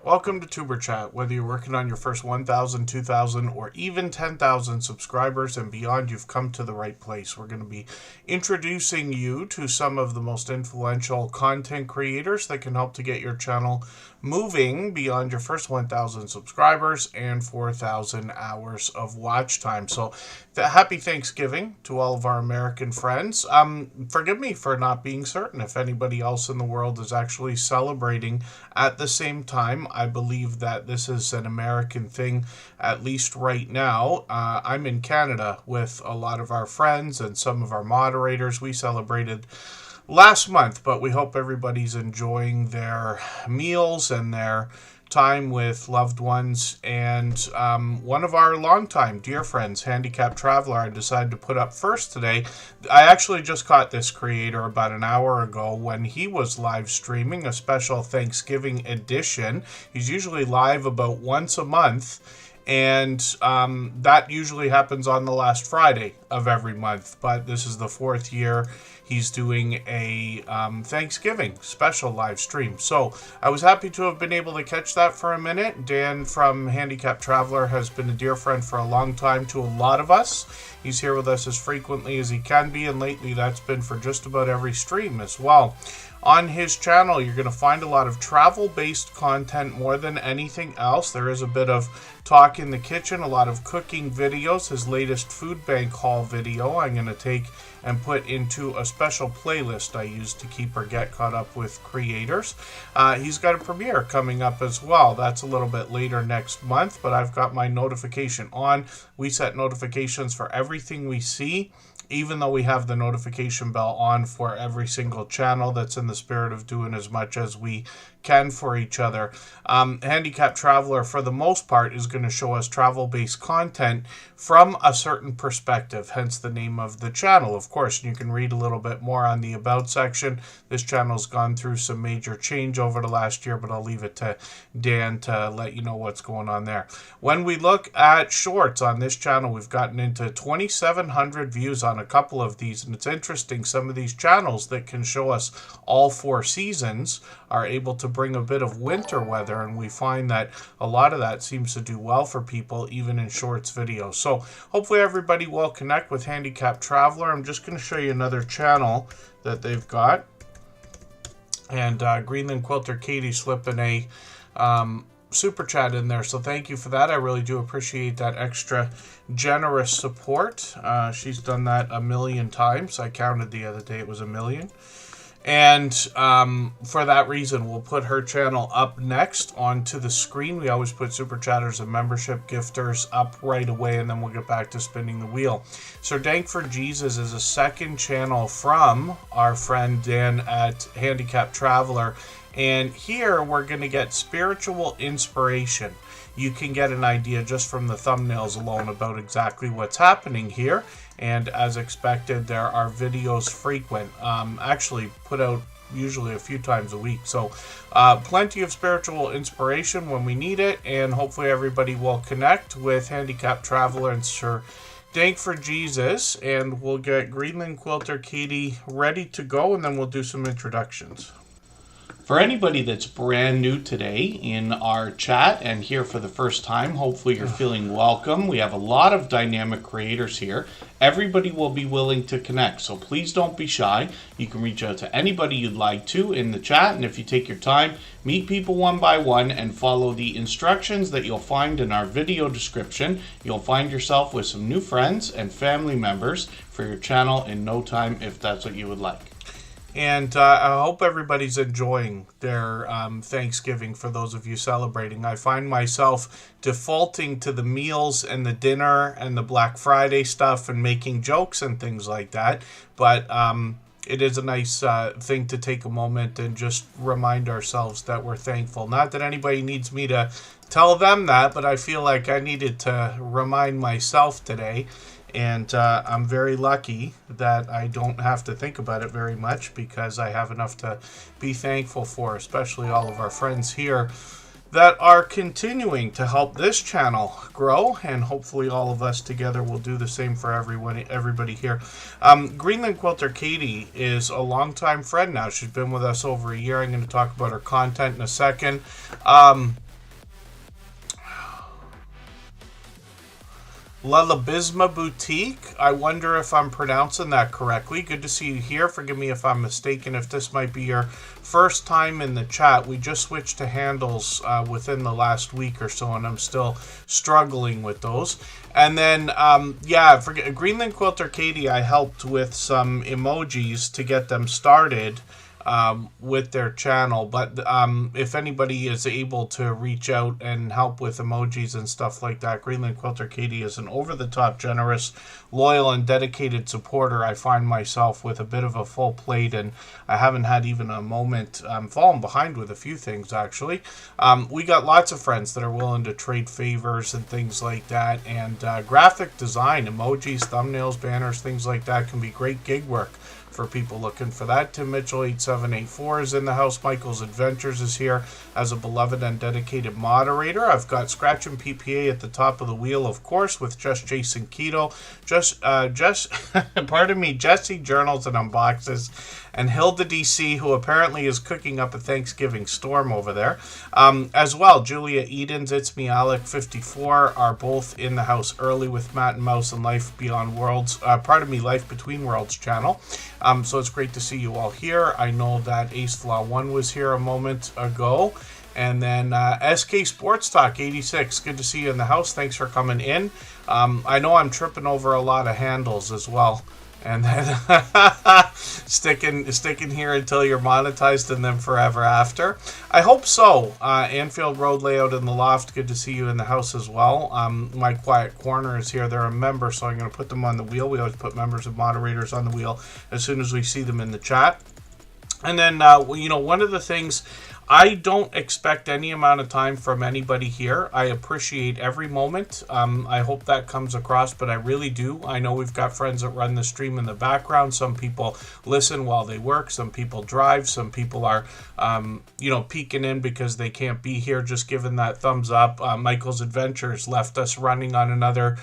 Welcome to Superchat. Whether you're working on your first 1,000, 2,000, or even 10,000 subscribers and beyond, you've come to the right place. We're going to be introducing you to some of the most influential content creators that can help to get your channel moving beyond your first 1,000 subscribers and 4,000 hours of watch time. So, happy Thanksgiving to all of our American friends. Forgive me for not being certain if anybody else in the world is actually celebrating at the same time. I believe that this is an American thing, at least right now. I'm in Canada with a lot of our friends and some of our moderators. We celebrated last month, but we hope everybody's enjoying their meals and their time with loved ones. And one of our longtime dear friends, Handicapped Traveler, I decided to put up first today. I actually just caught this creator about an hour ago when he was live streaming a special Thanksgiving edition. He's usually live about once a month, and that usually happens on the last Friday of every month. But this is the fourth year he's doing a Thanksgiving special live stream. So I was happy to have been able to catch that for a minute. Dan from Handicapped Traveler has been a dear friend for a long time to a lot of us. He's here with us as frequently as he can be, and lately that's been for just about every stream as well. On his channel, you're going to find a lot of travel-based content more than anything else. There is a bit of talk in the kitchen, a lot of cooking videos. His latest food bank haul video I'm going to take and put into a special playlist I use to keep or get caught up with creators. He's got a premiere coming up as well. That's a little bit later next month, but I've got my notification on. We set notifications for everything we see, even though we have the notification bell on for every single channel. That's in the spirit of doing as much as we can for each other. Handicapped Traveler, for the most part, is going to show us travel-based content from a certain perspective, hence the name of the channel, of course. And you can read a little bit more on the About section. This channel's gone through some major change over the last year, but I'll leave it to Dan to let you know what's going on there. When we look at shorts on this channel, we've gotten into 2,700 views on a couple of these, and it's interesting, some of these channels that can show us all 4 seasons are able to bring a bit of winter weather, and we find that a lot of that seems to do well for people, even in shorts videos. So hopefully everybody will connect with Handicapped Traveler. I'm just going to show you another channel that they've got. And Greenland Quilter Katie slipping a super chat in there, so thank you for that. I really do appreciate that extra generous support. She's done that 1,000,000 times. I counted the other day, it was 1,000,000. And for that reason, we'll put her channel up next onto the screen. We always put Superchatters and membership gifters up right away, and then we'll get back to spinning the wheel. So Dank for Jesus is a second channel from our friend Dan at Handicapped Traveler. And here we're going to get spiritual inspiration. You can get an idea just from the thumbnails alone about exactly what's happening here. And as expected, there are videos frequent, actually put out usually a few times a week. So plenty of spiritual inspiration when we need it. And hopefully everybody will connect with Handicapped Traveler and Sir Dank for Jesus. And we'll get Greenland Quilter Katie ready to go, and then we'll do some introductions. For anybody that's brand new today in our chat and here for the first time, hopefully you're feeling welcome. We have a lot of dynamic creators here. Everybody will be willing to connect, so please don't be shy. You can reach out to anybody you'd like to in the chat, and if you take your time, meet people one by one and follow the instructions that you'll find in our video description. You'll find yourself with some new friends and family members for your channel in no time, if that's what you would like. And I hope everybody's enjoying their Thanksgiving, for those of you celebrating. I find myself defaulting to the meals and the dinner and the Black Friday stuff and making jokes and things like that. But it is a nice thing to take a moment and just remind ourselves that we're thankful. Not that anybody needs me to tell them that, but I feel like I needed to remind myself today. And I'm very lucky that I don't have to think about it very much, because I have enough to be thankful for, especially all of our friends here that are continuing to help this channel grow, and hopefully all of us together will do the same for everybody here. Greenland Quilter Katie is a longtime friend now. She's been with us over a year. I'm going to talk about her content in a second. Lullabisma Boutique. I wonder if I'm pronouncing that correctly. Good to see you here. Forgive me if I'm mistaken. If this might be your first time in the chat, we just switched to handles within the last week or so, and I'm still struggling with those. And then, forget Greenland Quilter Katie, I helped with some emojis to get them started with their channel, but if anybody is able to reach out and help with emojis and stuff like that, Greenland Quilter Katie is an over-the-top generous, loyal, and dedicated supporter. I find myself with a bit of a full plate, and I haven't had even a moment. I'm falling behind with a few things, actually. We got lots of friends that are willing to trade favors and things like that, and graphic design, emojis, thumbnails, banners, things like that can be great gig work for people looking for that. Tim Mitchell 8784 is in the house. Michael's Adventures is here as a beloved and dedicated moderator. I've got Scratch and PPA at the top of the wheel, of course, with just Jason Keto, pardon me, Jesse Journals and Unboxes, and Hilda DC, who apparently is cooking up a Thanksgiving storm over there. As well, Julia Edens, It's Me Alec 54 are both in the house early with Matt and Mouse and Life Beyond Worlds, Life Between Worlds channel. So it's great to see you all here. I know that Ace Law 1 was here a moment ago. And then SK Sports Talk 86, good to see you in the house. Thanks for coming in. I know I'm tripping over a lot of handles as well. And then sticking here until you're monetized and then forever after. I hope so. Anfield Road Layout in the Loft, good to see you in the house as well. My Quiet Corner is here. They're a member, so I'm going to put them on the wheel. We always put members and moderators on the wheel as soon as we see them in the chat. And then, one of the things, I don't expect any amount of time from anybody here. I appreciate every moment. I hope that comes across, but I really do. I know we've got friends that run the stream in the background. Some people listen while they work. Some people drive. Some people are, peeking in because they can't be here, just giving that thumbs up. Michael's Adventures left us running on another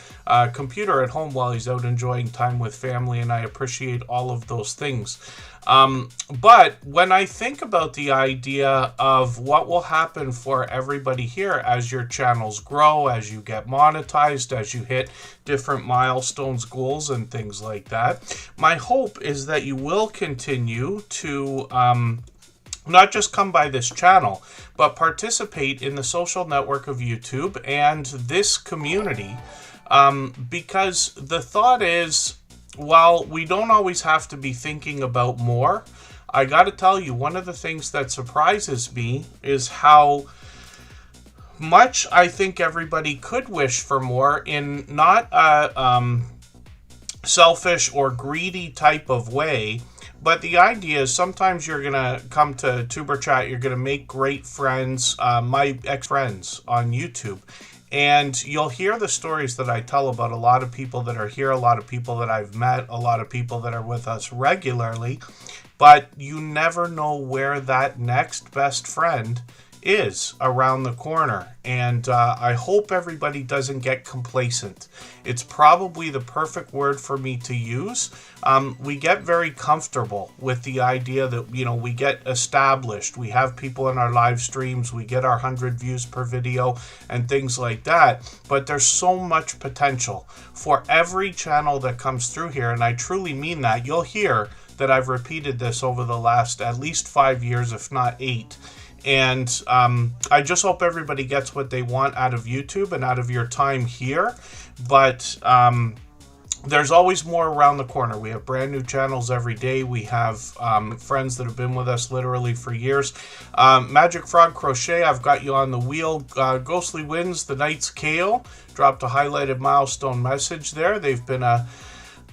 computer at home while he's out enjoying time with family, and I appreciate all of those things. But when I think about the idea of what will happen for everybody here as your channels grow, as you get monetized, as you hit different milestones, goals, and things like that, my hope is that you will continue to not just come by this channel, but participate in the social network of YouTube and this community, because the thought is, while we don't always have to be thinking about more, I got to tell you, one of the things that surprises me is how much I think everybody could wish for more in not a selfish or greedy type of way. But the idea is sometimes you're going to come to Tuber Chat, you're going to make great friends, my ex-friends on YouTube. And you'll hear the stories that I tell about a lot of people that are here, a lot of people that I've met, a lot of people that are with us regularly. But you never know where that next best friend is around the corner. And I hope everybody doesn't get complacent. It's probably the perfect word for me to use. We get very comfortable with the idea that, we get established. We have people in our live streams. We get our 100 views per video and things like that. But there's so much potential for every channel that comes through here. And I truly mean that. You'll hear that I've repeated this over the last at least 5 years, if not 8. And I just hope everybody gets what they want out of YouTube and out of your time here. But there's always more around the corner. We have brand new channels every day. We have friends that have been with us literally for years. Magic Frog Crochet, I've got you on the wheel. Ghostly Winds, the Knight's Kale, dropped a highlighted milestone message there. They've been a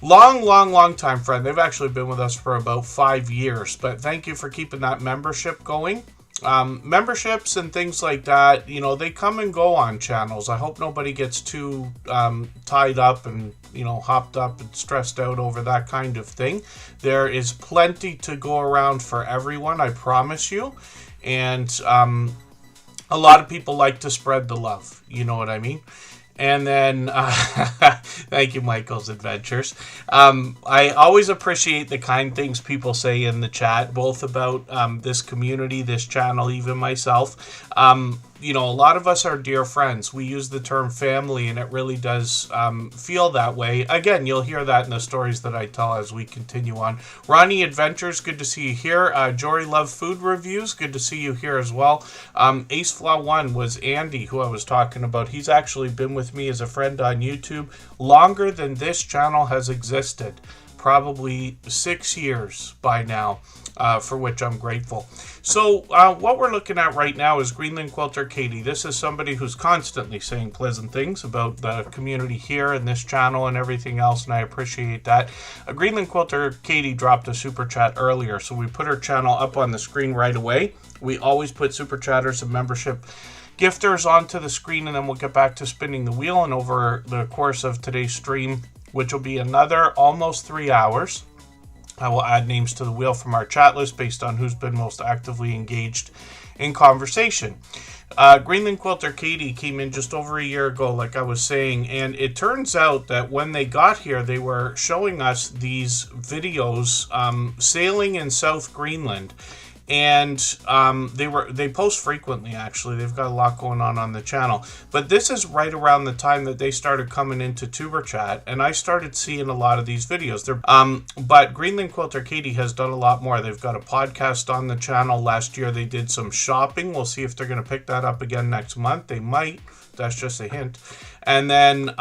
long time friend. They've actually been with us for about 5 years. But thank you for keeping that membership going. Memberships and things like that, they come and go on channels. I hope nobody gets too tied up and, hopped up and stressed out over that kind of thing. There is plenty to go around for everyone, I promise you. And a lot of people like to spread the love. You know what I mean? And then, thank you, Michael's Adventures. I always appreciate the kind things people say in the chat, both about this community, this channel, even myself. you know, a lot of us are dear friends. We use the term family, and it really does feel that way. Again, you'll hear that in the stories that I tell as we continue on. Ronnie Adventures, good to see you here. Jory Love Food Reviews, good to see you here as well. Ace Flaw 1 was Andy, who I was talking about. He's actually been with me as a friend on YouTube longer than this channel has existed. Probably 6 years by now, for which I'm grateful. So what we're looking at right now is Greenland Quilter Katie. This is somebody who's constantly saying pleasant things about the community here and this channel and everything else, and I appreciate that. Greenland Quilter Katie dropped a super chat earlier, so we put her channel up on the screen right away. We always put super chatters and membership gifters onto the screen, and then we'll get back to spinning the wheel. And over the course of today's stream, which will be another almost 3 hours, I will add names to the wheel from our chat list based on who's been most actively engaged in conversation. Greenland Quilter Katie came in just over a year ago, like I was saying, and it turns out that when they got here, they were showing us these videos sailing in South Greenland. And they post frequently, actually. They've got a lot going on the channel. But this is right around the time that they started coming into Superchat, and I started seeing a lot of these videos. But Greenland Quilter Katie has done a lot more. They've got a podcast on the channel. Last year they did some shopping. We'll see if they're going to pick that up again next month. They might. That's just a hint. And then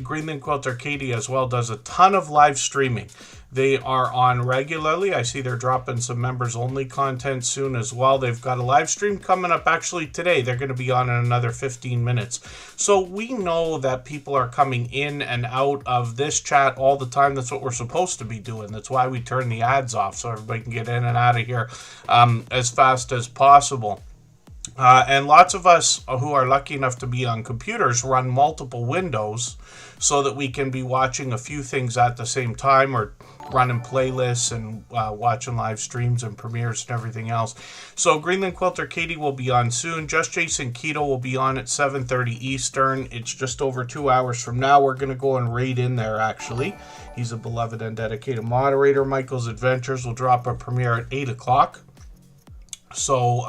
Greenland Quilter Katie as well does a ton of live streaming. They are on regularly. I see they're dropping some members-only content soon as well. They've got a live stream coming up actually today. They're going to be on in another 15 minutes. So we know that people are coming in and out of this chat all the time. That's what we're supposed to be doing. That's why we turn the ads off, so everybody can get in and out of here as fast as possible. And lots of us who are lucky enough to be on computers run multiple windows so that we can be watching a few things at the same time, or running playlists and watching live streams and premieres and everything else. So Greenland Quilter Katie will be on soon. Just Jason Keto will be on at 7:30 Eastern. It's just over 2 hours from now. We're going to go and raid in there, actually. He's a beloved and dedicated moderator. Michael's Adventures will drop a premiere at 8 o'clock. So,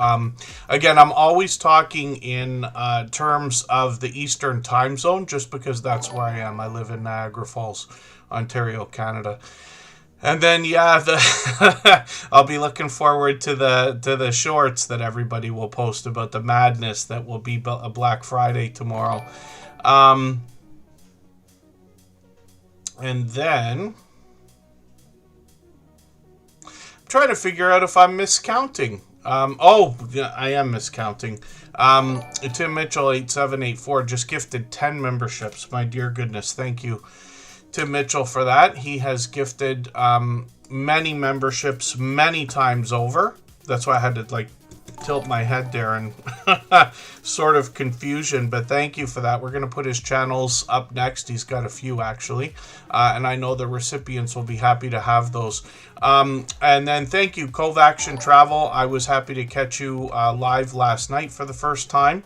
again, I'm always talking in terms of the Eastern time zone, just because that's where I am. I live in Niagara Falls, Ontario, Canada. And then, yeah, I'll be looking forward to the shorts that everybody will post about the madness that will be a Black Friday tomorrow. And then I'm trying to figure out if I'm miscounting. Yeah, I am miscounting. Tim Mitchell 8784 just gifted 10 memberships. My dear goodness, thank you, Tim Mitchell, for that. He has gifted many memberships many times over. That's why I had to tilt my head there in sort of confusion, but thank you for that. We're going to put his channels up next. He's got a few, actually, and I know the recipients will be happy to have those. And then thank you, Cove Action Travel. I was happy to catch you live last night for the first time.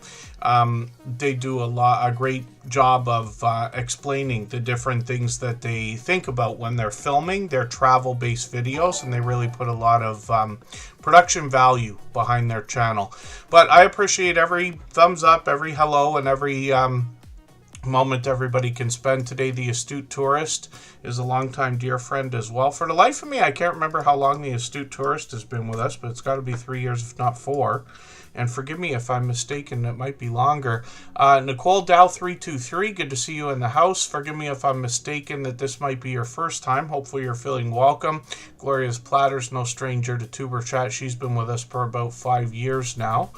They do a great job of explaining the different things that they think about when they're filming their travel-based videos, and they really put a lot of production value behind their channel. But I appreciate every thumbs up, every hello, and every moment everybody can spend today. The Astute Tourist is a longtime dear friend as well. For the life of me, I can't remember how long the Astute Tourist has been with us, but it's got to be 3 years, if not 4. And forgive me if I'm mistaken, it might be longer. Nicole Dow 323, good to see you in the house. Forgive me if I'm mistaken that this might be your first time. Hopefully you're feeling welcome. Gloria's Platters, no stranger to Tuber Chat. She's been with us for about 5 years now.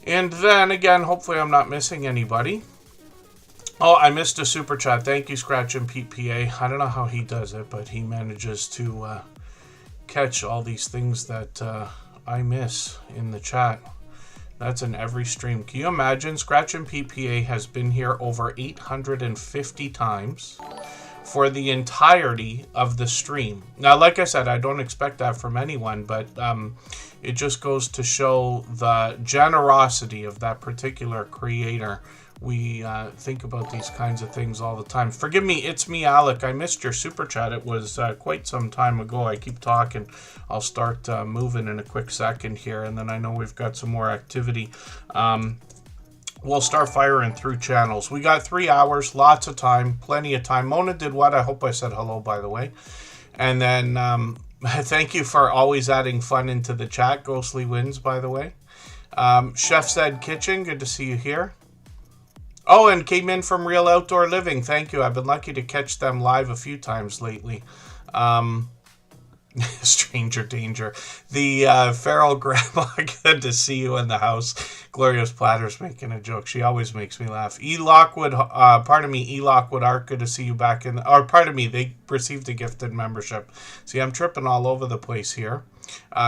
And then again, hopefully I'm not missing anybody. Oh, I missed a super chat. Thank you, Scratch and Pete PA. I don't know how he does it, but he manages to catch all these things that I miss in the chat. That's in every stream. Can you imagine? Scratch and Pete PA has been here over 850 times for the entirety of the stream. Now, like I said, I don't expect that from anyone, but it just goes to show the generosity of that particular creator. We think about these kinds of things all the time. Forgive me, it's me, Alec. I missed your super chat. It was quite some time ago. I keep talking. I'll start moving in a quick second here, and then I know we've got some more activity. we'll start firing through channels. We got 3 hours, lots of time, plenty of time. Mona did what? I hope I said hello, by the way. And then thank you for always adding fun into the chat. Ghostly wins, by the way. Chef said kitchen, good to see you here. Oh, and came in from Real Outdoor Living. Thank you. I've been lucky to catch them live a few times lately. Stranger danger. The feral grandma, good to see you in the house. Glorious Platter's making a joke. She always makes me laugh. E. Lockwood, E. Lockwood Art, good to see you back in. Or pardon me, they received a gifted membership. See, I'm tripping all over the place here.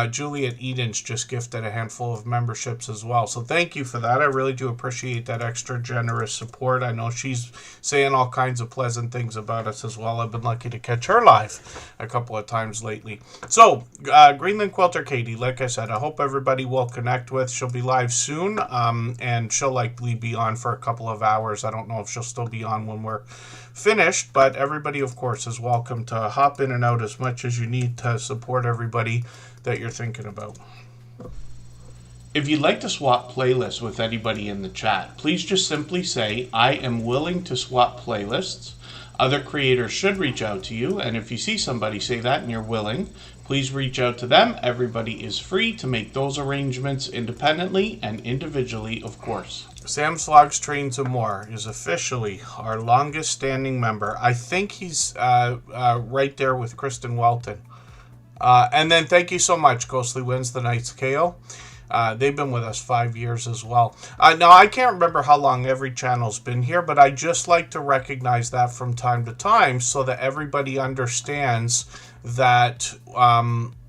Juliet Edens just gifted a handful of memberships as well. So thank you for that. I really do appreciate that extra generous support. I know she's saying all kinds of pleasant things about us as well. I've been lucky to catch her live a couple of times lately. So, Greenland Quilter Katie, like I said, I hope everybody will connect with. She'll be live soon, and she'll likely be on for a couple of hours. I don't know if she'll still be on when we're finished, but everybody, of course, is welcome to hop in and out as much as you need to support everybody that you're thinking about. If you'd like to swap playlists with anybody in the chat, please just simply say, I am willing to swap playlists. Other creators should reach out to you, and if you see somebody say that and you're willing, please reach out to them. Everybody is free to make those arrangements independently and individually, of course. Sam's Logs Trains and More is officially our longest standing member. I think he's right there with Kristen Welton. And then thank you so much, Ghostly Wins, the Knights KO. They've been with us 5 years as well. Now, I can't remember how long every channel's been here, but I just like to recognize that from time to time so that everybody understands that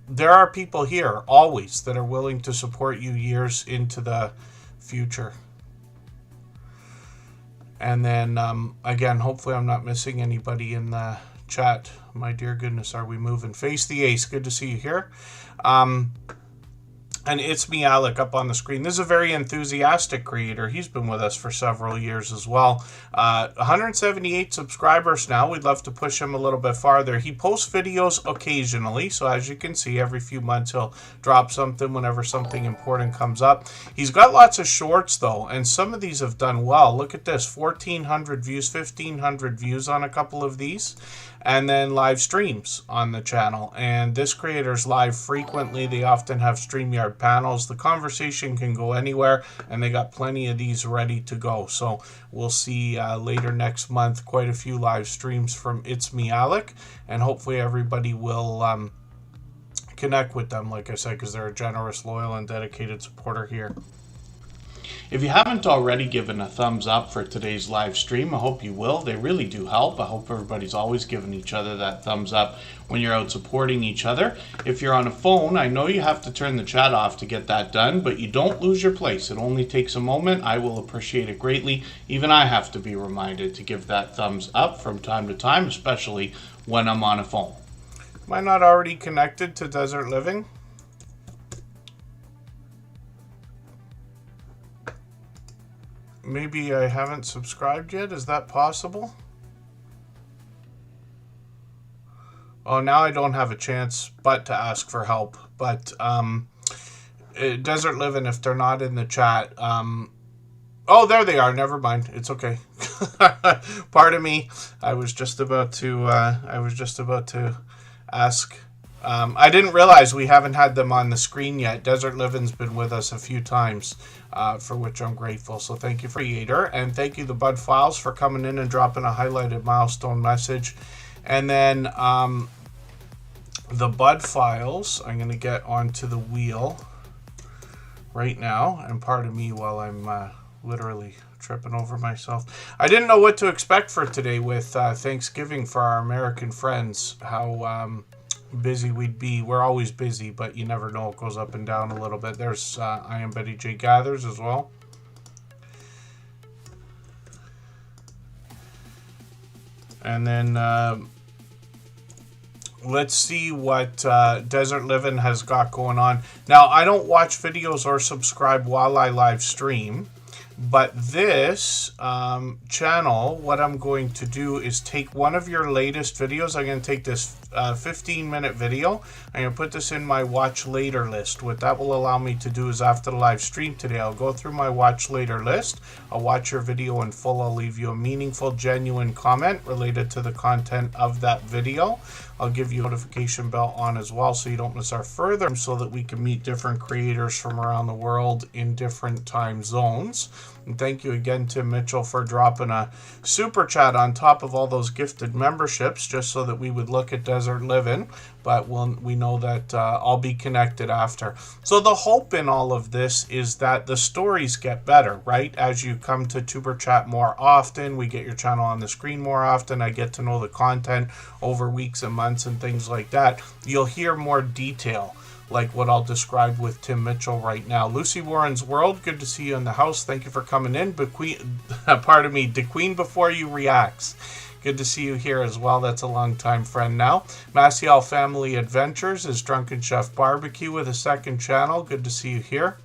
there are people here always that are willing to support you years into the future. And then, again, hopefully I'm not missing anybody in the chat. My dear goodness, are we moving? Face the Ace, good to see you here. And it's me, Alec, up on the screen. This is a very enthusiastic creator. He's been with us for several years as well. 178 subscribers now. We'd love to push him a little bit farther. He posts videos occasionally. So as you can see, every few months he'll drop something whenever something important comes up. He's got lots of shorts, though, and some of these have done well. Look at this, 1,400 views, 1,500 views on a couple of these. And then live streams on the channel. And this creator's live frequently. They often have StreamYard panels. The conversation can go anywhere, and they got plenty of these ready to go. So we'll see later next month quite a few live streams from It's Me Alec, and hopefully everybody will connect with them, like I said, because they're a generous, loyal, and dedicated supporter here. If you haven't already given a thumbs up for today's live stream, I hope you will. They really do help. I hope everybody's always giving each other that thumbs up when you're out supporting each other. If you're on a phone, I know you have to turn the chat off to get that done, but you don't lose your place. It only takes a moment. I will appreciate it greatly. Even I have to be reminded to give that thumbs up from time to time, especially when I'm on a phone. Am I not already connected to Desert Living? Maybe I haven't subscribed yet. Is that possible? Oh, now I don't have a chance but to ask for help. But Desert Living, if they're not in the chat. Oh, there they are. Never mind. It's okay. Pardon me. I was just about to ask. I didn't realize we haven't had them on the screen yet. Desert Living's been with us a few times, for which I'm grateful. So thank you, creator, and thank you, the Bud Files, for coming in and dropping a highlighted milestone message. And then the Bud Files, I'm going to get onto the wheel right now, and pardon me while I'm literally tripping over myself. I didn't know what to expect for today with Thanksgiving for our American friends. How busy we'd be. We're always busy, but you never know. It goes up and down a little bit. There's I Am Betty J Gathers as well. And then let's see what Desert Living has got going on. Now, I don't watch videos or subscribe while I live stream, But this channel, what I'm going to do is take one of your latest videos. I'm going to take this 15-minute video. I'm going to put this in my watch later list. What that will allow me to do is after the live stream today, I'll go through my watch later list. I'll watch your video in full. I'll leave you a meaningful, genuine comment related to the content of that video. I'll give you a notification bell on as well so you don't miss our further, so that we can meet different creators from around the world in different time zones. And thank you again, Tim Mitchell, for dropping a super chat on top of all those gifted memberships, just so that we would look at Desert Living. But we know that I'll be connected after. So the hope in all of this is that the stories get better, right? As you come to Tuber Chat more often, we get your channel on the screen more often. I get to know the content over weeks and months and things like that. You'll hear more detail, like what I'll describe with Tim Mitchell right now. Lucy Warren's World, good to see you in the house. Thank you for coming in. But pardon me, DeQueen before you reacts. Good to see you here as well. That's a long-time friend now. Maciel Family Adventures is Drunken Chef Barbecue with a second channel. Good to see you here.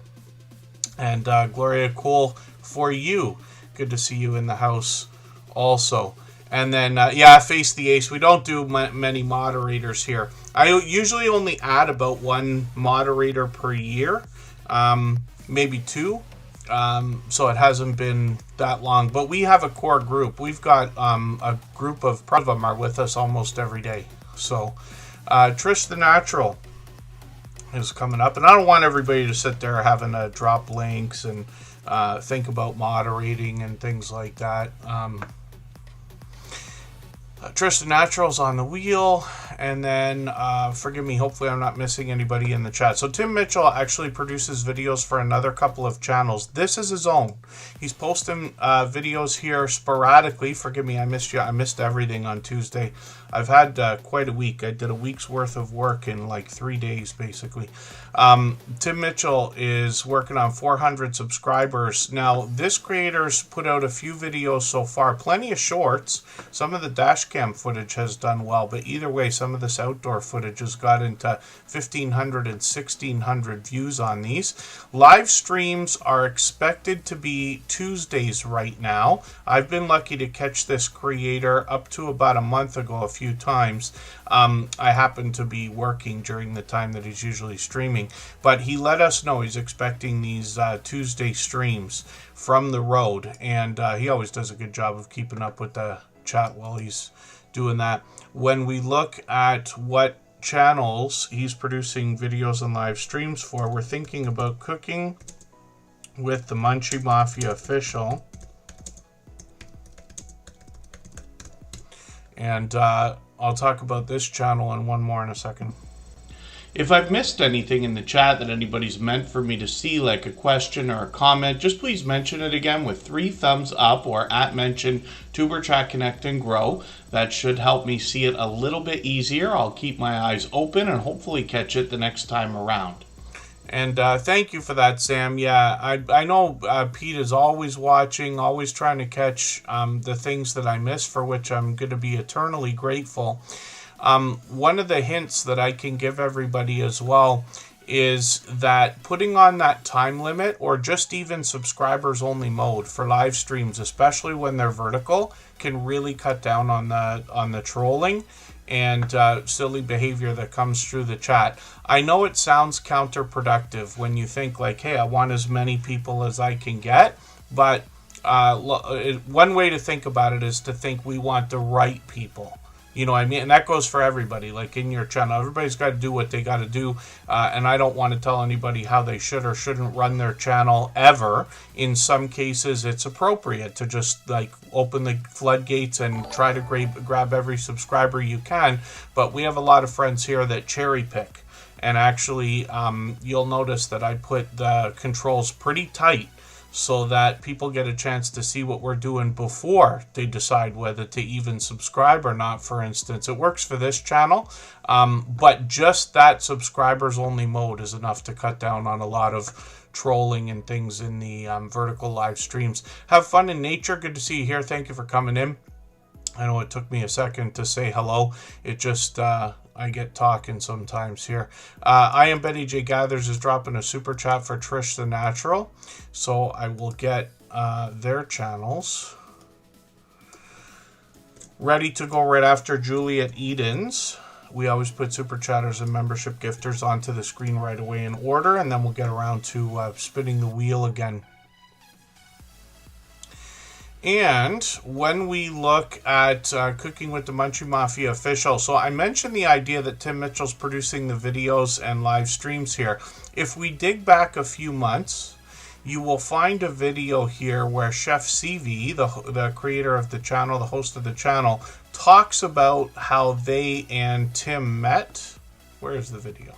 And Gloria Cole for you. Good to see you in the house also. And then, yeah, Face the Ace. We don't do many moderators here. I usually only add about one moderator per year, maybe two. So it hasn't been that long. But we have a core group. We've got a group of them are with us almost every day. So Trish the Natural is coming up. And I don't want everybody to sit there having to drop links and think about moderating and things like that. Trish the Natural's on the wheel, and then forgive me, hopefully I'm not missing anybody in the chat. So Tim Mitchell actually produces videos for another couple of channels. This is his own. He's posting videos here sporadically. Forgive me, I missed you. I missed everything on Tuesday. I've had quite a week. I did a week's worth of work in like 3 days, basically. Tim Mitchell is working on 400 subscribers. Now, this creator's put out a few videos so far, plenty of shorts. Some of the dash cam footage has done well, but either way, some of this outdoor footage has got into 1,500 and 1,600 views on these. Live streams are expected to be Tuesdays right now. I've been lucky to catch this creator up to about a month ago a few times. I happen to be working during the time that he's usually streaming, but he let us know he's expecting these Tuesday streams from the road, and he always does a good job of keeping up with the chat while he's doing that. When we look at what channels he's producing videos and live streams for, we're thinking about Cooking with the Munchie Mafia Official, and I'll talk about this channel and one more in a second. If I've missed anything in the chat that anybody's meant for me to see, like a question or a comment, just please mention it again with 3 thumbs up or @mention Tuber Chat Connect and Grow. That should help me see it a little bit easier. I'll keep my eyes open and hopefully catch it the next time around. And thank you for that, Sam. Yeah, I know Pete is always watching, always trying to catch the things that I miss, for which I'm going to be eternally grateful. One of the hints that I can give everybody as well is that putting on that time limit, or just even subscribers only mode for live streams, especially when they're vertical, can really cut down on the trolling and silly behavior that comes through the chat. I know it sounds counterproductive when you think like, hey, I want as many people as I can get, but one way to think about it is to think we want the right people. You know what I mean? And that goes for everybody, like in your channel. Everybody's got to do what they got to do. And I don't want to tell anybody how they should or shouldn't run their channel ever. In some cases, it's appropriate to just like open the floodgates and try to grab every subscriber you can. But we have a lot of friends here that cherry pick. And actually, you'll notice that I put the controls pretty tight, so that people get a chance to see what we're doing before they decide whether to even subscribe or not, for instance. It works for this channel, but just that subscribers only mode is enough to cut down on a lot of trolling and things in the vertical live streams. Have fun in nature. Good to see you here. Thank you for coming in. I know it took me a second to say hello. It just, I get talking sometimes here. I am Betty J Gathers is dropping a super chat for Trish the Natural. So I will get their channels. Ready to go right after Juliet Eden's. We always put Super Chatters and membership gifters onto the screen right away in order, and then we'll get around to spinning the wheel again. And when we look at Cooking with the Munchie Mafia official, so I mentioned the idea that Tim Mitchell's producing the videos and live streams here. If we dig back a few months, you will find a video here where Chef CV, the creator of the channel, the host of the channel, talks about how they and Tim met. Where is the video?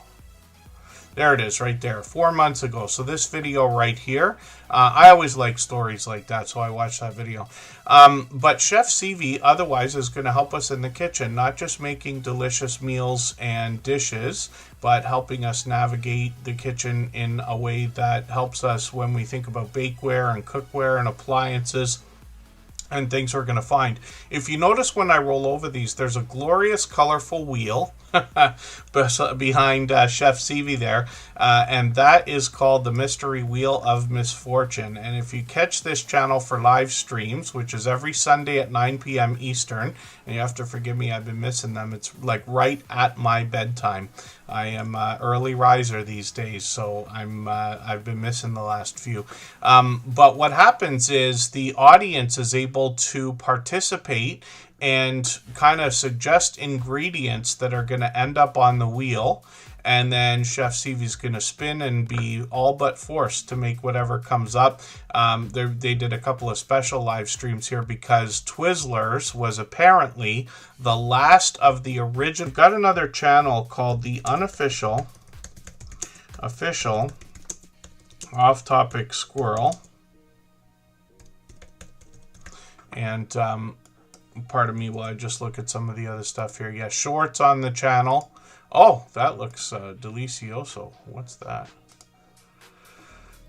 There it is, right there, 4 months ago. So this video right here, I always like stories like that, so I watched that video. But Chef CV otherwise is going to help us in the kitchen, not just making delicious meals and dishes, but helping us navigate the kitchen in a way that helps us when we think about bakeware and cookware and appliances and things we're going to find. If you notice when I roll over these, there's a glorious, colorful wheel behind Chef CV there, and that is called the Mystery Wheel of Misfortune. And if you catch this channel for live streams, which is every Sunday at 9 p.m. Eastern, and you have to forgive me, I've been missing them. It's like right at my bedtime. I am early riser these days, so I've been missing the last few. But what happens is the audience is able to participate and kind of suggest ingredients that are going to end up on the wheel, and then Chef CV's going to spin and be all but forced to make whatever comes up. They did a couple of special live streams here because Twizzlers was apparently the last of the original. Got another channel called the Official Off Topic Squirrel, and pardon me while I just look at some of the other stuff here. Yeah, shorts on the channel. Oh, that looks delicioso. What's that?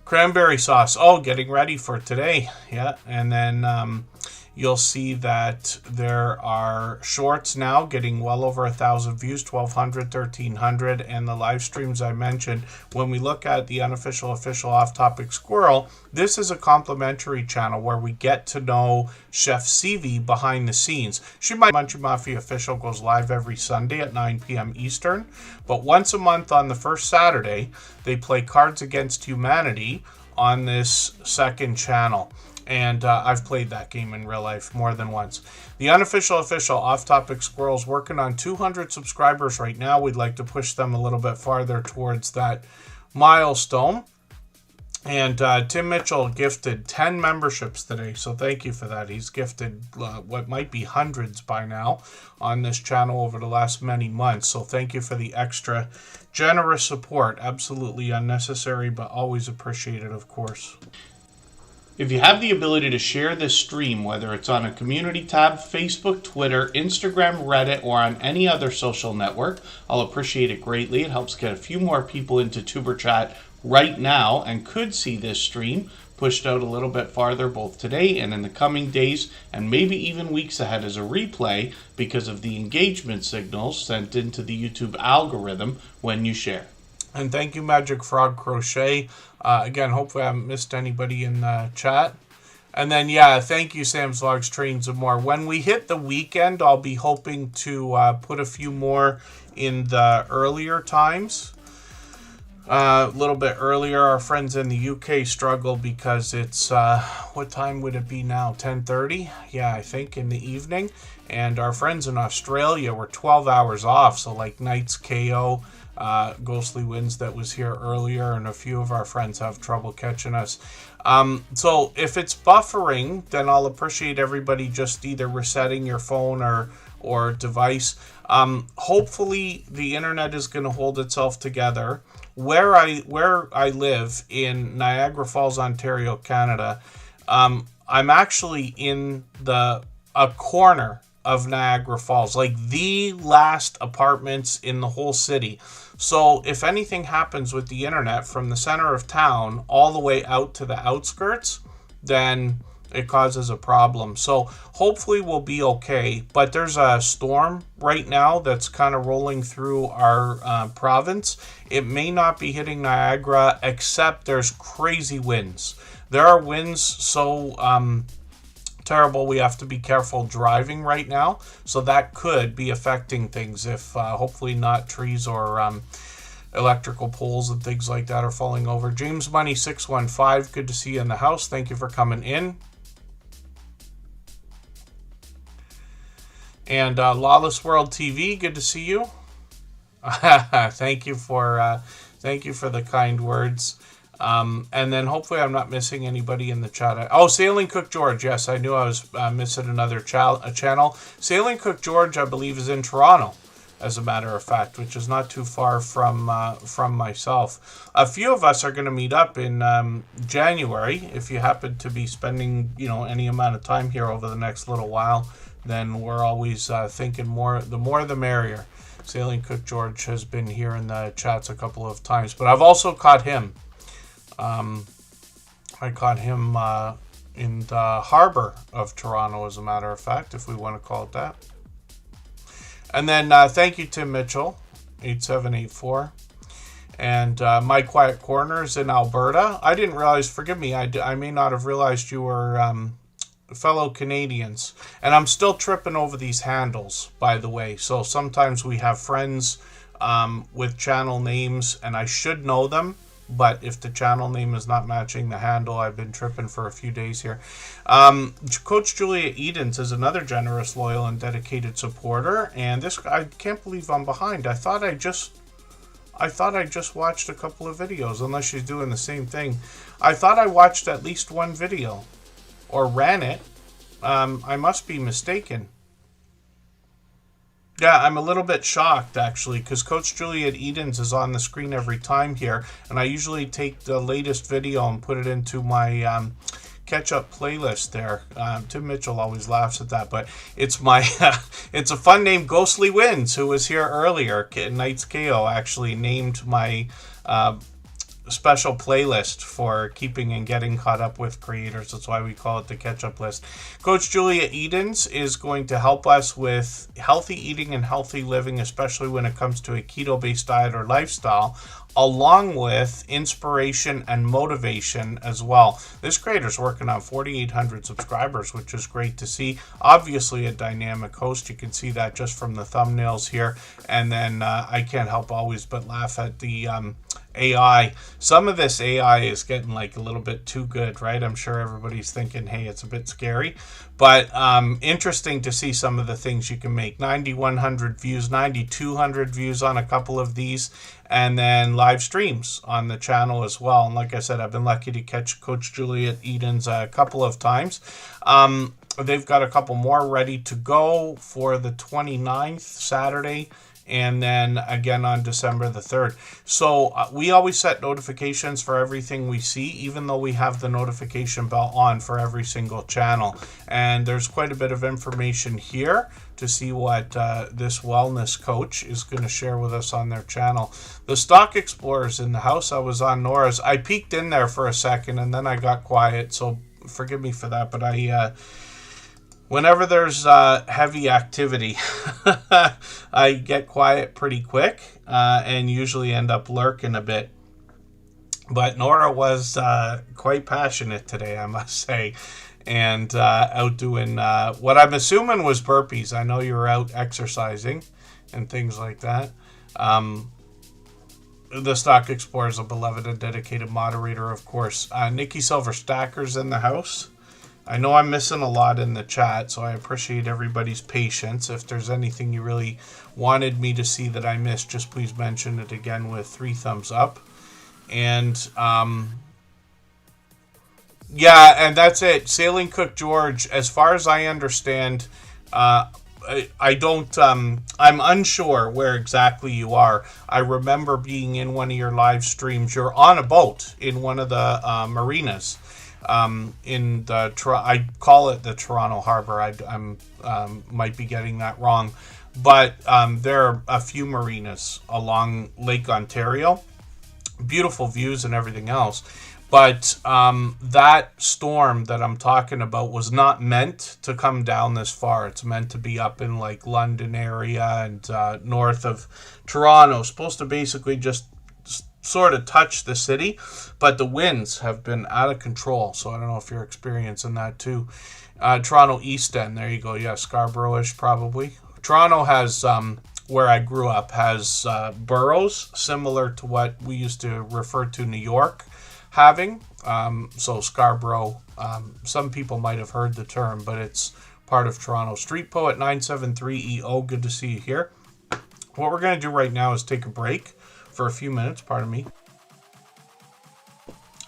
Cranberry sauce. Oh, getting ready for today. Yeah, and then you'll see that there are shorts now getting well over 1,000 views, 1,200, 1,300, and the live streams I mentioned. When we look at the official off-topic squirrel, this is a complimentary channel where we get to know Chef CV behind the scenes. Munchie Mafia official goes live every Sunday at 9 p.m. Eastern, but once a month on the first Saturday, they play Cards Against Humanity on this second channel. And I've played that game in real life more than once. The official off-topic squirrel's working on 200 subscribers right now. We'd like to push them a little bit farther towards that milestone. And Tim Mitchell gifted 10 memberships today, so thank you for that. He's gifted what might be hundreds by now on this channel over the last many months. So thank you for the extra generous support. Absolutely unnecessary, but always appreciated, of course. If you have the ability to share this stream, whether it's on a community tab, Facebook, Twitter, Instagram, Reddit, or on any other social network, I'll appreciate it greatly. It helps get a few more people into Tuber Chat right now and could see this stream pushed out a little bit farther both today and in the coming days and maybe even weeks ahead as a replay because of the engagement signals sent into the YouTube algorithm when you share. And thank you, Magic Frog Crochet. Again, hopefully I haven't missed anybody in the chat. And then, yeah, thank you, Sam's Logs, Trains, and more. When we hit the weekend, I'll be hoping to put a few more in the earlier times. A little bit earlier, our friends in the UK struggle because it's, what time would it be now? 10:30? Yeah, I think in the evening. And our friends in Australia were 12 hours off, so like Knights KO, Ghostly Winds that was here earlier, and a few of our friends have trouble catching us. So if it's buffering, then I'll appreciate everybody just either resetting your phone or device. Hopefully the internet is going to hold itself together. Where I live in Niagara Falls, Ontario, Canada, I'm actually in a corner of Niagara Falls, like the last apartments in the whole city. So if anything happens with the internet from the center of town all the way out to the outskirts, then it causes a problem. So hopefully we'll be okay. But there's a storm right now that's kind of rolling through our province. It may not be hitting Niagara, except there's crazy winds. There are winds so terrible we have to be careful driving right now, so that could be affecting things if hopefully not trees or electrical poles and things like that are falling over. James Money 615, good to see you in the house. Thank you for coming in. And Lawless World TV, good to see you. Thank you for the kind words. And then hopefully I'm not missing anybody in the chat. Oh, Sailing Cook George. Yes, I knew I was missing another channel. Sailing Cook George, I believe, is in Toronto, as a matter of fact, which is not too far from myself. A few of us are going to meet up in January. If you happen to be spending, any amount of time here over the next little while, then we're always thinking the more the merrier. Sailing Cook George has been here in the chats a couple of times, but I've also caught him. I caught him in the harbor of Toronto, as a matter of fact, if we want to call it that. And then thank you, Tim Mitchell, 8784. And My Quiet Corners in Alberta. I didn't realize, forgive me, I may not have realized you were fellow Canadians. And I'm still tripping over these handles, by the way. So sometimes we have friends with channel names, and I should know them. But if the channel name is not matching the handle, I've been tripping for a few days here. Coach Julia Edens is another generous, loyal, and dedicated supporter. And this, I can't believe I'm behind. I thought I just watched a couple of videos, unless she's doing the same thing. I thought I watched at least one video, or ran it. I must be mistaken. Yeah, I'm a little bit shocked, actually, because Coach Juliet Edens is on the screen every time here, and I usually take the latest video and put it into my catch-up playlist there. Tim Mitchell always laughs at that, but it's my it's a fun name. Ghostly Winds, who was here earlier, Knights KO, actually named my special playlist for keeping and getting caught up with creators. That's why we call it the catch-up list. Coach Julia Edens is going to help us with healthy eating and healthy living, especially when it comes to a keto-based diet or lifestyle, along with inspiration and motivation as well. This creator's working on 4,800 subscribers, which is great to see. Obviously a dynamic host. You can see that just from the thumbnails here. And then I can't help always but laugh at the AI. Some of this AI is getting like a little bit too good, right? I'm sure everybody's thinking, hey, it's a bit scary, but interesting to see some of the things you can make. 9,100 views, 9,200 views on a couple of these, and then live streams on the channel as well. And like I said, I've been lucky to catch Coach Juliet Edens a couple of times. They've got a couple more ready to go for the 29th, Saturday, and then again on December the 3rd. So we always set notifications for everything we see, even though we have the notification bell on for every single channel. And there's quite a bit of information here to see what this wellness coach is going to share with us on their channel. The Stock Explorers in the house. I was on Nora's. I peeked in there for a second and then I got quiet, so forgive me for that. But whenever there's heavy activity, I get quiet pretty quick and usually end up lurking a bit. But Nora was quite passionate today, I must say, and out doing what I'm assuming was burpees. I know you were out exercising and things like that. The Stock Explorer is a beloved and dedicated moderator, of course. Nikki Silver Stacker's in the house. I know I'm missing a lot in the chat, so I appreciate everybody's patience. If there's anything you really wanted me to see that I missed, just please mention it again with 3 thumbs up. And yeah, and that's it. Sailing Cook George, as far as I understand, I don't, I'm unsure where exactly you are. I remember being in one of your live streams. You're on a boat in one of the marinas. In the I call it the Toronto Harbor. I'm might be getting that wrong, but there are a few marinas along Lake Ontario, beautiful views and everything else. But that storm that I'm talking about was not meant to come down this far. It's meant to be up in like London area and north of Toronto. Supposed to basically just sort of touch the city, but the winds have been out of control. So I don't know if you're experiencing that too. Toronto East End, there you go. Yeah, Scarborough-ish probably. Toronto has, where I grew up, has boroughs similar to what we used to refer to New York having. So Scarborough, some people might have heard the term, but it's part of Toronto. Street Poet 973EO, good to see you here. What we're going to do right now is take a break for a few minutes, pardon me.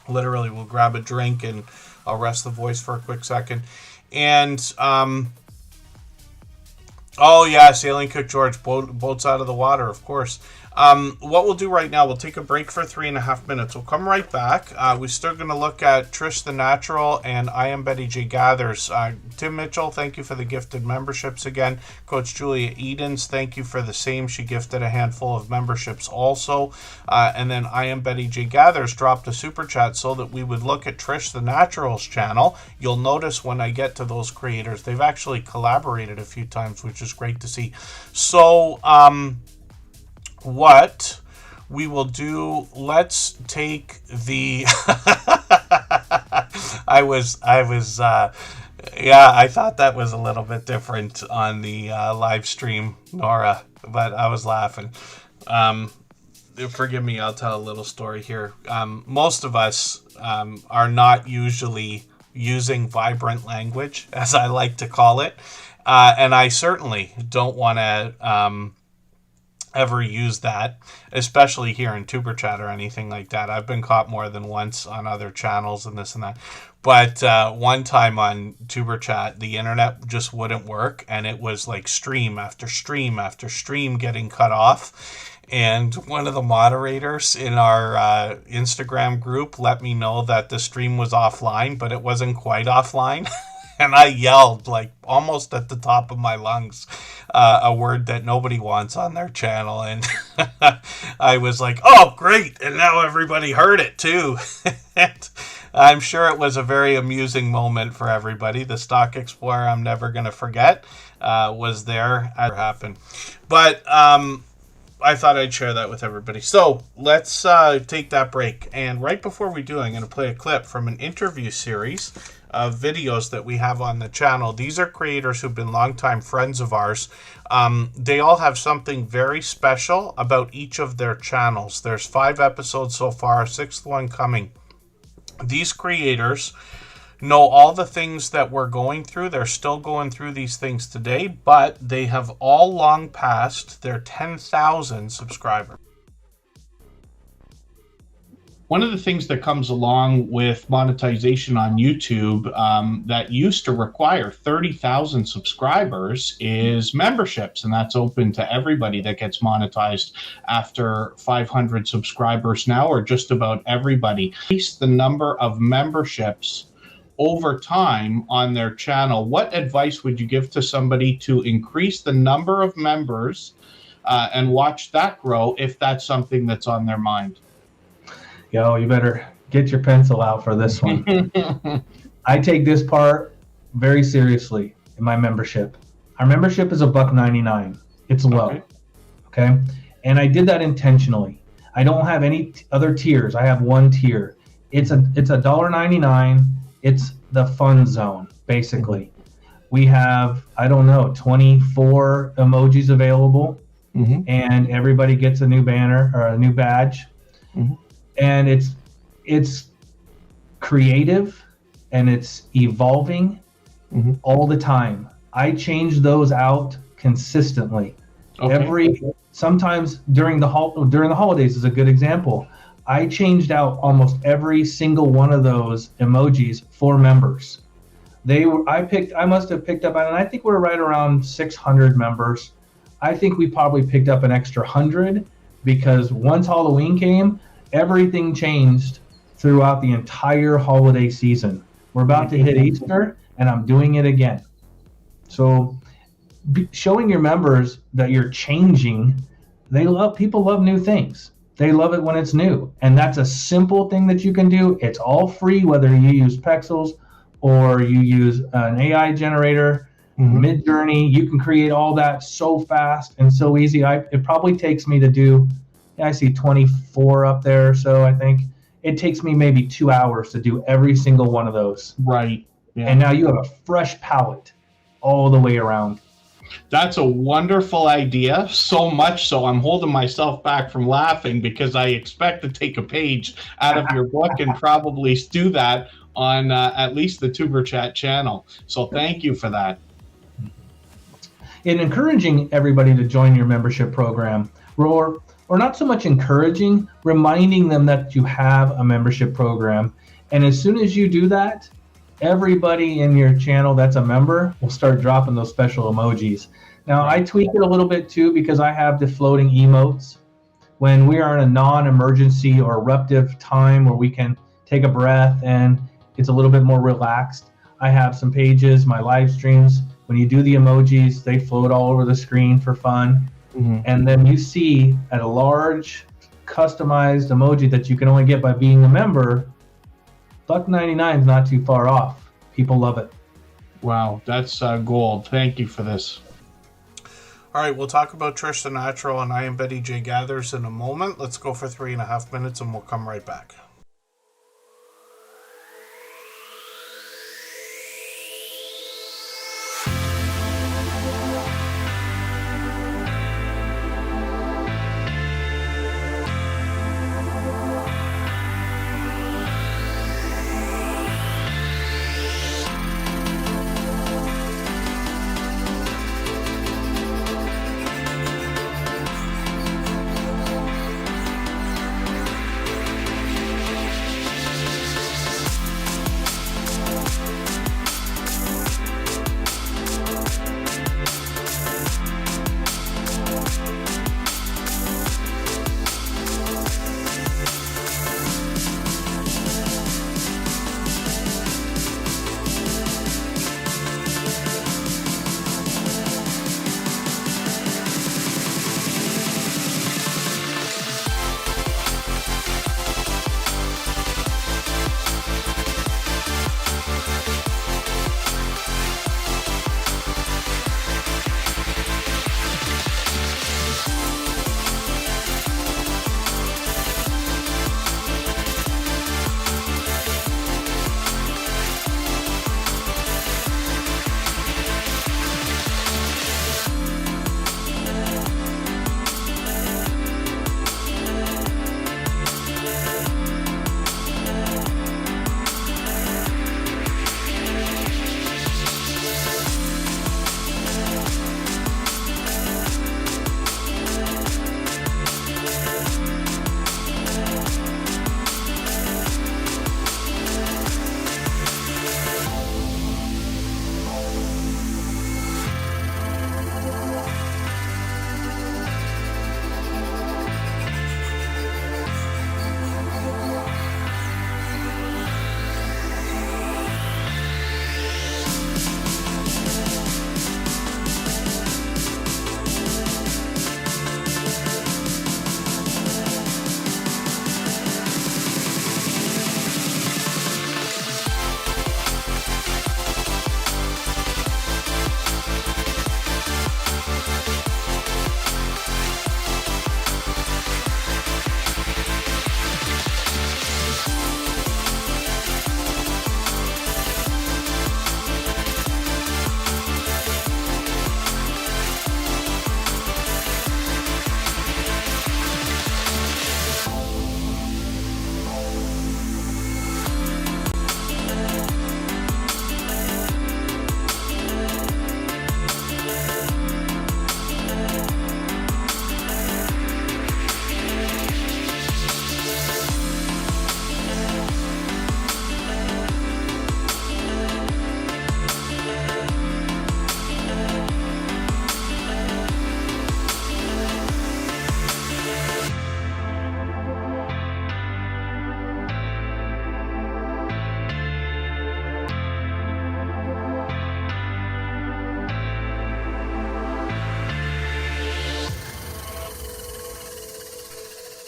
Literally, we'll grab a drink and I'll rest the voice for a quick second. And, oh yeah, Sailing Cook George, boats out of the water, of course. What we'll do right now, we'll take a break for 3.5 minutes. We'll come right back. We're still going to look at Trish the Natural and I Am Betty J Gathers. Tim Mitchell, thank you for the gifted memberships again. Coach Julia Edens, thank you for the same. She gifted a handful of memberships also. And then I Am Betty J Gathers dropped a super chat so that we would look at Trish the Natural's channel. You'll notice when I get to those creators, they've actually collaborated a few times, which is great to see. So, what we will do, let's take the I thought that was a little bit different on the live stream, Nora, but I was laughing. Forgive me, I'll tell a little story here. Most of us are not usually using vibrant language, as I like to call it, and I certainly don't want to ever use that, especially here in Superchat or anything like that. I've been caught more than once on other channels and this and that. But one time on Superchat, the internet just wouldn't work, and it was like stream after stream after stream getting cut off. And one of the moderators in our Instagram group let me know that the stream was offline, but it wasn't quite offline. And I yelled, like, almost at the top of my lungs, a word that nobody wants on their channel. And I was like, oh, great. And now everybody heard it, too. And I'm sure it was a very amusing moment for everybody. The Stock Explorer I'm never going to forget was there. It happened. But I thought I'd share that with everybody. So let's take that break. And right before we do, I'm going to play a clip from an interview series of videos that we have on the channel. These are creators who've been longtime friends of ours. They all have something very special about each of their channels. There's 5 episodes so far, a 6th one coming. These creators know all the things that we're going through. They're still going through these things today, but they have all long passed their 10,000 subscribers. One of the things that comes along with monetization on YouTube that used to require 30,000 subscribers is memberships, and that's open to everybody that gets monetized after 500 subscribers now, or just about everybody. Increase the number of memberships over time on their channel. What advice would you give to somebody to increase the number of members and watch that grow if that's something that's on their mind? Yo, you better get your pencil out for this one. I take this part very seriously in my membership. Our membership is $1.99. It's low. Okay. And I did that intentionally. I don't have any other tiers. I have one tier. It's $1.99. It's the fun zone, basically. We have, I don't know, 24 emojis available, and everybody gets a new banner or a new badge. And it's creative and it's evolving all the time. I change those out consistently. Sometimes during the holidays is a good example. I changed out almost every single one of those emojis for members. I must have picked up, and I think we're right around 600 members. I think we probably picked up an extra 100 because once Halloween came, everything changed throughout the entire holiday season. We're about to hit Easter, and I'm doing it again. So showing your members that you're changing, people love new things. They love it when it's new. And that's a simple thing that you can do. It's all free, whether you use Pexels or you use an AI generator, Midjourney. You can create all that so fast and so easy. It probably takes me to do I see 24 up there. So I think it takes me maybe 2 hours to do every single one of those. Right. Yeah. And now you have a fresh palette all the way around. That's a wonderful idea. So much so I'm holding myself back from laughing because I expect to take a page out of your book and probably do that on at least the Tuber Chat channel. So thank you for that. In encouraging everybody to join your membership program, or not so much encouraging, reminding them that you have a membership program. And as soon as you do that, everybody in your channel that's a member will start dropping those special emojis. Now, I tweak it a little bit too because I have the floating emotes. When we are in a non-emergency or eruptive time where we can take a breath and it's a little bit more relaxed, I have some pages, my live streams. When you do the emojis, they float all over the screen for fun. Mm-hmm. And then you see at a large customized emoji that you can only get by being a member, $1.99 is not too far off. People love it. Wow, that's gold. Thank you for this. All right, we'll talk about Trish the Natural and I Am Betty J Gathers in a moment. Let's go for 3.5 minutes and we'll come right back.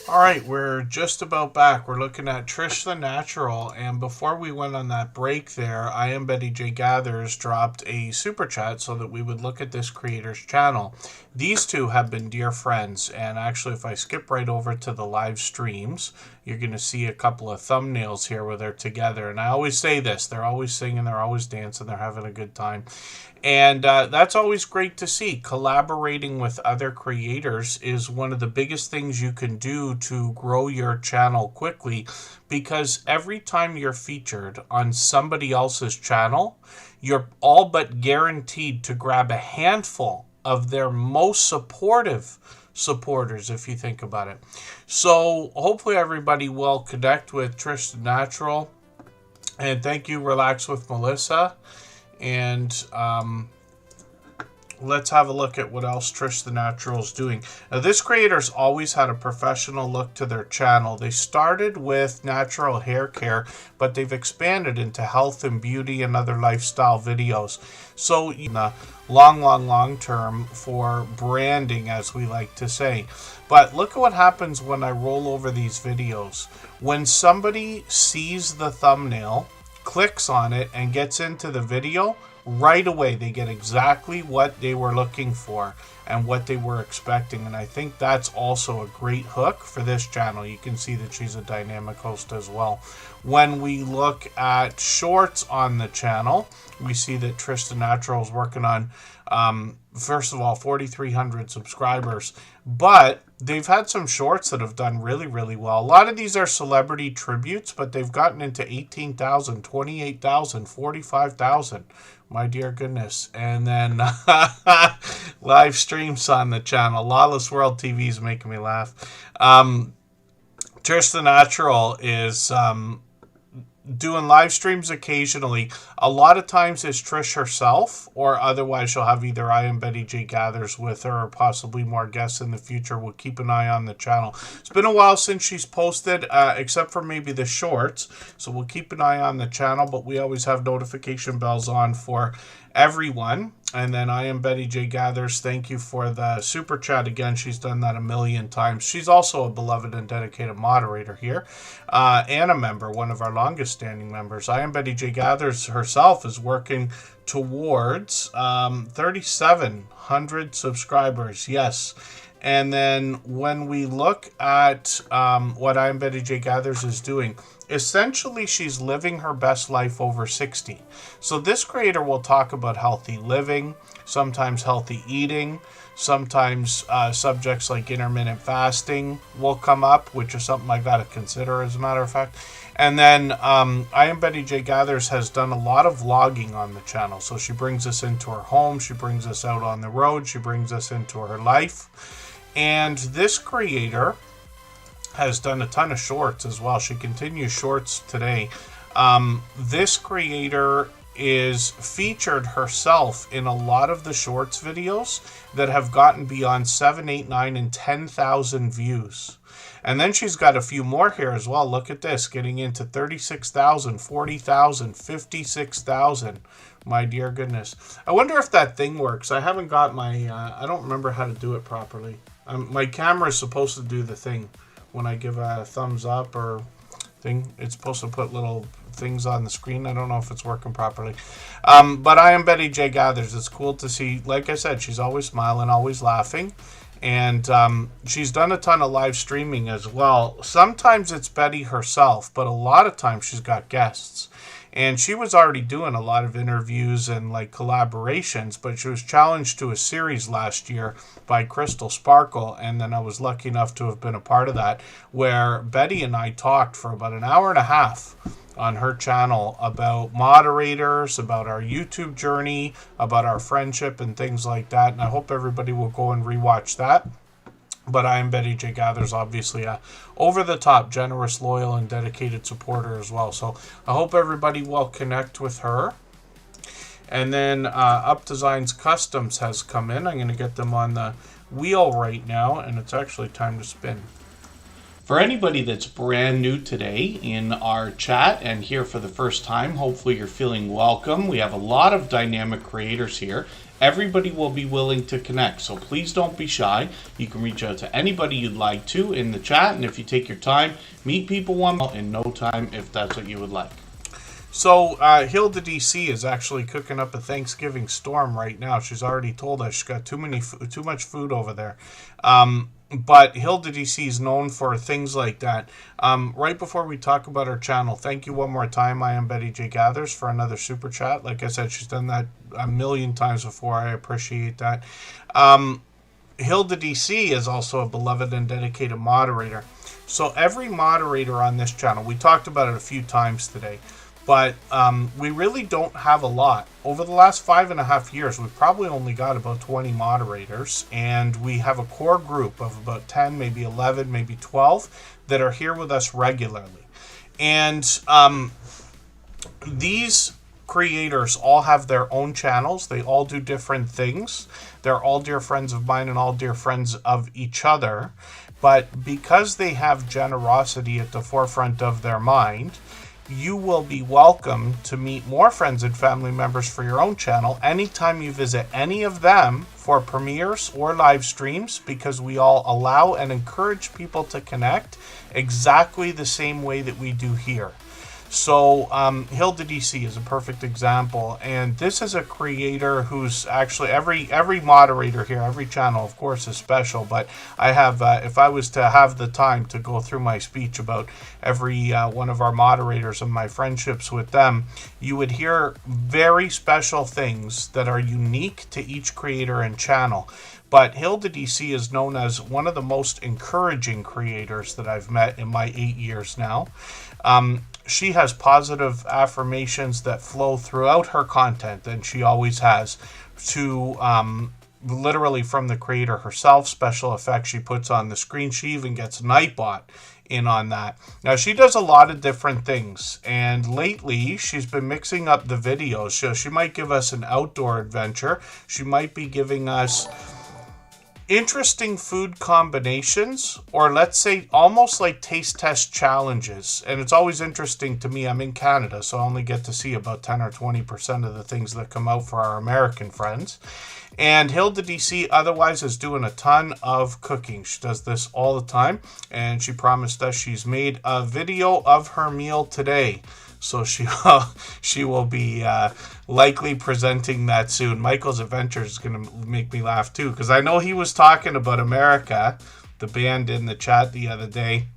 All right, we're just about back. We're looking at Trish the Natural, and before we went on that break there, I am Betty J Gathers dropped a super chat so that we would look at this creator's channel. These two have been dear friends, and actually if I skip right over to the live streams, you're going to see a couple of thumbnails here where they're together. And I always say this, they're always singing, they're always dancing, they're having a good time. And that's always great to see. Collaborating with other creators is one of the biggest things you can do to grow your channel quickly, because every time you're featured on somebody else's channel, you're all but guaranteed to grab a handful of their most supportive supporters, if you think about it. So hopefully everybody will connect with Trish the Natural. And thank you, Relax with Melissa. And let's have a look at what else Trish the Natural is doing. Now, this creator's always had a professional look to their channel. They started with natural hair care, but they've expanded into health and beauty and other lifestyle videos. So, in the long term for branding, as we like to say. But look at what happens when I roll over these videos. When somebody sees the thumbnail, clicks on it, and gets into the video, right away they get exactly what they were looking for and what they were expecting. And I think that's also a great hook for this channel. You can see that she's a dynamic host as well. When we look at shorts on the channel, we see that Trish the Natural is working on first of all 4,300 subscribers, but they've had some shorts that have done really well. A lot of these are celebrity tributes, but they've gotten into 18,000, 28,000, 45,000. My dear goodness. And then live streams on the channel. Lawless World TV is making me laugh. Trish the Natural is doing live streams occasionally. A lot of times it's Trish herself, or otherwise she'll have either I Am Betty J Gathers with her, or possibly more guests in the future. We'll keep an eye on the channel. It's been a while since she's posted, except for maybe the shorts, so we'll keep an eye on the channel, but we always have notification bells on for everyone. And then I Am Betty J Gathers, thank you for the super chat again. She's done that a million times. She's also a beloved and dedicated moderator here, and a member, one of our longest standing members. I Am Betty J Gathers herself is working towards 3,700 subscribers. Yes. And then when we look at what I Am Betty J Gathers is doing, essentially she's living her best life over 60. So this creator will talk about healthy living, sometimes healthy eating, sometimes subjects like intermittent fasting will come up, which is something I got to consider, as a matter of fact. And then I Am Betty J Gathers has done a lot of vlogging on the channel. So she brings us into her home, she brings us out on the road, she brings us into her life. And this creator has done a ton of shorts as well. She continues shorts today. This creator is featured herself in a lot of the shorts videos that have gotten beyond 7, 8, 9, and 10,000 views. And then she's got a few more here as well. Look at this, getting into 36,000, 40,000, 56,000. My dear goodness. I wonder if that thing works. I haven't got my, I don't remember how to do it properly. My camera is supposed to do the thing when I give a thumbs up or thing. It's supposed to put little things on the screen. I don't know if it's working properly. But I Am Betty J Gathers. It's cool to see. Like I said, she's always smiling, always laughing. And she's done a ton of live streaming as well. Sometimes it's Betty herself, but a lot of times she's got guests. And she was already doing a lot of interviews and like collaborations, but she was challenged to a series last year by Crystal Sparkle, and then I was lucky enough to have been a part of that, where Betty and I talked for about an hour and a half on her channel about moderators, about our YouTube journey, about our friendship and things like that. And I hope everybody will go and rewatch that. But I Am Betty J Gathers, obviously a over-the-top, generous, loyal, and dedicated supporter as well. So I hope everybody will connect with her. And then Up Designs Customs has come in. I'm going to get them on the wheel right now, and it's actually time to spin. For anybody that's brand new today in our chat and here for the first time, hopefully you're feeling welcome. We have a lot of dynamic creators here. Everybody will be willing to connect, so please don't be shy. You can reach out to anybody you'd like to in the chat, and if you take your time, meet people in no time if that's what you would like. So Hilda DC is actually cooking up a Thanksgiving storm right now. She's already told us she's got too much food over there. But Hilda DC is known for things like that. Right before we talk about her channel, thank you one more time, I am Betty J Gathers, for another super chat. Like I said, she's done that a million times before. I appreciate that. Hilda DC is also a beloved and dedicated moderator. So every moderator on this channel, we talked about it a few times today, but we really don't have a lot. Over the last 5.5 years, we've probably only got about 20 moderators, and we have a core group of about 10, maybe 11, maybe 12 that are here with us regularly. And these creators all have their own channels. They all do different things. They're all dear friends of mine and all dear friends of each other. But because they have generosity at the forefront of their mind, you will be welcome to meet more friends and family members for your own channel anytime you visit any of them for premieres or live streams, because we all allow and encourage people to connect exactly the same way that we do here. So Hilda DC is a perfect example, and this is a creator who's actually every moderator here, every channel of course is special, but I have if I was to have the time to go through my speech about every one of our moderators and my friendships with them, you would hear very special things that are unique to each creator and channel. But Hilda DC is known as one of the most encouraging creators that I've met in my 8 years now. She has positive affirmations that flow throughout her content, and she always has, to literally from the creator herself, special effects she puts on the screen. She even gets Nightbot in on that. Now, she does a lot of different things, and lately she's been mixing up the videos. So she might give us an outdoor adventure. She might be giving us interesting food combinations, or let's say almost like taste test challenges. And it's always interesting to me. I'm in Canada, so I only get to see about 10 or 20% of the things that come out for our American friends. And Hilda DC otherwise is doing a ton of cooking. She does this all the time, and she promised us she's made a video of her meal today. So she will be likely presenting that soon. Michael's Adventures is going to make me laugh too, because I know he was talking about America, the band, in the chat the other day.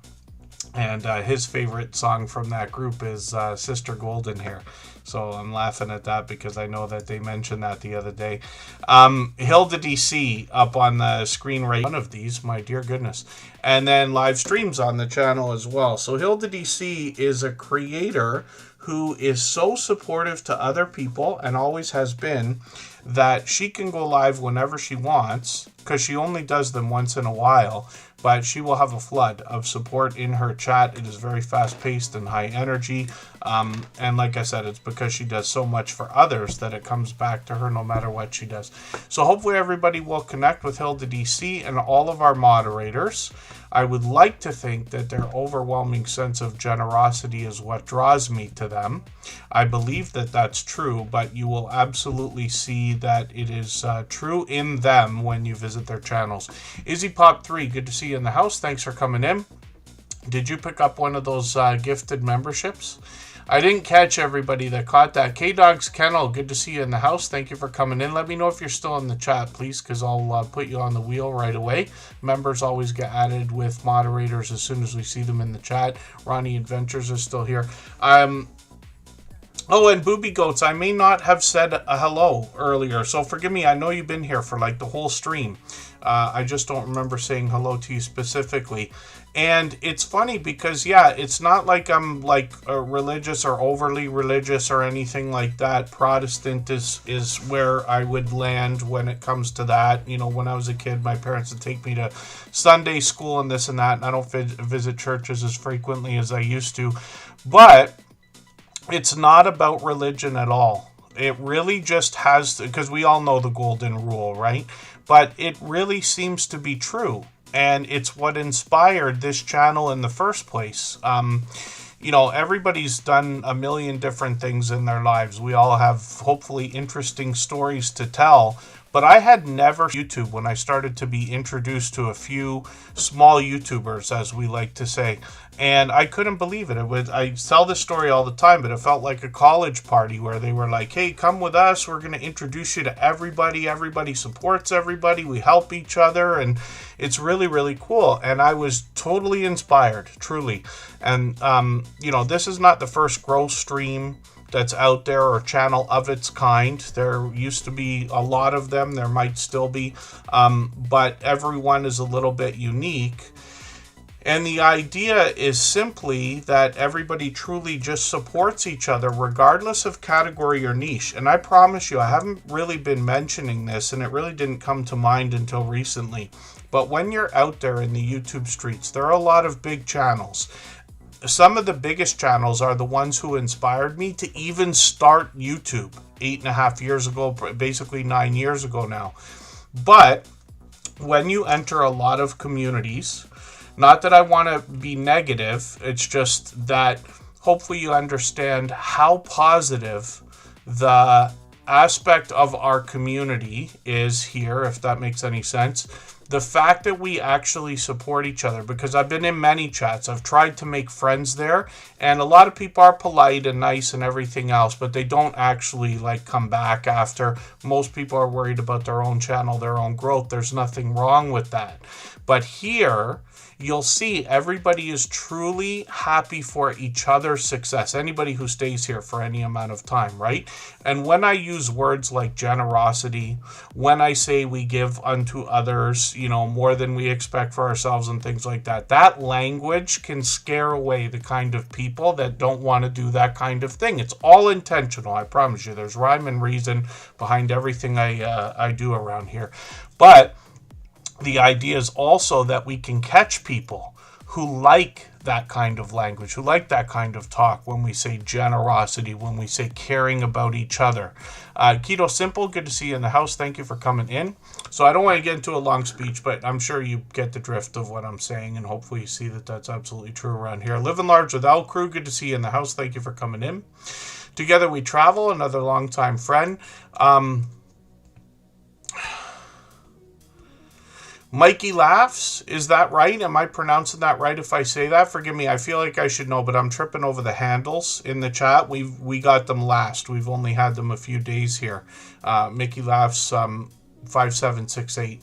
And his favorite song from that group is Sister Golden Hair. So I'm laughing at that because I know that they mentioned that the other day. Hilda DC up on the screen right, one of these, my dear goodness. And then live streams on the channel as well. So Hilda DC is a creator who is so supportive to other people, and always has been, that she can go live whenever she wants, because she only does them once in a while. But she will have a flood of support in her chat. It is very fast-paced and high energy. And like I said, it's because she does so much for others that it comes back to her no matter what she does. So hopefully everybody will connect with Hilda DC and all of our moderators. I would like to think that their overwhelming sense of generosity is what draws me to them. I believe that that's true, but you will absolutely see that it is true in them when you visit their channels. IzzyPop3, good to see you in the house. Thanks for coming in. Did you pick up one of those gifted memberships? I didn't catch everybody that caught that. K-Dog's Kennel, good to see you in the house. Thank you for coming in. Let me know if you're still in the chat, please, because I'll put you on the wheel right away. Members always get added with moderators as soon as we see them in the chat. Ronnie Adventures is still here. Oh, and Booby Goats, I may not have said a hello earlier, so forgive me. I know you've been here for like the whole stream. I just don't remember saying hello to you specifically. And it's funny because, yeah, it's not like I'm like religious or overly religious or anything like that. Protestant is where I would land when it comes to that. You know, when I was a kid, my parents would take me to Sunday school and this and that, and I don't visit churches as frequently as I used to. But it's not about religion at all. It really just has to, because we all know the golden rule, right? But it really seems to be true. and it's what inspired this channel in the first place. Everybody's done a million different things in their lives. We all have hopefully interesting stories to tell. But I had never YouTube when I started to be introduced to a few small YouTubers, as we like to say. And I couldn't believe it. I tell this story all the time, but it felt like a college party where they were like, hey, come with us. We're going to introduce you to everybody. Everybody supports everybody. We help each other. And it's really, really cool. And I was totally inspired, truly. And, this is not the first growth stream that's out there or channel of its kind. There used to be a lot of them. There might still be. But everyone is a little bit unique. And the idea is simply that everybody truly just supports each other regardless of category or niche. And I promise you, I haven't really been mentioning this, and it really didn't come to mind until recently. But when you're out there in the YouTube streets, there are a lot of big channels. Some of the biggest channels are the ones who inspired me to even start YouTube 8.5 years ago, basically 9 years ago now. But when you enter a lot of communities, not that I want to be negative, it's just that hopefully you understand how positive the aspect of our community is here, if that makes any sense. The fact that we actually support each other, because I've been in many chats, I've tried to make friends there, and a lot of people are polite and nice and everything else, but they don't actually come back after. Most people are worried about their own channel, their own growth. There's nothing wrong with that. But here, you'll see everybody is truly happy for each other's success. Anybody who stays here for any amount of time, right? And when I use words like generosity, when I say we give unto others, more than we expect for ourselves and things like that, that language can scare away the kind of people that don't want to do that kind of thing. It's all intentional, I promise you. There's rhyme and reason behind everything I do around here. But the idea is also that we can catch people who like that kind of language, who like that kind of talk when we say generosity, when we say caring about each other. Keto Simple, good to see you in the house. Thank you for coming in. So I don't want to get into a long speech, but I'm sure you get the drift of what I'm saying, and hopefully you see that that's absolutely true around here. Living Large with Al Crew, good to see you in the house. Thank you for coming in. Together We Travel, another longtime friend. Mikey Laughs, is that right? Am I pronouncing that right if I say that? Forgive me, I feel like I should know, but I'm tripping over the handles in the chat. We got them last. We've only had them a few days here. Mickey Laughs 5768.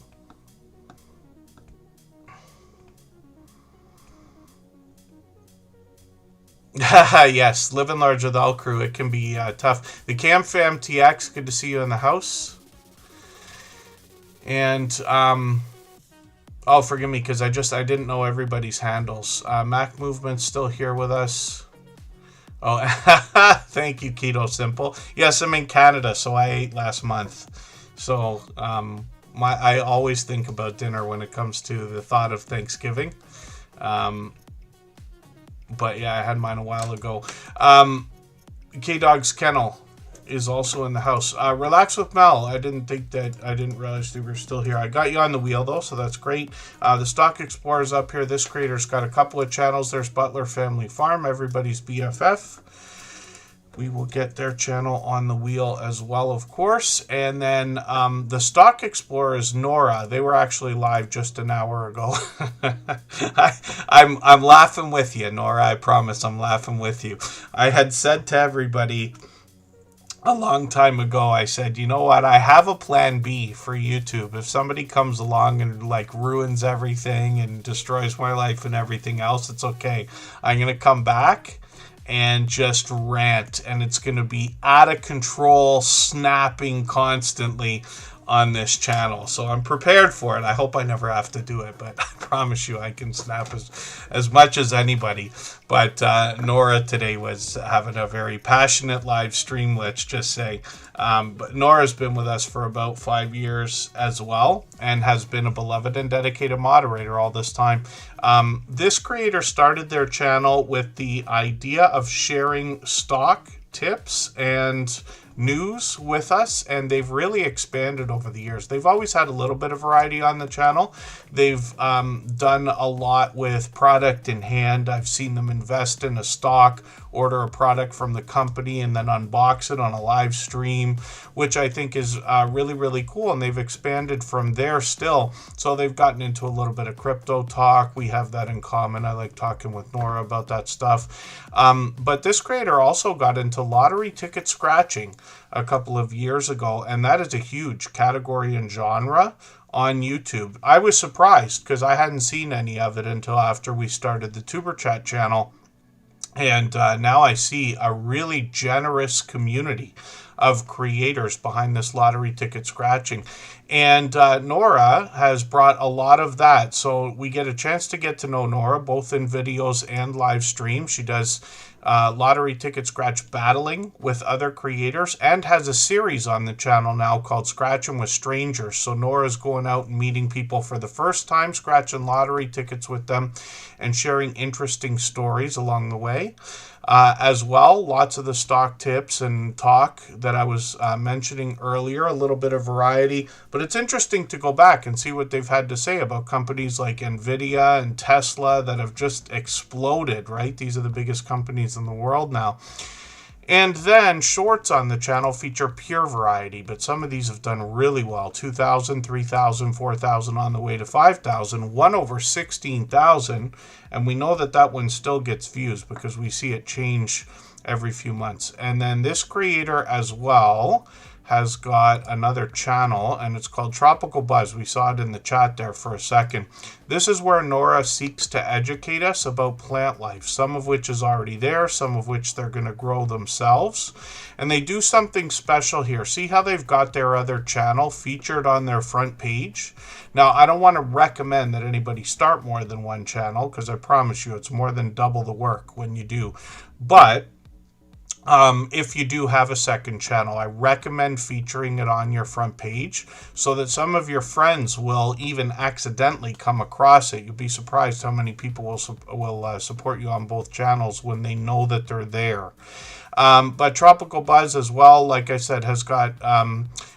Yes, living large with All Crew. It can be tough. The Cam Fam TX, good to see you in the house. And oh, forgive me, because I didn't know everybody's handles. Mac Movement's still here with us. Oh, thank you, Keto Simple. Yes, I'm in Canada, so I ate last month. So I always think about dinner when it comes to the thought of Thanksgiving. But yeah, I had mine a while ago. K-Dog's Kennel is also in the house. Relax with Mel. I didn't realize they were still here. I got you on the wheel though, so that's great. The Stock Explorer's up here. This creator's got a couple of channels. There's Butler Family Farm, everybody's BFF. We will get their channel on the wheel as well, of course. And then the Stock Explorer is Nora. They were actually live just an hour ago. I'm laughing with you, Nora. I promise I'm laughing with you. I had said to everybody a long time ago, I said, you know what? I have a plan B for YouTube. If somebody comes along and ruins everything and destroys my life and everything else, it's okay. I'm going to come back and just rant, and it's going to be out of control, snapping constantly on this channel. So I'm prepared for it. I hope I never have to do it, but I promise you I can snap as much as anybody. But Nora today was having a very passionate live stream, let's just say. But Nora's been with us for about 5 years as well, and has been a beloved and dedicated moderator all this time. This creator started their channel with the idea of sharing stock tips and news with us, and they've really expanded over the years. They've always had a little bit of variety on the channel. They've done a lot with product in hand. I've seen them invest in a stock, order a product from the company, and then unbox it on a live stream, which I think is really, really cool. And they've expanded from there still. So they've gotten into a little bit of crypto talk. We have that in common. I like talking with Nora about that stuff. But this creator also got into lottery ticket scratching a couple of years ago, and that is a huge category and genre on YouTube. I was surprised because I hadn't seen any of it until after we started the Superchat channel. And now I see a really generous community of creators behind this lottery ticket scratching. And Nora has brought a lot of that. So we get a chance to get to know Nora, both in videos and live streams. She does lottery ticket scratch battling with other creators and has a series on the channel now called Scratching with Strangers. So Nora's going out and meeting people for the first time, scratching lottery tickets with them and sharing interesting stories along the way. As well, lots of the stock tips and talk that I was mentioning earlier, a little bit of variety. But it's interesting to go back and see what they've had to say about companies like Nvidia and Tesla that have just exploded, right? These are the biggest companies in the world now. And then shorts on the channel feature pure variety, but some of these have done really well. 2,000, 3,000, 4,000 on the way to 5,000, one over 16,000. And we know that that one still gets views because we see it change every few months. And then this creator as well has got another channel, and it's called Tropical Buzz. We saw it in the chat there for a second. This is where Nora seeks to educate us about plant life, some of which is already there, some of which they're going to grow themselves. And they do something special here. See how they've got their other channel featured on their front page? Now, I don't want to recommend that anybody start more than one channel, because I promise you it's more than double the work when you do. But if you do have a second channel, I recommend featuring it on your front page so that some of your friends will even accidentally come across it. You'll be surprised how many people will support you on both channels when they know that they're there. But Tropical Buzz as well, like I said, has got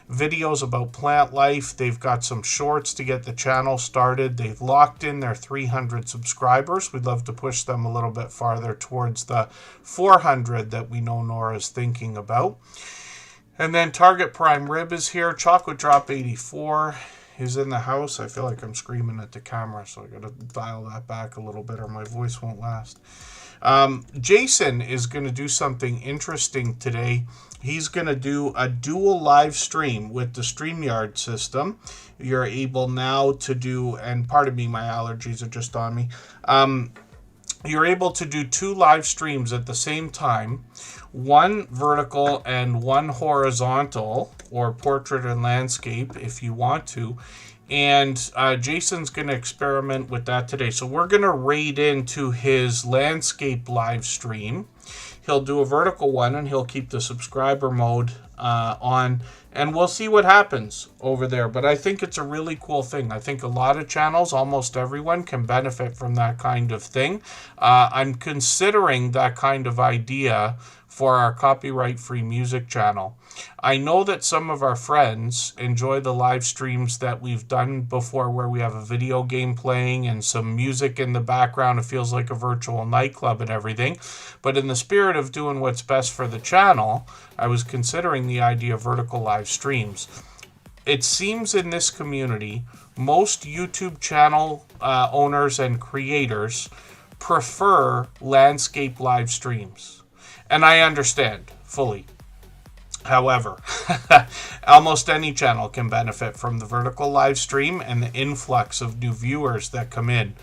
videos about plant life. They've got some shorts to get the channel started. They've locked in their 300 subscribers. We'd love to push them a little bit farther towards the 400 that we know Nora's thinking about. And then Target Prime Rib is here. Chocolate Drop 84 is in the house. I feel like I'm screaming at the camera, so I gotta dial that back a little bit or my voice won't last. Jason is going to do something interesting today. He's going to do a dual live stream with the StreamYard system. You're able now to do, and pardon me, my allergies are just on me. You're able to do 2 live streams at the same time, one vertical and one horizontal, or portrait and landscape if you want to. And Jason's going to experiment with that today. So we're going to raid into his landscape live stream. He'll do a vertical one and he'll keep the subscriber mode on. And we'll see what happens over there. But I think it's a really cool thing. I think a lot of channels, almost everyone, can benefit from that kind of thing. I'm considering that kind of idea for our copyright-free music channel. I know that some of our friends enjoy the live streams that we've done before where we have a video game playing and some music in the background. It feels like a virtual nightclub and everything. But in the spirit of doing what's best for the channel, I was considering the idea of vertical live streams. It seems in this community, most YouTube channel owners and creators prefer landscape live streams. And I understand fully. However, almost any channel can benefit from the vertical live stream and the influx of new viewers that come in.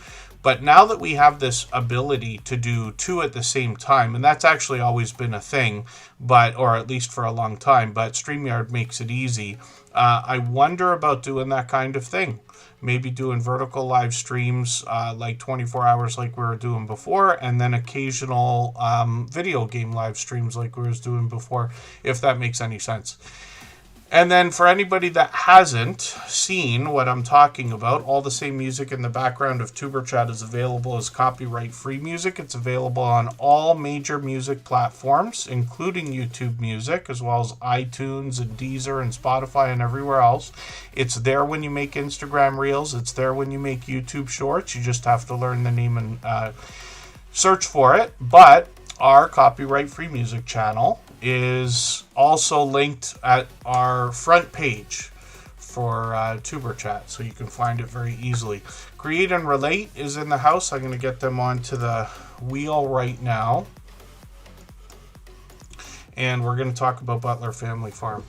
But now that we have this ability to do 2 at the same time, and that's actually always been a thing, or at least for a long time, but StreamYard makes it easy. I wonder about doing that kind of thing. Maybe doing vertical live streams like 24 hours like we were doing before, and then occasional video game live streams like we were doing before, if that makes any sense. And then for anybody that hasn't seen what I'm talking about, all the same music in the background of Tuber Chat is available as copyright-free music. It's available on all major music platforms, including YouTube Music, as well as iTunes and Deezer and Spotify and everywhere else. It's there when you make Instagram Reels. It's there when you make YouTube Shorts. You just have to learn the name and search for it. But our copyright-free music channel is also linked at our front page for Tuber Chat, so you can find it very easily. Create and Relate is in the house. I'm going to get them onto the wheel right now, and we're going to talk about Butler Family Farm.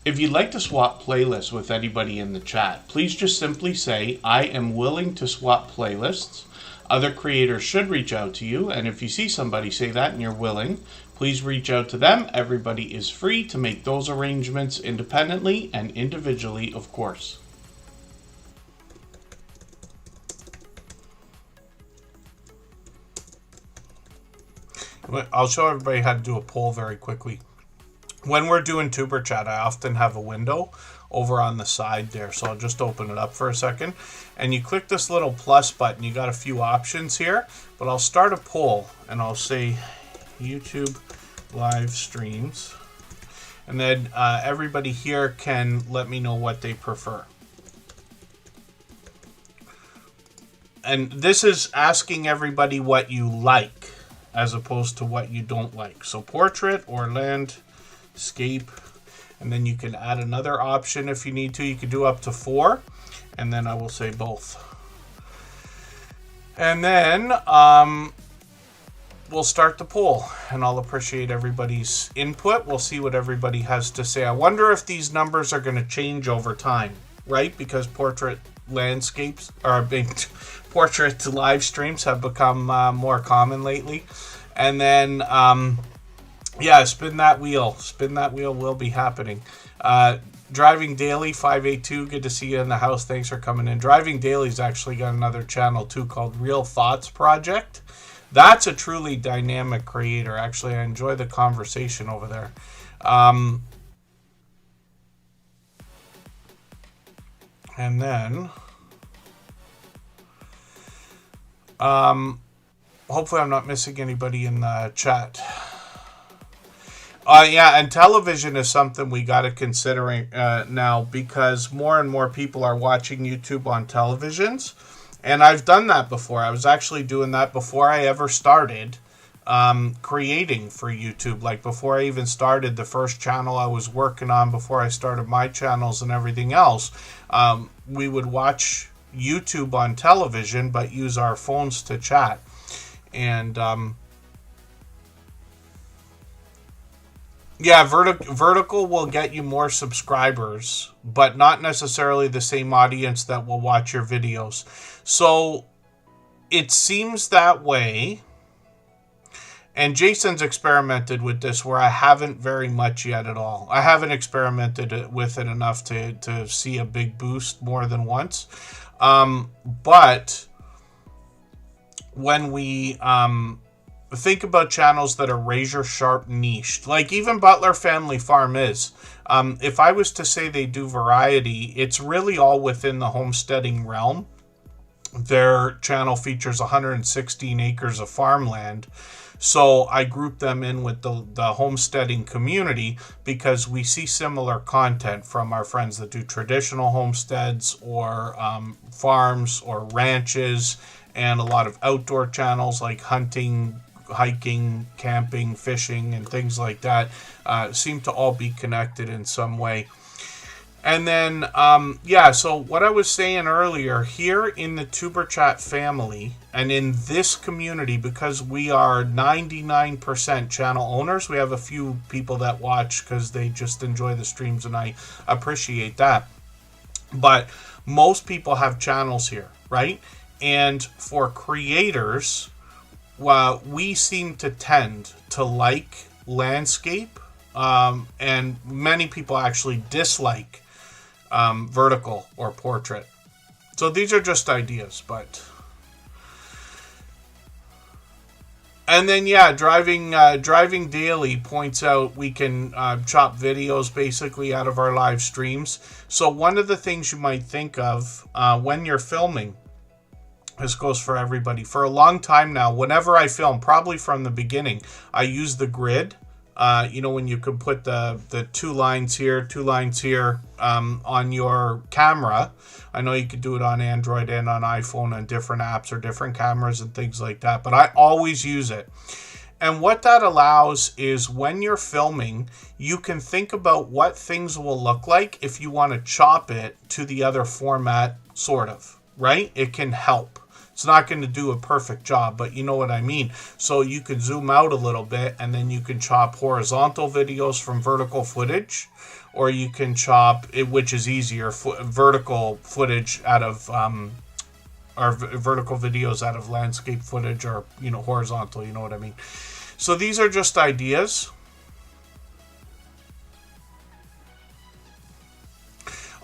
If you'd like to swap playlists with anybody in the chat, please just simply say, I am willing to swap playlists. Other creators should reach out to you, and if you see somebody say that and you're willing, please reach out to them. Everybody is free to make those arrangements independently and individually, of course. I'll show everybody how to do a poll very quickly. When we're doing Tuber Chat, I often have a window over on the side there, so I'll just open it up for a second. And you click this little plus button. You got a few options here, but I'll start a poll and I'll say YouTube live streams, and then everybody here can let me know what they prefer. And this is asking everybody what you like as opposed to what you don't like. So portrait or landscape, and then you can add another option if you need to. You can do up to 4, and then I will say both. And then we'll start the poll, and I'll appreciate everybody's input. We'll see what everybody has to say. I wonder if these numbers are going to change over time, right? Because portrait landscapes or portrait live streams have become more common lately. And then yeah, spin that wheel. Spin that wheel will be happening. Driving Daily 582, good to see you in the house. Thanks for coming in. Driving Daily's actually got another channel too called Real Thoughts Project. That's a truly dynamic creator. Actually, I enjoy the conversation over there. And then hopefully I'm not missing anybody in the chat. Yeah, and television is something we got to consider now, because more and more people are watching YouTube on televisions. And I've done that before. I was actually doing that before I ever started creating for YouTube. Like before I even started the first channel I was working on, before I started my channels and everything else, we would watch YouTube on television but use our phones to chat. And yeah, vertical will get you more subscribers, but not necessarily the same audience that will watch your videos. So it seems that way. And Jason's experimented with this where I haven't very much yet at all. I haven't experimented with it enough to see a big boost more than once. But when we think about channels that are razor sharp niched, like even Butler Family Farm is, if I was to say they do variety, it's really all within the homesteading realm. Their channel features 116 acres of farmland. So I group them in with the homesteading community because we see similar content from our friends that do traditional homesteads or farms or ranches, and a lot of outdoor channels like hunting, hiking, camping, fishing, and things like that seem to all be connected in some way. And then, yeah, so what I was saying earlier, here in the Tuber Chat family and in this community, because we are 99% channel owners, we have a few people that watch because they just enjoy the streams, and I appreciate that. But most people have channels here, right? And for creators, we seem to tend to like landscape, and many people actually dislike vertical or portrait. So these are just ideas, but And then, yeah, driving daily points out we can chop videos basically out of our live streams. So one of the things you might think of when you're filming, this goes for everybody. For a long time now, whenever I film, probably from the beginning, I use the grid. When you could put the 2 lines here, 2 lines here on your camera. I know you could do it on Android and on iPhone and different apps or different cameras and things like that, but I always use it. And what that allows is when you're filming, you can think about what things will look like if you want to chop it to the other format, sort of, right? It can help. It's not going to do a perfect job, but you know what I mean. So you can zoom out a little bit, and then you can chop horizontal videos from vertical footage, or you can chop it, which is easier, vertical footage out of or vertical videos out of landscape footage, or horizontal. You know what I mean. So these are just ideas.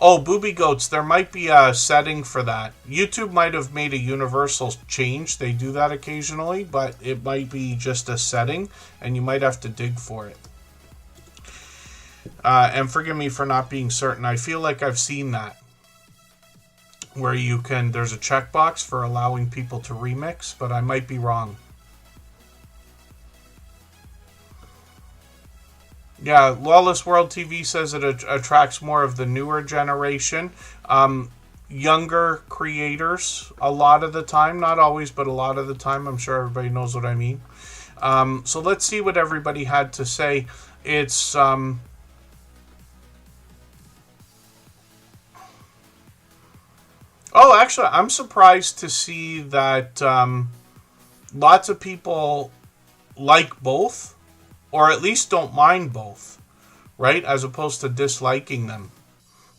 Oh, booby goats, there might be a setting for that. YouTube might have made a universal change. They do that occasionally, but it might be just a setting, and you might have to dig for it. And forgive me for not being certain. I feel like I've seen that, where there's a checkbox for allowing people to remix, but I might be wrong. Yeah, Lawless World TV says it attracts more of the newer generation. Younger creators, a lot of the time. Not always, but a lot of the time. I'm sure everybody knows what I mean. So let's see what everybody had to say. It's... Oh, actually, I'm surprised to see that lots of people like both. Or at least don't mind both, right? As opposed to disliking them.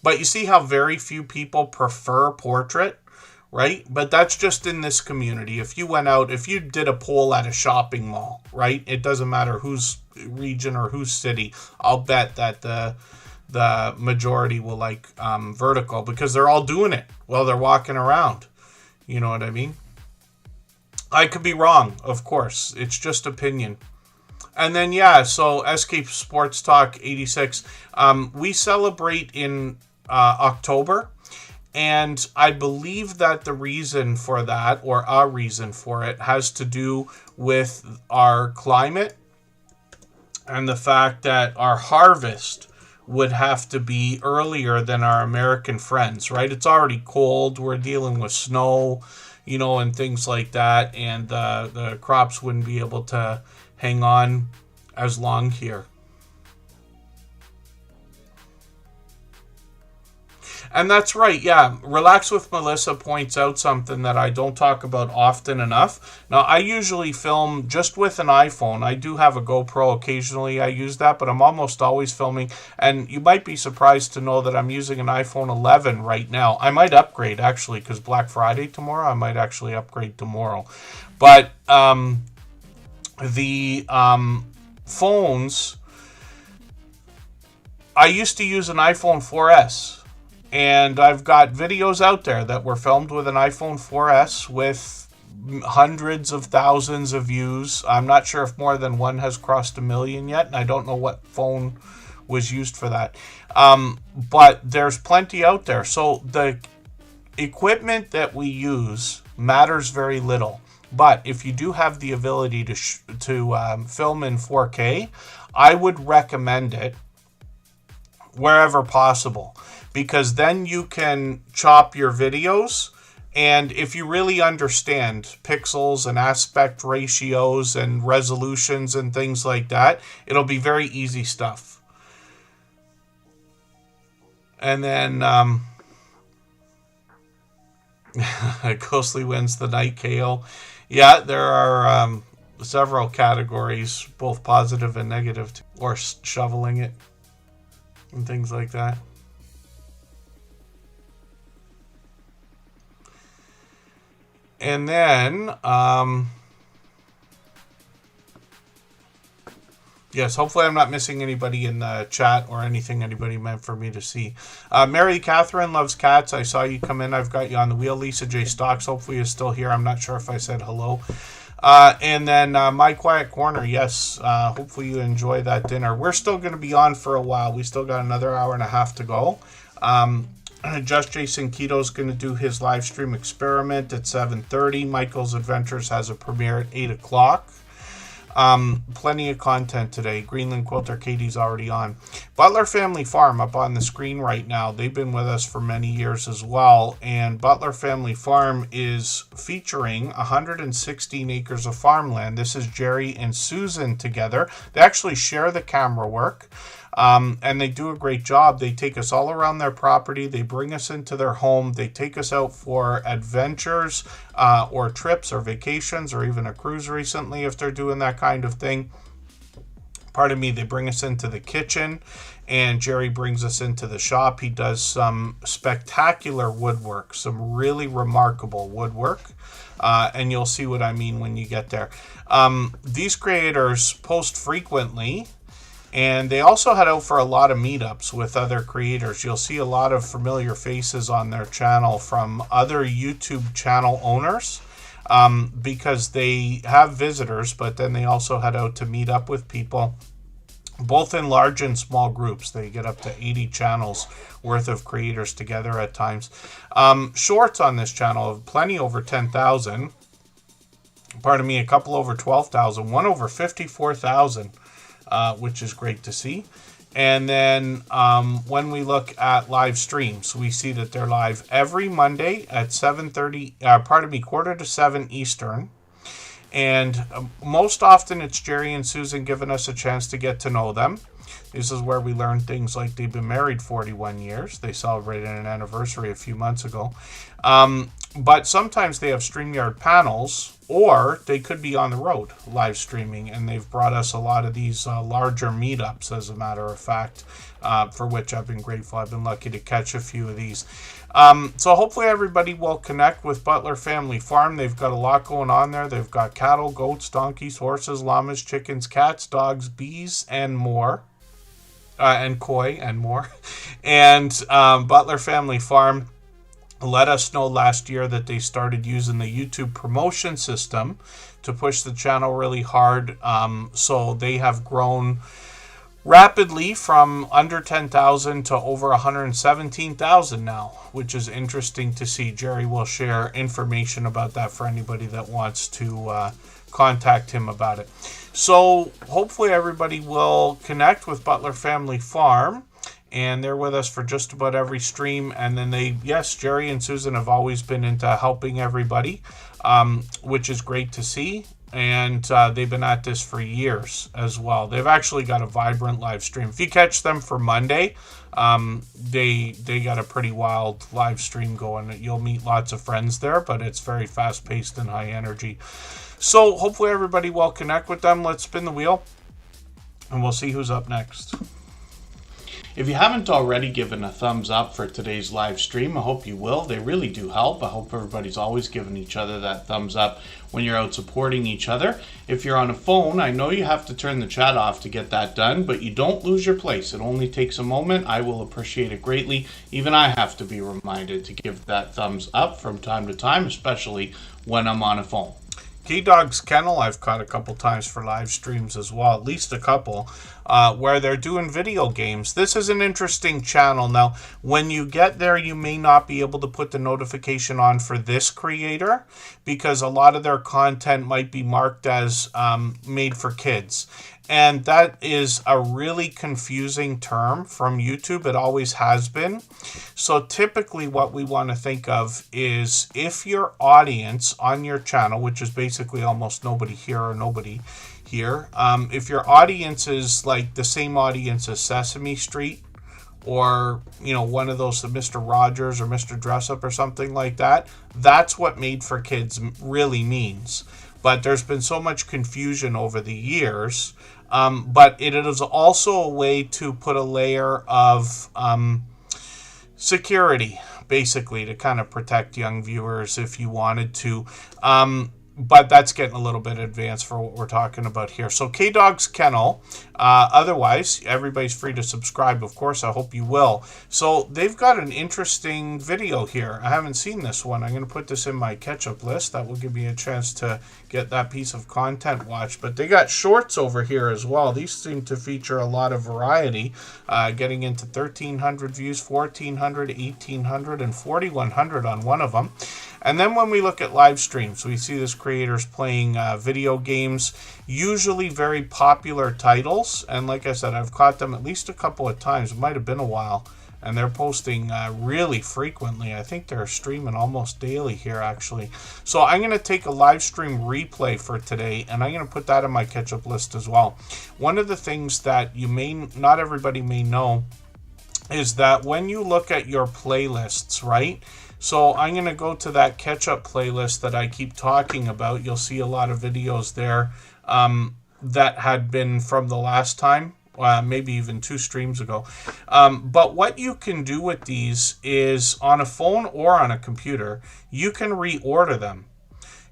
But you see how very few people prefer portrait, right? But that's just in this community. If you did a poll at a shopping mall, right? It doesn't matter whose region or whose city. I'll bet that the majority will like vertical, because they're all doing it while they're walking around. You know what I mean? I could be wrong, of course. It's just opinion. And then, yeah, so SK Sports Talk 86, we celebrate in October, and I believe that the reason for that, or a reason for it, has to do with our climate and the fact that our harvest would have to be earlier than our American friends, right? It's already cold, we're dealing with snow, and things like that, and the crops wouldn't be able to hang on as long here. And that's right, yeah. Relax with Melissa points out something that I don't talk about often enough. Now, I usually film just with an iPhone. I do have a GoPro occasionally. I use that, but I'm almost always filming. And you might be surprised to know that I'm using an iPhone 11 right now. I might upgrade, actually, because Black Friday tomorrow. I might actually upgrade tomorrow. But the phones, I used to use an iPhone 4S. And I've got videos out there that were filmed with an iPhone 4S with hundreds of thousands of views. I'm not sure if more than one has crossed 1 million yet, and I don't know what phone was used for that. But there's plenty out there. So the equipment that we use matters very little. But if you do have the ability to film in 4K, I would recommend it wherever possible. Because then you can chop your videos, and if you really understand pixels and aspect ratios and resolutions and things like that, it'll be very easy stuff. And then Ghostly wins the night KO. Yeah, there are several categories, both positive and negative, or shoveling it and things like that. And then, yes, hopefully I'm not missing anybody in the chat or anything anybody meant for me to see. Mary Catherine loves cats. I saw you come in. I've got you on the wheel. Lisa J. Stocks, hopefully, is still here. I'm not sure if I said hello. And then My Quiet Corner, yes, hopefully you enjoy that dinner. We're still going to be on for a while. We still got another hour and a half to go. Just Jason Keto's going to do his live stream experiment at 7:30. Michael's Adventures has a premiere at 8 o'clock. Plenty of content today. Greenland Quilter Katie's already on. Butler Family Farm up on the screen right now. They've been with us for many years as well. And Butler Family Farm is featuring 116 acres of farmland. This is Jerry and Susan together. They actually share the camera work. And they do a great job. They take us all around their property. They bring us into their home. They take us out for adventures or trips or vacations or even a cruise recently if they're doing that kind of thing. Pardon me, they bring us into the kitchen and Jerry brings us into the shop. He does some spectacular woodwork, some really remarkable woodwork. And you'll see what I mean when you get there. These creators post frequently. And they also head out for a lot of meetups with other creators. You'll see a lot of familiar faces on their channel from other YouTube channel owners because they have visitors, but then they also head out to meet up with people, both in large and small groups. They get up to 80 channels worth of creators together at times. Shorts on this channel, plenty over 10,000. Pardon me, a couple over 12,000, one over 54,000. Which is great to see. And then when we look at live streams, we see that they're live every Monday at 7:30, quarter to 7 Eastern. And most often it's Jerry and Susan giving us a chance to get to know them. This is where we learn things like they've been married 41 years. They celebrated an anniversary a few months ago. But sometimes they have StreamYard panels, or they could be on the road live streaming, and they've brought us a lot of these larger meetups, as a matter of fact, for which I've been grateful. I've been lucky to catch a few of these. So hopefully everybody will connect with Butler Family Farm. They've got a lot going on there. They've got cattle, goats, donkeys, horses, llamas, chickens, cats, dogs, bees, and more. And koi and more. And Butler Family Farm let us know last year that they started using the YouTube promotion system to push the channel really hard. So they have grown rapidly from under 10,000 to over 117,000 now, which is interesting to see. Jerry will share information about that for anybody that wants to contact him about it. So hopefully everybody will connect with Butler Family Farm. And they're with us for just about every stream. And then Jerry and Susan have always been into helping everybody, which is great to see. And they've been at this for years as well. They've actually got a vibrant live stream. If you catch them for Monday, they got a pretty wild live stream going. You'll meet lots of friends there, but it's very fast-paced and high energy. So hopefully everybody will connect with them. Let's spin the wheel, and we'll see who's up next. If you haven't already given a thumbs up for today's live stream, I hope you will. They really do help. I hope everybody's always giving each other that thumbs up when you're out supporting each other. If you're on a phone, I know you have to turn the chat off to get that done, but you don't lose your place. It only takes a moment. I will appreciate it greatly. Even I have to be reminded to give that thumbs up from time to time, especially when I'm on a phone. K-Dog's Kennel I've caught a couple times for live streams as well, at least a couple, where they're doing video games. This is an interesting channel. Now, when you get there, you may not be able to put the notification on for this creator because a lot of their content might be marked as made for kids. And that is a really confusing term from YouTube. It always has been. So typically what we want to think of is if your audience on your channel, which is basically almost nobody here or nobody here, if your audience is like the same audience as Sesame Street, or one of those Mr. Rogers or Mr. Dressup or something like that, that's what made for kids really means. But there's been so much confusion over the years. But it is also a way to put a layer of security, basically, to kind of protect young viewers if you wanted to. but that's getting a little bit advanced for what we're talking about here. So K-Dog's Kennel. Otherwise, everybody's free to subscribe, of course. I hope you will. So they've got an interesting video here. I haven't seen this one. I'm going to put this in my catch-up list. That will give me a chance to get that piece of content watched. But they got shorts over here as well. These seem to feature a lot of variety, getting into 1,300 views, 1,400, 1,800, and 4,100 on one of them. And then when we look at live streams, we see this creators playing video games, usually very popular titles. And like I said, I've caught them at least a couple of times. It might have been a while. And they're posting really frequently. I think they're streaming almost daily here, actually. So I'm going to take a live stream replay for today, and I'm going to put that on my catch-up list as well. One of the things that not everybody may know is that when you look at your playlists, right? So I'm going to go to that catch-up playlist that I keep talking about. You'll see a lot of videos there that had been from the last time, maybe even 2 streams ago. But what you can do with these is on a phone or on a computer, you can reorder them.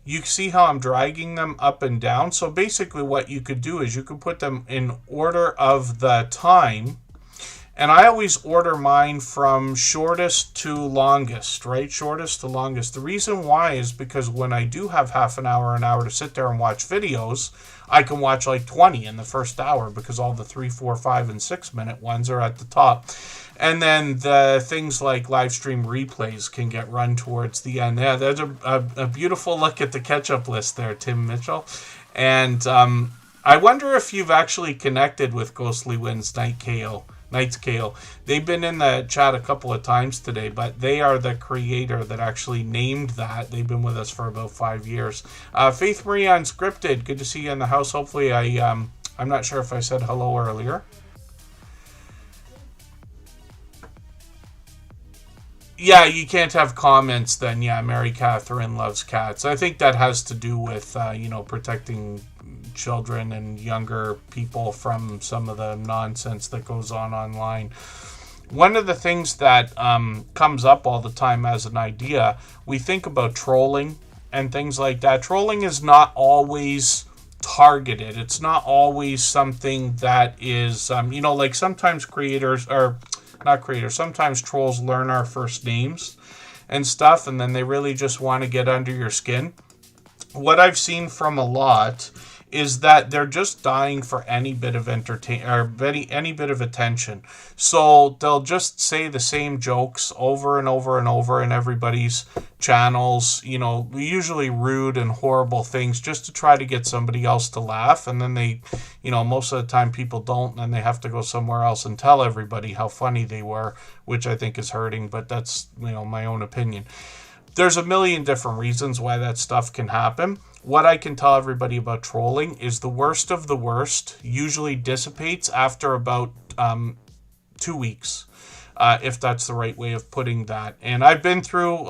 You see how I'm dragging them up and down? So basically what you could do is you could put them in order of the time. And I always order mine from shortest to longest, right? Shortest to longest. The reason why is because when I do have half an hour to sit there and watch videos, I can watch like 20 in the first hour because all the 3, 4, 5, and 6 minute ones are at the top. And then the things like live stream replays can get run towards the end. Yeah, there's a beautiful look at the catch-up list there, Tim Mitchell. And I wonder if you've actually connected with Ghostly Winds Knight's KO. They've been in the chat a couple of times today, but they are the creator that actually named that. They've been with us for about 5 years. Faith Marie Unscripted, good to see you in the house. Hopefully I'm not sure if I said hello earlier. Yeah, you can't have comments then. Yeah, Mary Catherine loves cats. I think that has to do with, protecting children and younger people from some of the nonsense that goes on online. One of the things that comes up all the time as an idea, we think about trolling and things like that. Trolling is not always targeted. It's not always something that is, like sometimes sometimes trolls learn our first names and stuff, and then they really just want to get under your skin. What I've seen from a lot is that they're just dying for any bit of any bit of attention. So they'll just say the same jokes over and over and over in everybody's channels, usually rude and horrible things just to try to get somebody else to laugh. And then they, most of the time people don't, and then they have to go somewhere else and tell everybody how funny they were, which I think is hurting, but that's, my own opinion. There's a million different reasons why that stuff can happen. What I can tell everybody about trolling is the worst of the worst usually dissipates after about 2 weeks, if that's the right way of putting that. And I've been through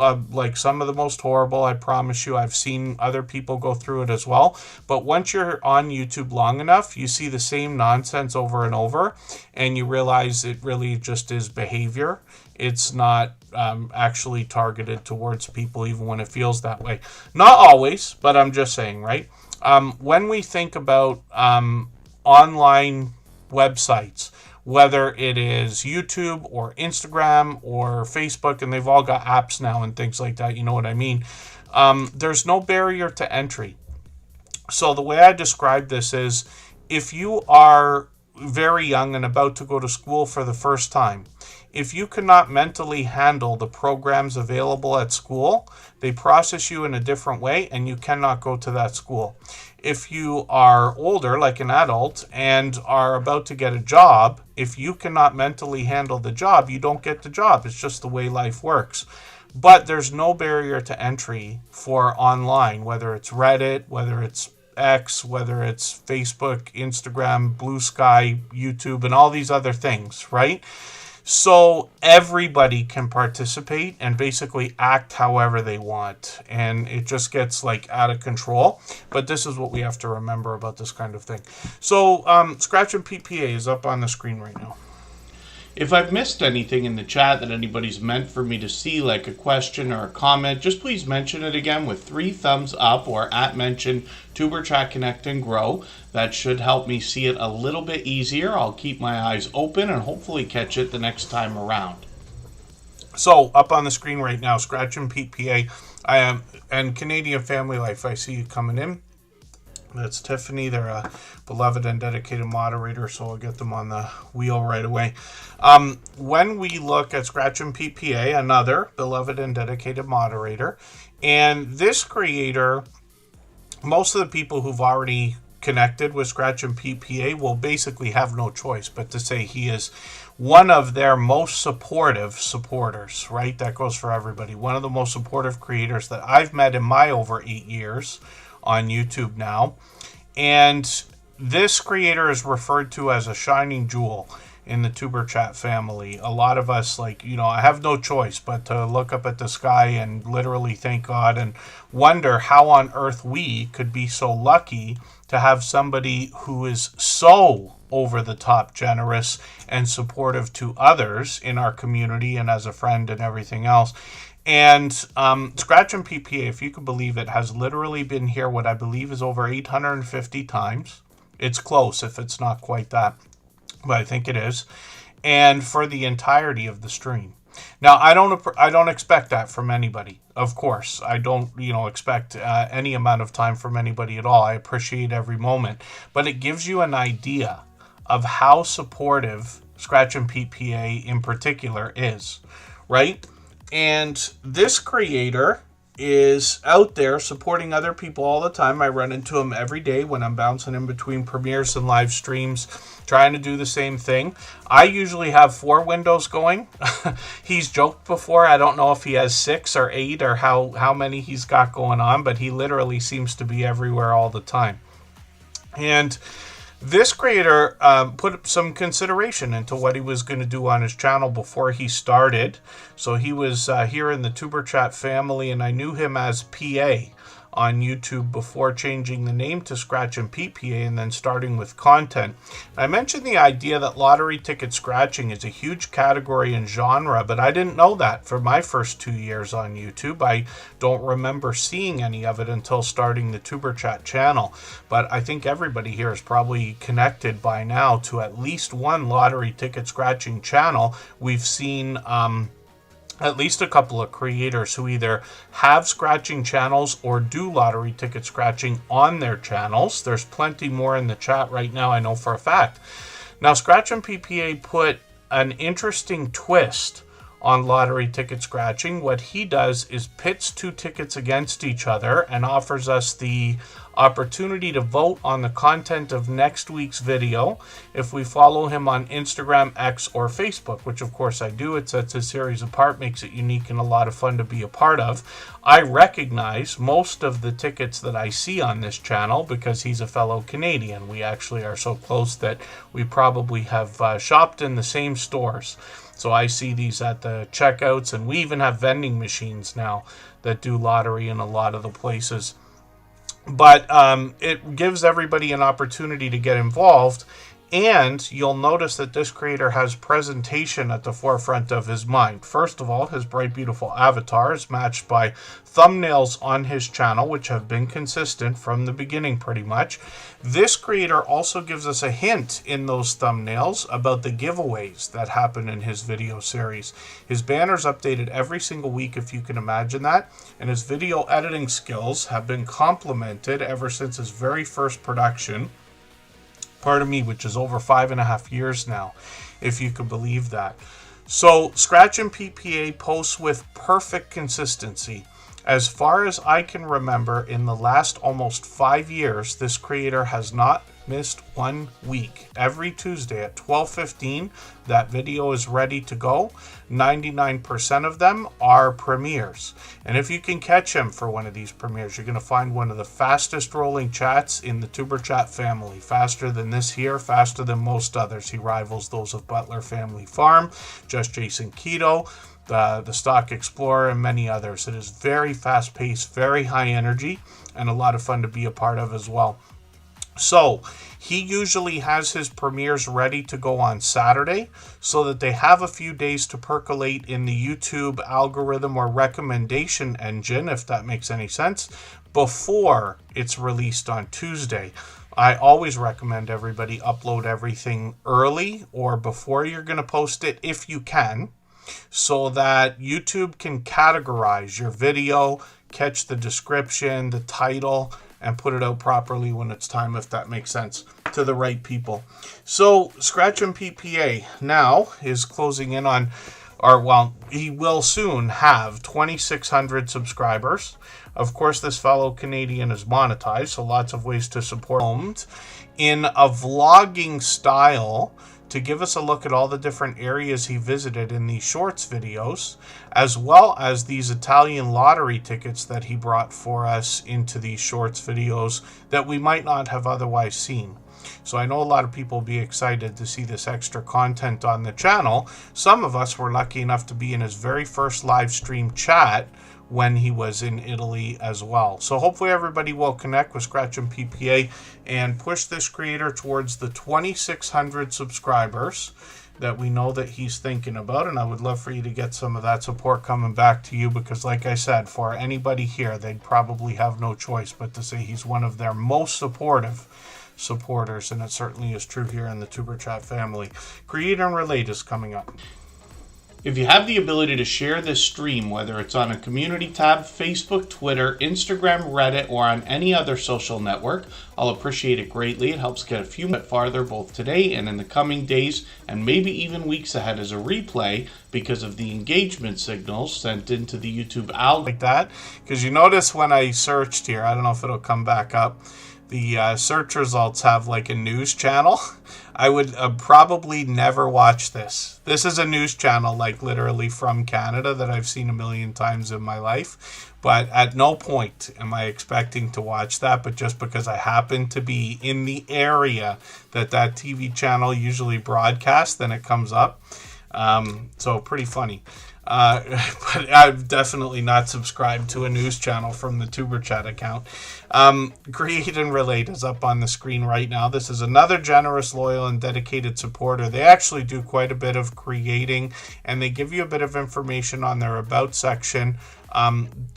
some of the most horrible, I promise you. I've seen other people go through it as well. But once you're on YouTube long enough, you see the same nonsense over and over, and you realize it really just is behavior. It's not actually targeted towards people, even when it feels that way. Not always, but I'm just saying, right? When we think about online websites, whether it is YouTube or Instagram or Facebook, and they've all got apps now and things like that, you know what I mean? There's no barrier to entry. So the way I describe this is, if you are very young and about to go to school for the first time, if you cannot mentally handle the programs available at school, they process you in a different way and you cannot go to that school. If you are older, like an adult, and are about to get a job, if you cannot mentally handle the job, you don't get the job. It's just the way life works. But there's no barrier to entry for online, whether it's Reddit, whether it's X, whether it's Facebook, Instagram, Blue Sky, YouTube, and all these other things, right? So everybody can participate and basically act however they want. And it just gets out of control. But this is what we have to remember about this kind of thing. So Scratch and PPA is up on the screen right now. If I've missed anything in the chat that anybody's meant for me to see, like a question or a comment, just please mention it again with 3 thumbs up or @mention Tuber Chat Connect and Grow. That should help me see it a little bit easier. I'll keep my eyes open and hopefully catch it the next time around. So up on the screen right now, Scratch and Pete PA, and Canadian Family Life. I see you coming in. That's Tiffany. They're a beloved and dedicated moderator, so I'll get them on the wheel right away. When we look at Scratch and Pete PA, another beloved and dedicated moderator, and this creator, most of the people who've already connected with Scratch and Pete PA will basically have no choice but to say he is one of their most supportive supporters, right? That goes for everybody. One of the most supportive creators that I've met in my over 8 years on YouTube now. And this creator is referred to as a shining jewel in the Tuber Chat family. A lot of us, like, I have no choice but to look up at the sky and literally thank God and wonder how on earth we could be so lucky to have somebody who is so over the top generous and supportive to others in our community and as a friend and everything else. And Scratch and PPA, if you could believe it, has literally been here what I believe is over 850 times. It's close if it's not quite that, but I think it is. And for the entirety of the stream. Now, I don't expect that from anybody. Of course, I don't, expect any amount of time from anybody at all. I appreciate every moment, but it gives you an idea of how supportive Scratch and Pete PA in particular is, right? And this creator is out there supporting other people all the time. I run into him every day when I'm bouncing in between premieres and live streams, trying to do the same thing. I usually have 4 windows going. He's joked before. I don't know if he has 6 or 8 or how many he's got going on, but he literally seems to be everywhere all the time. And this creator put some consideration into what he was going to do on his channel before he started. So he was here in the Tuber Chat family, and I knew him as PA on YouTube before changing the name to Scratch and Pete PA and then starting with content. I mentioned the idea that lottery ticket scratching is a huge category and genre, but I didn't know that for my first 2 years on YouTube. I don't remember seeing any of it until starting the Tuber Chat channel, but I think everybody here is probably connected by now to at least one lottery ticket scratching channel. We've seen at least a couple of creators who either have scratching channels or do lottery ticket scratching on their channels. There's plenty more in the chat right now, I know for a fact. Now, Scratch and PPA put an interesting twist on lottery ticket scratching. What he does is pits 2 tickets against each other and offers us the opportunity to vote on the content of next week's video if we follow him on Instagram, X, or Facebook, which of course I do. It sets his series apart, makes it unique and a lot of fun to be a part of. I recognize most of the tickets that I see on this channel because he's a fellow Canadian. We actually are so close that we probably have shopped in the same stores. So I see these at the checkouts, and we even have vending machines now that do lottery in a lot of the places. But it gives everybody an opportunity to get involved, and you'll notice that this creator has presentation at the forefront of his mind. First of all, his bright, beautiful avatar is matched by thumbnails on his channel, which have been consistent from the beginning pretty much. This creator also gives us a hint in those thumbnails about the giveaways that happen in his video series. His banner's updated every single week, if you can imagine that, and his video editing skills have been complimented ever since his very first production, which is over 5.5 years now, if you could believe that. So Scratch and PPA posts with perfect consistency. As far as I can remember, in the last almost 5 years, this creator has not missed 1 week. Every Tuesday at 12:15, that video is ready to go. 99% of them are premieres. And if you can catch him for one of these premieres, you're going to find one of the fastest rolling chats in the Tuber Chat family. Faster than this here, faster than most others. He rivals those of Butler Family Farm, Just Jason Keto, the Stock Explorer, and many others. It is very fast-paced, very high energy, and a lot of fun to be a part of as well. So he usually has his premieres ready to go on Saturday so that they have a few days to percolate in the YouTube algorithm or recommendation engine, if that makes any sense, before it's released on Tuesday. I always recommend everybody upload everything early or before you're going to post it if you can, so that YouTube can categorize your video, catch the description, the title, and put it out properly when it's time, if that makes sense, to the right people. So Scratch and PPA now is closing in on, or well, he will soon have 2,600 subscribers. Of course, this fellow Canadian is monetized, so lots of ways to support him in a vlogging style, to give us a look at all the different areas he visited in these shorts videos, as well as these Italian lottery tickets that he brought for us into these shorts videos that we might not have otherwise seen. So I know a lot of people will be excited to see this extra content on the channel. Some of us were lucky enough to be in his very first live stream chat when he was in Italy as well. So hopefully everybody will connect with Scratch and PPA and push this creator towards the 2,600 subscribers that we know that he's thinking about. And I would love for you to get some of that support coming back to you, because like I said, for anybody here, they'd probably have no choice but to say he's one of their most supportive supporters, and it certainly is true here in the Tuber Chat family. Create and Relate is coming up. If you have the ability to share this stream, whether it's on a community tab, Facebook, Twitter, Instagram, Reddit, or on any other social network, I'll appreciate it greatly. It helps get a few minutes farther both today and in the coming days, and maybe even weeks ahead as a replay, because of the engagement signals sent into the YouTube algorithm. Like that, because you notice when I searched here, I don't know if it'll come back up, the search results have like a news channel. I would probably never watch this. This is a news channel, like literally from Canada, that I've seen a million times in my life. But at no point am I expecting to watch that. But just because I happen to be in the area that that TV channel usually broadcasts, then it comes up. So pretty funny. But I've definitely not subscribed to a news channel from the Tuber Chat account. Create and Relate is up on the screen right now. This is another generous, loyal, and dedicated supporter. They actually do quite a bit of creating, and they give you a bit of information on their About section,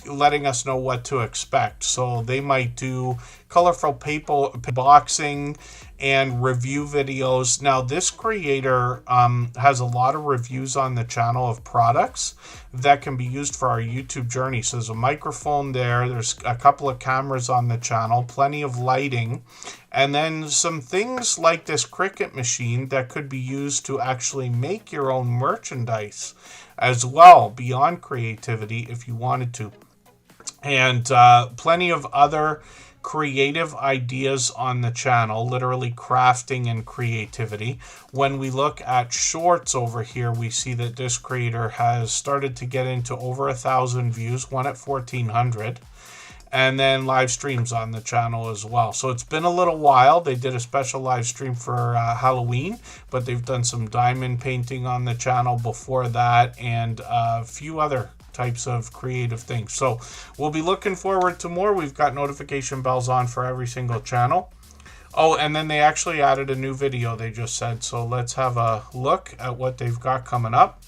letting us know what to expect. So they might do colorful paper boxing and review videos. Now, this creator has a lot of reviews on the channel of products that can be used for our YouTube journey. So there's a microphone there, there's a couple of cameras on the channel, plenty of lighting, and then some things like this Cricut machine that could be used to actually make your own merchandise as well, beyond creativity, if you wanted to. And plenty of other creative ideas on the channel, literally crafting and creativity. When we look at shorts over here, we see that this creator has started to get into over 1,000 views, one at 1,400, and then live streams on the channel as well. So it's been a little while. They did a special live stream for Halloween, but they've done some diamond painting on the channel before that, and a few other types of creative things. So we'll be looking forward to more. We've got notification bells on for every single channel. Oh, and then they actually added a new video, they just said. So let's have a look at what they've got coming up.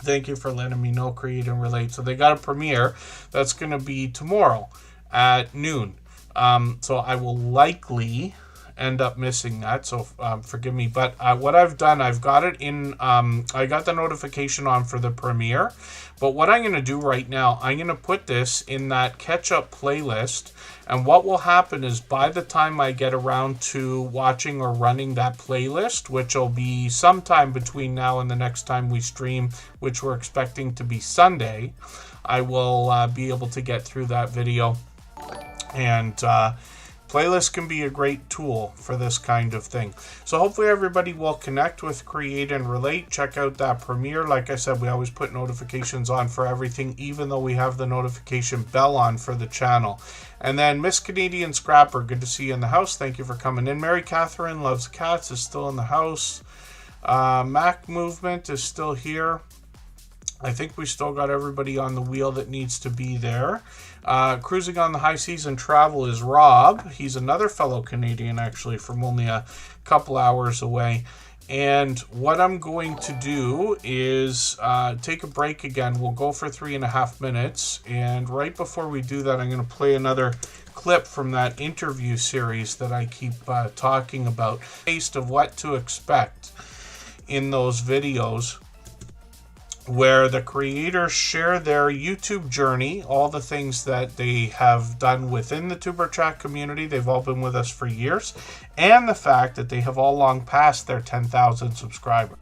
Thank you for letting me know, Create and Relate. So they got a premiere that's going to be tomorrow at noon. So I will likely end up missing that, so forgive me. But what I've done, I've got it in, I got the notification on for the premiere. But what I'm going to do right now, I'm going to put this in that catch-up playlist. And what will happen is by the time I get around to watching or running that playlist, which will be sometime between now and the next time we stream, which we're expecting to be Sunday, I will be able to get through that video. And playlists can be a great tool for this kind of thing. So hopefully everybody will connect with Create and Relate. Check out that premiere. Like I said, we always put notifications on for everything, even though we have the notification bell on for the channel. And then Miss Canadian Scrapper, good to see you in the house. Thank you for coming in. Mary Catherine Loves Cats is still in the house. Mac Movement is still here. I think we still got everybody on the wheel that needs to be there. Cruising on the high season travel is Rob. He's another fellow Canadian, actually, from only a couple hours away. And what I'm going to do is take a break again. We'll go for 3.5 minutes. And right before we do that, I'm going to play another clip from that interview series that I keep talking about. Taste of what to expect in those videos, where the creators share their YouTube journey, all the things that they have done within the Tuber Chat community. They've all been with us for years, and the fact that they have all long passed their 10,000 subscribers.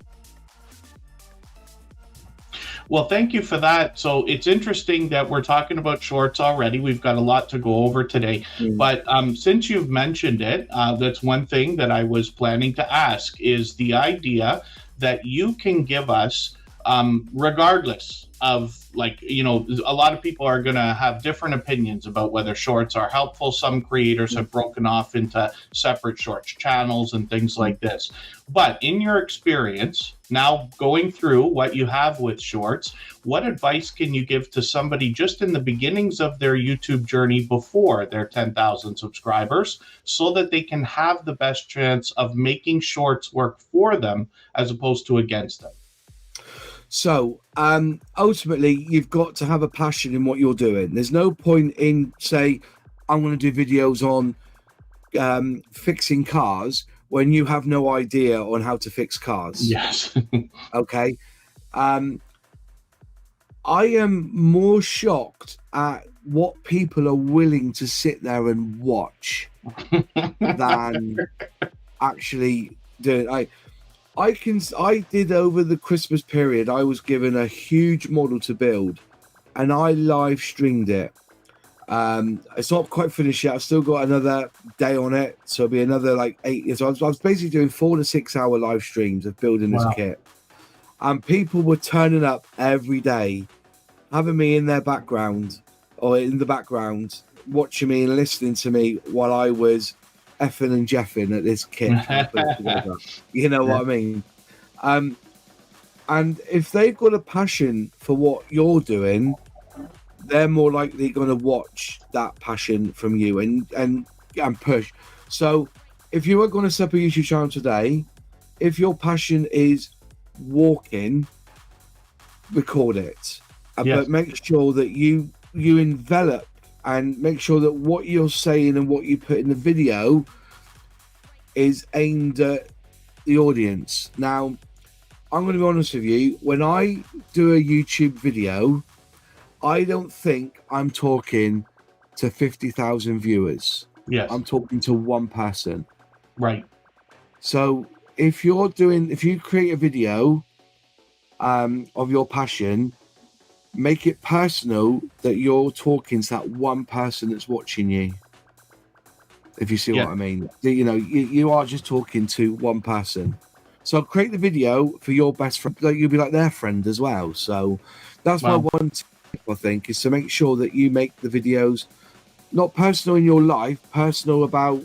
Well, thank you for that. So it's interesting that we're talking about shorts already. We've got a lot to go over today. But since you've mentioned it, that's one thing that I was planning to ask, is the idea that you can give us, regardless of, like, you know, a lot of people are going to have different opinions about whether shorts are helpful. Some creators have broken off into separate shorts channels and things like this. But in your experience, now going through what you have with shorts, what advice can you give to somebody just in the beginnings of their YouTube journey before their 10,000 subscribers, so that they can have the best chance of making shorts work for them as opposed to against them? So ultimately, you've got to have a passion in what you're doing. There's no point in, say, I'm going to do videos on fixing cars when you have no idea on how to fix cars. Yes. Okay. I am more shocked at what people are willing to sit there and watch than actually do it. I did over the Christmas period, I was given a huge model to build, and I live streamed it. It's not quite finished yet. I've still got another day on it, so it'll be another like 8 years. So I was basically doing 4 to 6 hour live streams of building this kit, and people were turning up every day, having me in their background or in the background, watching me and listening to me while I was effing and jeffing at this kit. You know what I mean? And if they've got a passion for what you're doing, they're more likely going to watch that passion from you and push. So if you are going to set up a YouTube channel today, if your passion is walking, record it. But make sure that you envelop and make sure that what you're saying and what you put in the video is aimed at the audience. Now, I'm going to be honest with you. When I do a YouTube video, I don't think I'm talking to 50,000 viewers. Yes. I'm talking to one person. Right. So if you create a video of your passion, make it personal, that you're talking to that one person that's watching you. If you see what I mean, you know, you are just talking to one person. So create the video for your best friend. Like, you'll be like their friend as well. So that's my one tip, I think, is to make sure that you make the videos not personal in your life, personal about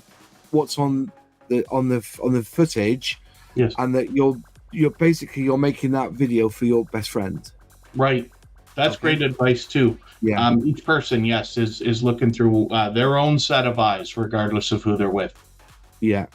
what's on the footage, and that you're basically making that video for your best friend. Right. That's great advice too. Yeah. Each person, is looking through their own set of eyes, regardless of who they're with. Yeah.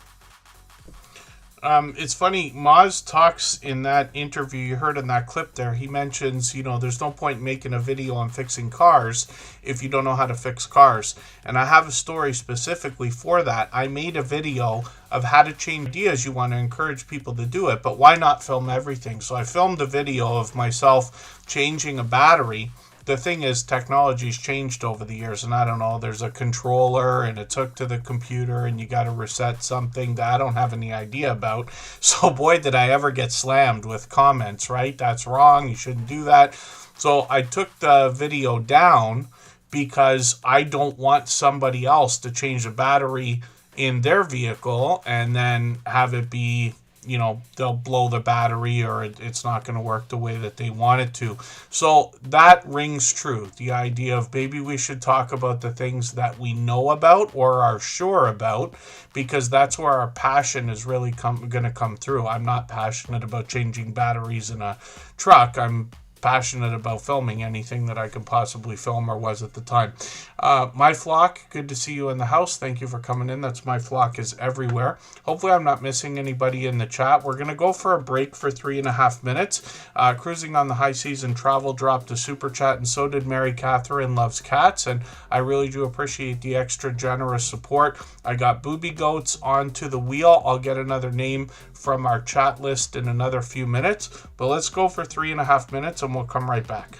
It's funny, Moz talks in that interview you heard in that clip there. He mentions, you know, there's no point making a video on fixing cars if you don't know how to fix cars. And I have a story specifically for that. I made a video of how to change ideas. You want to encourage people to do it, but why not film everything? So I filmed a video of myself changing a battery. The thing is, technology's changed over the years, and I don't know, there's a controller and it's hooked to the computer and you got to reset something that I don't have any idea about. So boy, did I ever get slammed with comments, right? That's wrong. You shouldn't do that. So I took the video down because I don't want somebody else to change the battery in their vehicle and then have it be, you know, they'll blow the battery or it's not going to work the way that they want it to. So that rings true. The idea of maybe we should talk about the things that we know about or are sure about, because that's where our passion is really going to come through. I'm not passionate about changing batteries in a truck. I'm passionate about filming anything that I could possibly film or was at the time. My Flock, good to see you in the house. Thank you for coming in. That's My Flock is everywhere. Hopefully I'm not missing anybody in the chat. We're going to go for a break for 3.5 minutes. Cruising on the High Season Travel dropped a super chat, and so did Mary Catherine Loves Cats, and I really do appreciate the extra generous support. I got Booby Goats onto the wheel. I'll get another name from our chat list in another few minutes, but let's go for 3.5 minutes and we'll come right back.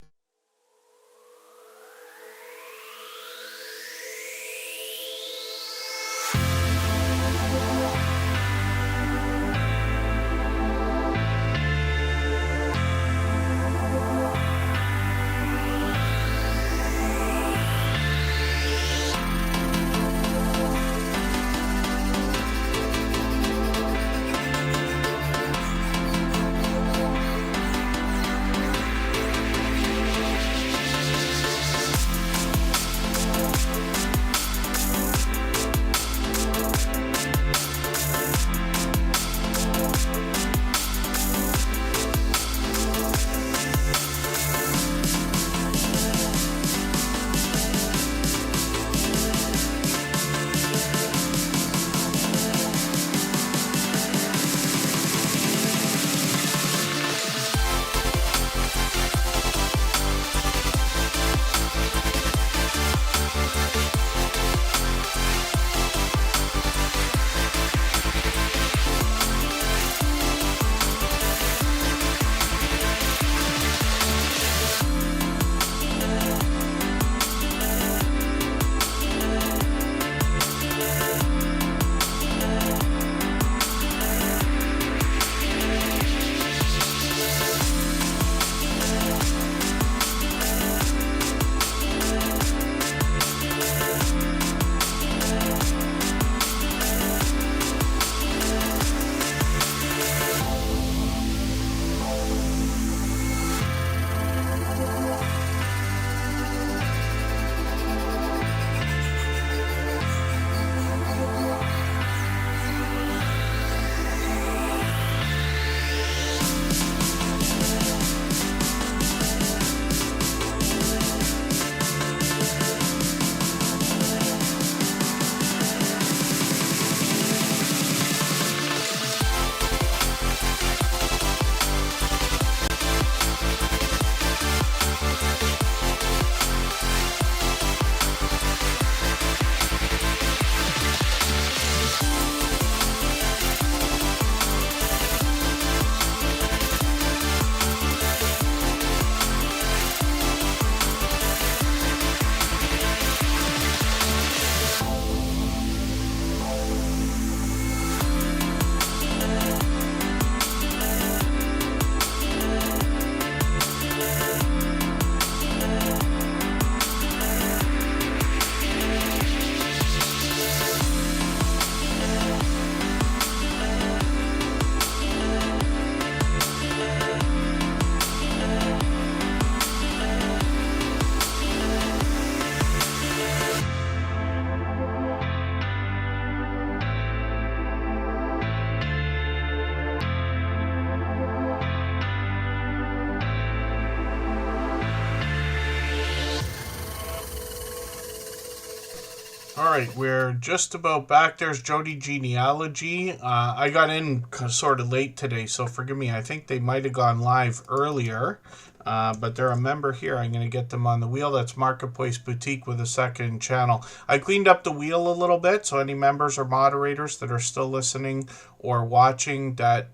All right, we're just about back. There's Jody Genealogy. I got in sort of late today, so forgive me. I think they might have gone live earlier, but they're a member here. I'm going to get them on the wheel. That's Marketplace Boutique with a second channel. I cleaned up the wheel a little bit, so any members or moderators that are still listening or watching that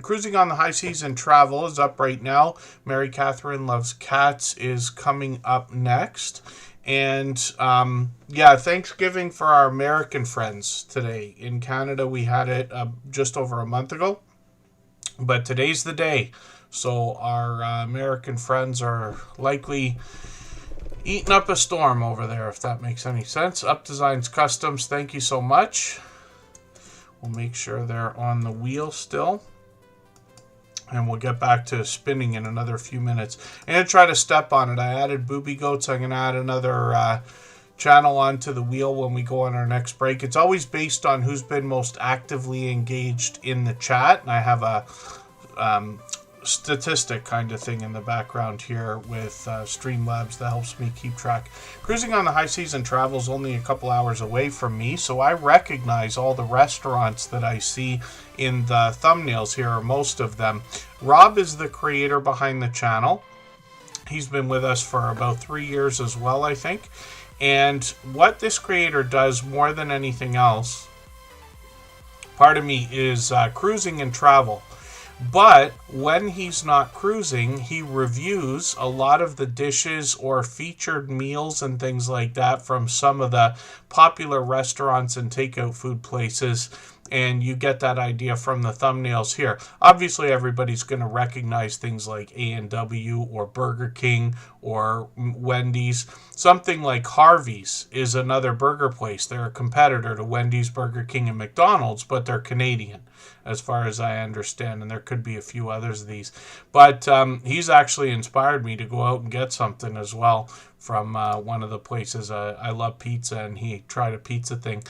Cruising on the High Season Travel is up right now. Mary Catherine Loves Cats is coming up next. And yeah, Thanksgiving for our American friends today. In Canada, we had it just over a month ago, but today's the day. So our American friends are likely eating up a storm over there, if that makes any sense. Up Designs Customs, thank you so much. We'll make sure they're on the wheel still. And we'll get back to spinning in another few minutes. I'm going to try to step on it. I added Booby Goats. I'm going to add another channel onto the wheel when we go on our next break. It's always based on who's been most actively engaged in the chat. And I have a statistic kind of thing in the background here with Streamlabs that helps me keep track. Cruising on the High Season Travel is only a couple hours away from me, so I recognize all the restaurants that I see in the thumbnails here, or most of them. Rob is the creator behind the channel. He's been with us for about 3 years as well, I think. And what this creator does more than anything else, pardon me, is cruising and travel. But when he's not cruising, he reviews a lot of the dishes or featured meals and things like that from some of the popular restaurants and takeout food places. And you get that idea from the thumbnails here. Obviously, everybody's going to recognize things like A&W or Burger King or Wendy's. Something like Harvey's is another burger place. They're a competitor to Wendy's, Burger King, and McDonald's, but they're Canadian, as far as I understand, and there could be a few others of these. But he's actually inspired me to go out and get something as well from one of the places. I love pizza, and he tried a pizza thing.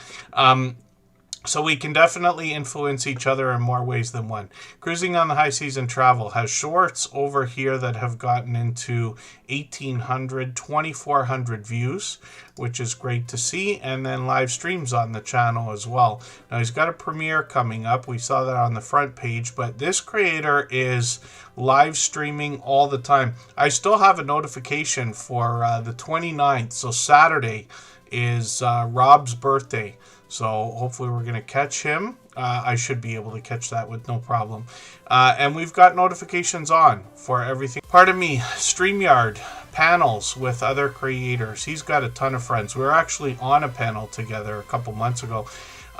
So we can definitely influence each other in more ways than one. Cruising on the High Season Travel has shorts over here that have gotten into 1,800, 2,400 views, which is great to see, and then live streams on the channel as well. Now he's got a premiere coming up. We saw that on the front page, but this creator is live streaming all the time. I still have a notification for the 29th, so Saturday is Rob's birthday. So hopefully we're going to catch him. I should be able to catch that with no problem. And we've got notifications on for everything. Pardon me, StreamYard panels with other creators. He's got a ton of friends. We were actually on a panel together a couple months ago.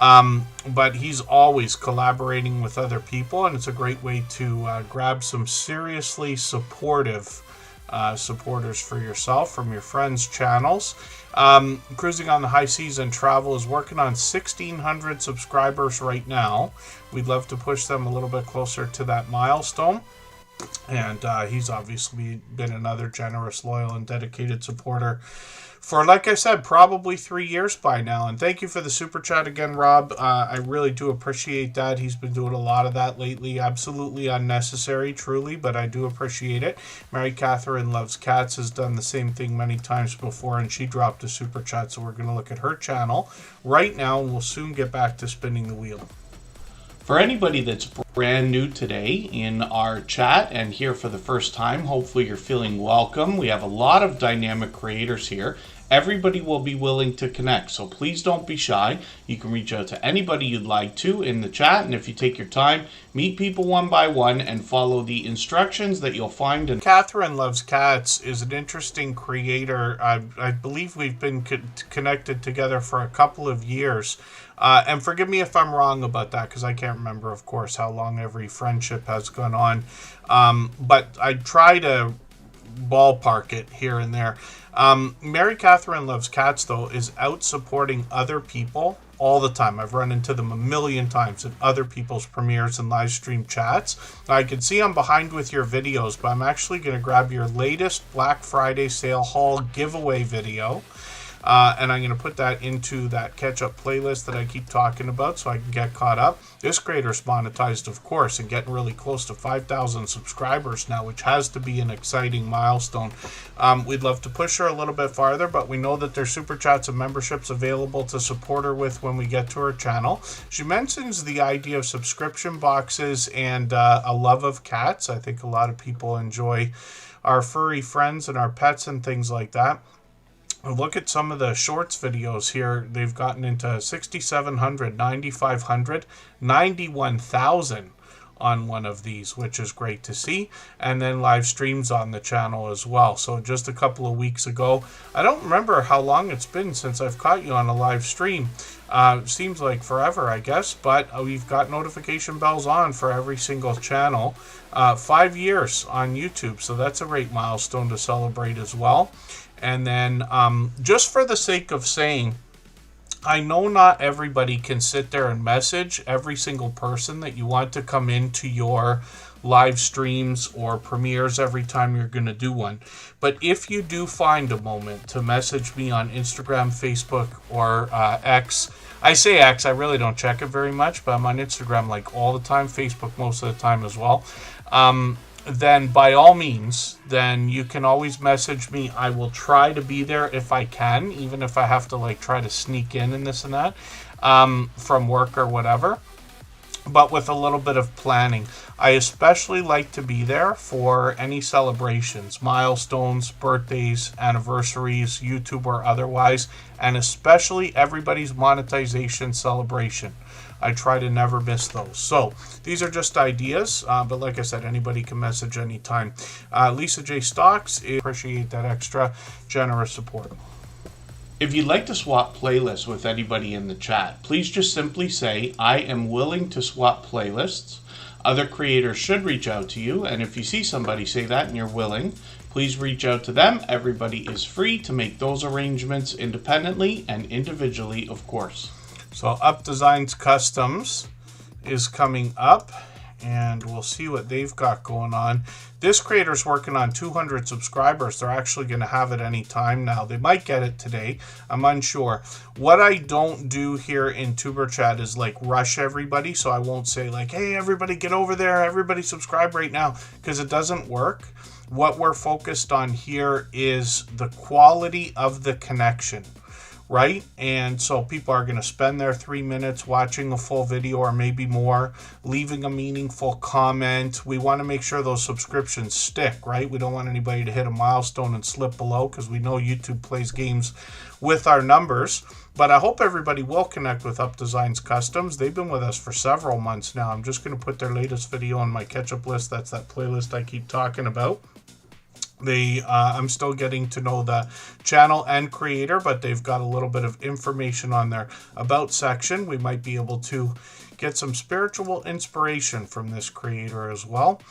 But he's always collaborating with other people, and it's a great way to grab some seriously supportive supporters for yourself from your friends' channels. Cruising on the High Season Travel is working on 1,600 subscribers right now. We'd love to push them a little bit closer to that milestone. And he's obviously been another generous, loyal, and dedicated supporter for, like I said, probably 3 years by now. And thank you for the super chat again, Rob. I really do appreciate that. He's been doing a lot of that lately. Absolutely unnecessary, truly, but I do appreciate it. Mary Catherine Loves Cats has done the same thing many times before, and she dropped a super chat. So we're going to look at her channel right now, and we'll soon get back to spinning the wheel. For anybody that's brand new today in our chat and here for the first time, hopefully you're feeling welcome. We have a lot of dynamic creators here. Everybody will be willing to connect, so please don't be shy. You can reach out to anybody you'd like to in the chat, and if you take your time, meet people one by one and follow the instructions that you'll find. And Catherine Loves Cats is an interesting creator. I believe we've been connected together for a couple of years. And forgive me if I'm wrong about that, because I can't remember, of course, how long every friendship has gone on. But I try to ballpark it here and there. Mary Catherine Loves Cats, though, is out supporting other people all the time. I've run into them a million times in other people's premieres and live stream chats. I can see I'm behind with your videos, but I'm actually going to grab your latest Black Friday sale haul giveaway video. And I'm going to put that into that catch-up playlist that I keep talking about so I can get caught up. This creator's monetized, of course, and getting really close to 5,000 subscribers now, which has to be an exciting milestone. We'd love to push her a little bit farther, but we know that there's super chats and memberships available to support her with when we get to her channel. She mentions the idea of subscription boxes and a love of cats. I think a lot of people enjoy our furry friends and our pets and things like that. Look at some of the shorts videos here. They've gotten into 6,700, 9,500, 91,000 on one of these, which is great to see. And then live streams on the channel as well. So just a couple of weeks ago, I don't remember how long it's been since I've caught you on a live stream. Seems like forever, I guess, but we've got notification bells on for every single channel. 5 years on YouTube, so that's a great milestone to celebrate as well. And then just for the sake of saying, I know not everybody can sit there and message every single person that you want to come into your live streams or premieres every time you're going to do one. But if you do find a moment to message me on Instagram, Facebook, or X, I say X, I really don't check it very much, but I'm on Instagram like all the time, Facebook most of the time as well. then by all means, then you can always message me. I will try to be there if I can, even if I have to like try to sneak in and this and that from work or whatever, but with a little bit of planning. I especially like to be there for any celebrations, milestones, birthdays, anniversaries, YouTube or otherwise, and especially everybody's monetization celebration. I try to never miss those. So these are just ideas, but like I said, anybody can message anytime. Lisa J. Stocks, appreciate that extra generous support. If you'd like to swap playlists with anybody in the chat, please just simply say, I am willing to swap playlists. Other creators should reach out to you, and if you see somebody say that and you're willing, please reach out to them. Everybody is free to make those arrangements independently and individually, of course. So Up Designs Customs is coming up, and we'll see what they've got going on. This creator's working on 200 subscribers. They're actually going to have it any time now. They might get it today. I'm unsure. What I don't do here in Tuber Chat is like rush everybody. So I won't say like, hey, everybody get over there. Everybody subscribe right now, because it doesn't work. What we're focused on here is the quality of the connection. Right? And so people are going to spend their 3 minutes watching a full video or maybe more, leaving a meaningful comment. We want to make sure those subscriptions stick, right? We don't want anybody to hit a milestone and slip below, because we know YouTube plays games with our numbers. But I hope everybody will connect with Up Designs Customs. They've been with us for several months now. I'm just going to put their latest video on my catch-up list. That's that playlist I keep talking about. I'm still getting to know the channel and creator, but they've got a little bit of information on their about section. We might be able to get some spiritual inspiration from this creator as well.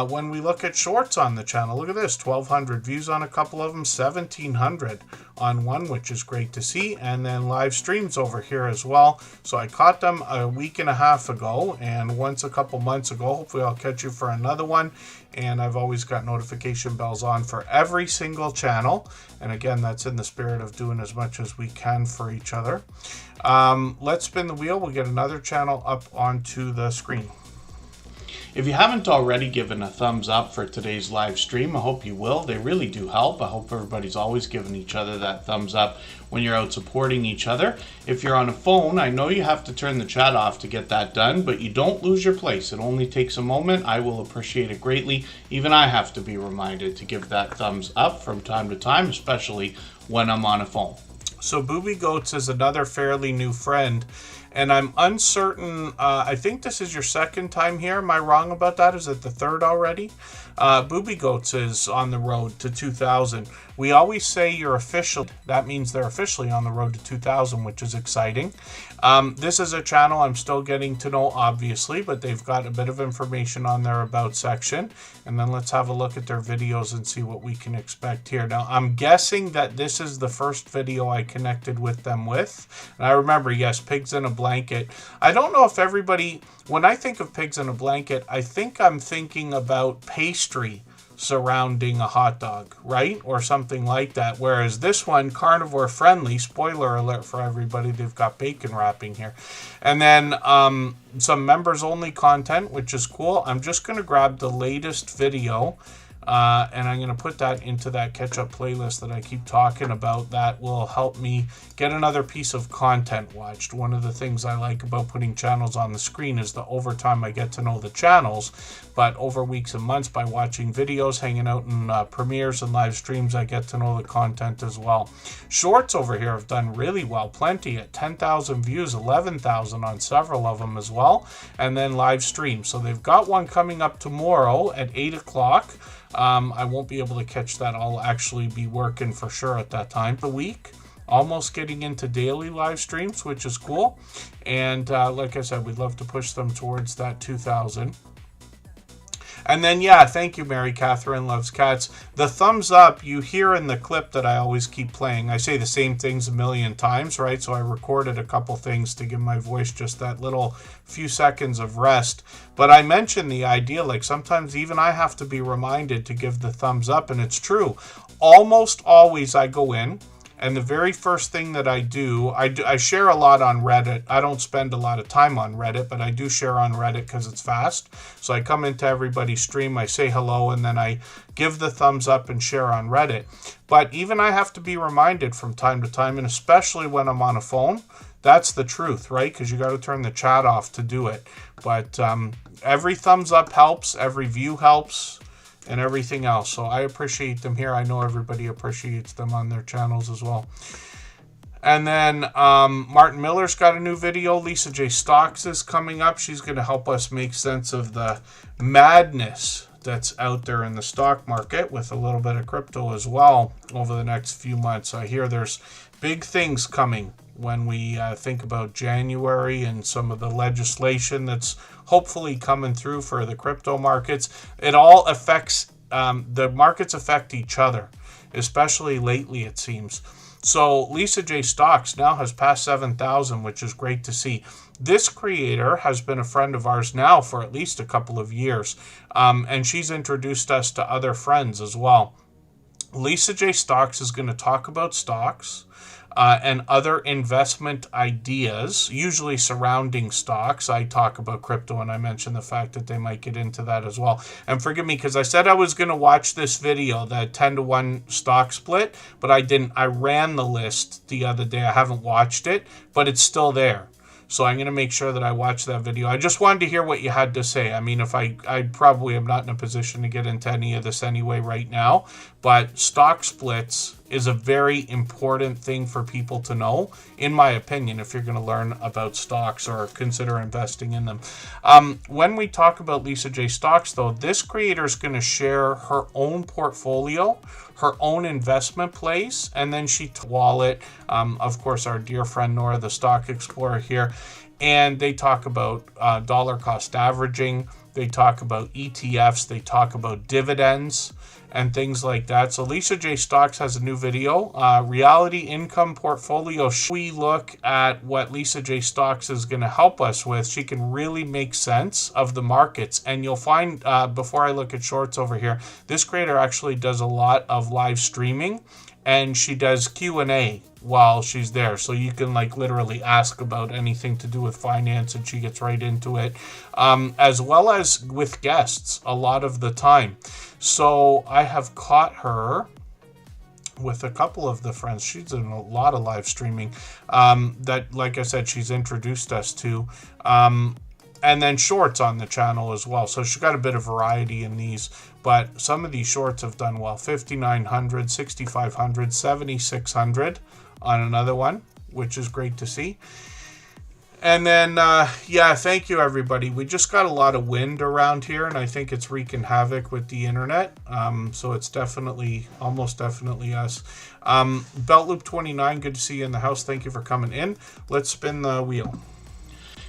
When we look at shorts on the channel, look at this, 1,200 views on a couple of them, 1,700 on one, which is great to see. And then live streams over here as well. So I caught them a week and a half ago, and once a couple months ago. Hopefully I'll catch you for another one. And I've always got notification bells on for every single channel. And again, that's in the spirit of doing as much as we can for each other. Let's spin the wheel. We'll get another channel up onto the screen. If you haven't already given a thumbs up for today's live stream, I hope you will. They really do help. I hope everybody's always giving each other that thumbs up when you're out supporting each other. If you're on a phone, I know you have to turn the chat off to get that done, but you don't lose your place. It only takes a moment. I will appreciate it greatly. Even I have to be reminded to give that thumbs up from time to time, especially when I'm on a phone. So Booby Goats is another fairly new friend, and I'm uncertain. I think this is your second time here. Am I wrong about that? Is it the third already? Booby Goats is on the road to 2,000. We always say you're official. That means they're officially on the road to 2,000, which is exciting. This is a channel I'm still getting to know, obviously, but they've got a bit of information on their About section. And then let's have a look at their videos and see what we can expect here. Now, I'm guessing that this is the first video I connected with them with. And I remember, yes, Pigs in a Blanket. I don't know if everybody, when I think of Pigs in a Blanket, I think I'm thinking about pastry surrounding a hot dog, right? Or something like that. Whereas this one, carnivore friendly, spoiler alert for everybody, they've got bacon wrapping here. And then some members only content, which is cool. I'm just going to grab the latest video and I'm going to put that into that catch-up playlist that I keep talking about. That will help me get another piece of content watched. One of the things I like about putting channels on the screen is that over time I get to know the channels, but over weeks and months by watching videos, hanging out in premieres and live streams, I get to know the content as well. Shorts over here have done really well, plenty at 10,000 views, 11,000 on several of them as well, and then live streams. So they've got one coming up tomorrow at 8 o'clock. I won't be able to catch that. I'll actually be working for sure at that time. The week, almost getting into daily live streams, which is cool. And like I said, we'd love to push them towards that 2,000. And then, yeah, thank you, Mary Catherine Loves Cats. The thumbs up you hear in the clip that I always keep playing. I say the same things a million times, right? So I recorded a couple things to give my voice just that little few seconds of rest. But I mentioned the idea, like sometimes even I have to be reminded to give the thumbs up, and it's true. Almost always I go in And the very first thing that I do, I share a lot on Reddit. I don't spend a lot of time on Reddit, but I do share on Reddit because it's fast. So I come into everybody's stream, I say hello, and then I give the thumbs up and share on Reddit. But even I have to be reminded from time to time, and especially when I'm on a phone. That's the truth, right? Because you got to turn the chat off to do it. But every thumbs up helps, every view helps, and everything else. So I appreciate them here. I know everybody appreciates them on their channels as well. And then Martin Miller's got a new video. Lisa J. Stocks is coming up. She's going to help us make sense of the madness that's out there in the stock market with a little bit of crypto as well over the next few months. I hear there's big things coming when we think about January and some of the legislation that's hopefully coming through for the crypto markets. It all affects, the markets affect each other, especially lately it seems. So Lisa J. Stocks now has passed 7,000, which is great to see. This creator has been a friend of ours now for at least a couple of years, and she's introduced us to other friends as well. Lisa J. Stocks is going to talk about stocks and other investment ideas, usually surrounding stocks. I talk about crypto, and I mention the fact that they might get into that as well. And forgive me, because I said I was going to watch this video, the 10-to-1 stock split, but I didn't. I ran the list the other day. I haven't watched it, but it's still there. So I'm going to make sure that I watch that video. I just wanted to hear what you had to say. I mean, if I probably am not in a position to get into any of this anyway right now, but stock splits is a very important thing for people to know, in my opinion, if you're going to learn about stocks or consider investing in them. When we talk about Lisa J. Stocks, though, this creator is going to share her own portfolio, her own investment plays, and then she wallet, of course, our dear friend Nora, the stock explorer here, and they talk about dollar cost averaging, they talk about ETFs, they talk about dividends, and things like that. So Lisa J. Stocks has a new video, Reality Income Portfolio. We look at what Lisa J. Stocks is going to help us with. She can really make sense of the markets. And you'll find, before I look at shorts over here, this creator actually does a lot of live streaming, and she does Q&A while she's there. So you can like literally ask about anything to do with finance, and she gets right into it, as well as with guests a lot of the time. So I have caught her with a couple of the friends. She's done a lot of live streaming that, like I said, she's introduced us to. And then shorts on the channel as well. So she's got a bit of variety in these. But some of these shorts have done well. 5,900, 6,500, 7,600 on another one, which is great to see. And then, yeah, thank you, everybody. We just got a lot of wind around here, and I think it's wreaking havoc with the internet. So it's definitely, almost definitely us. Beltloop 29, good to see you in the house. Thank you for coming in. Let's spin the wheel.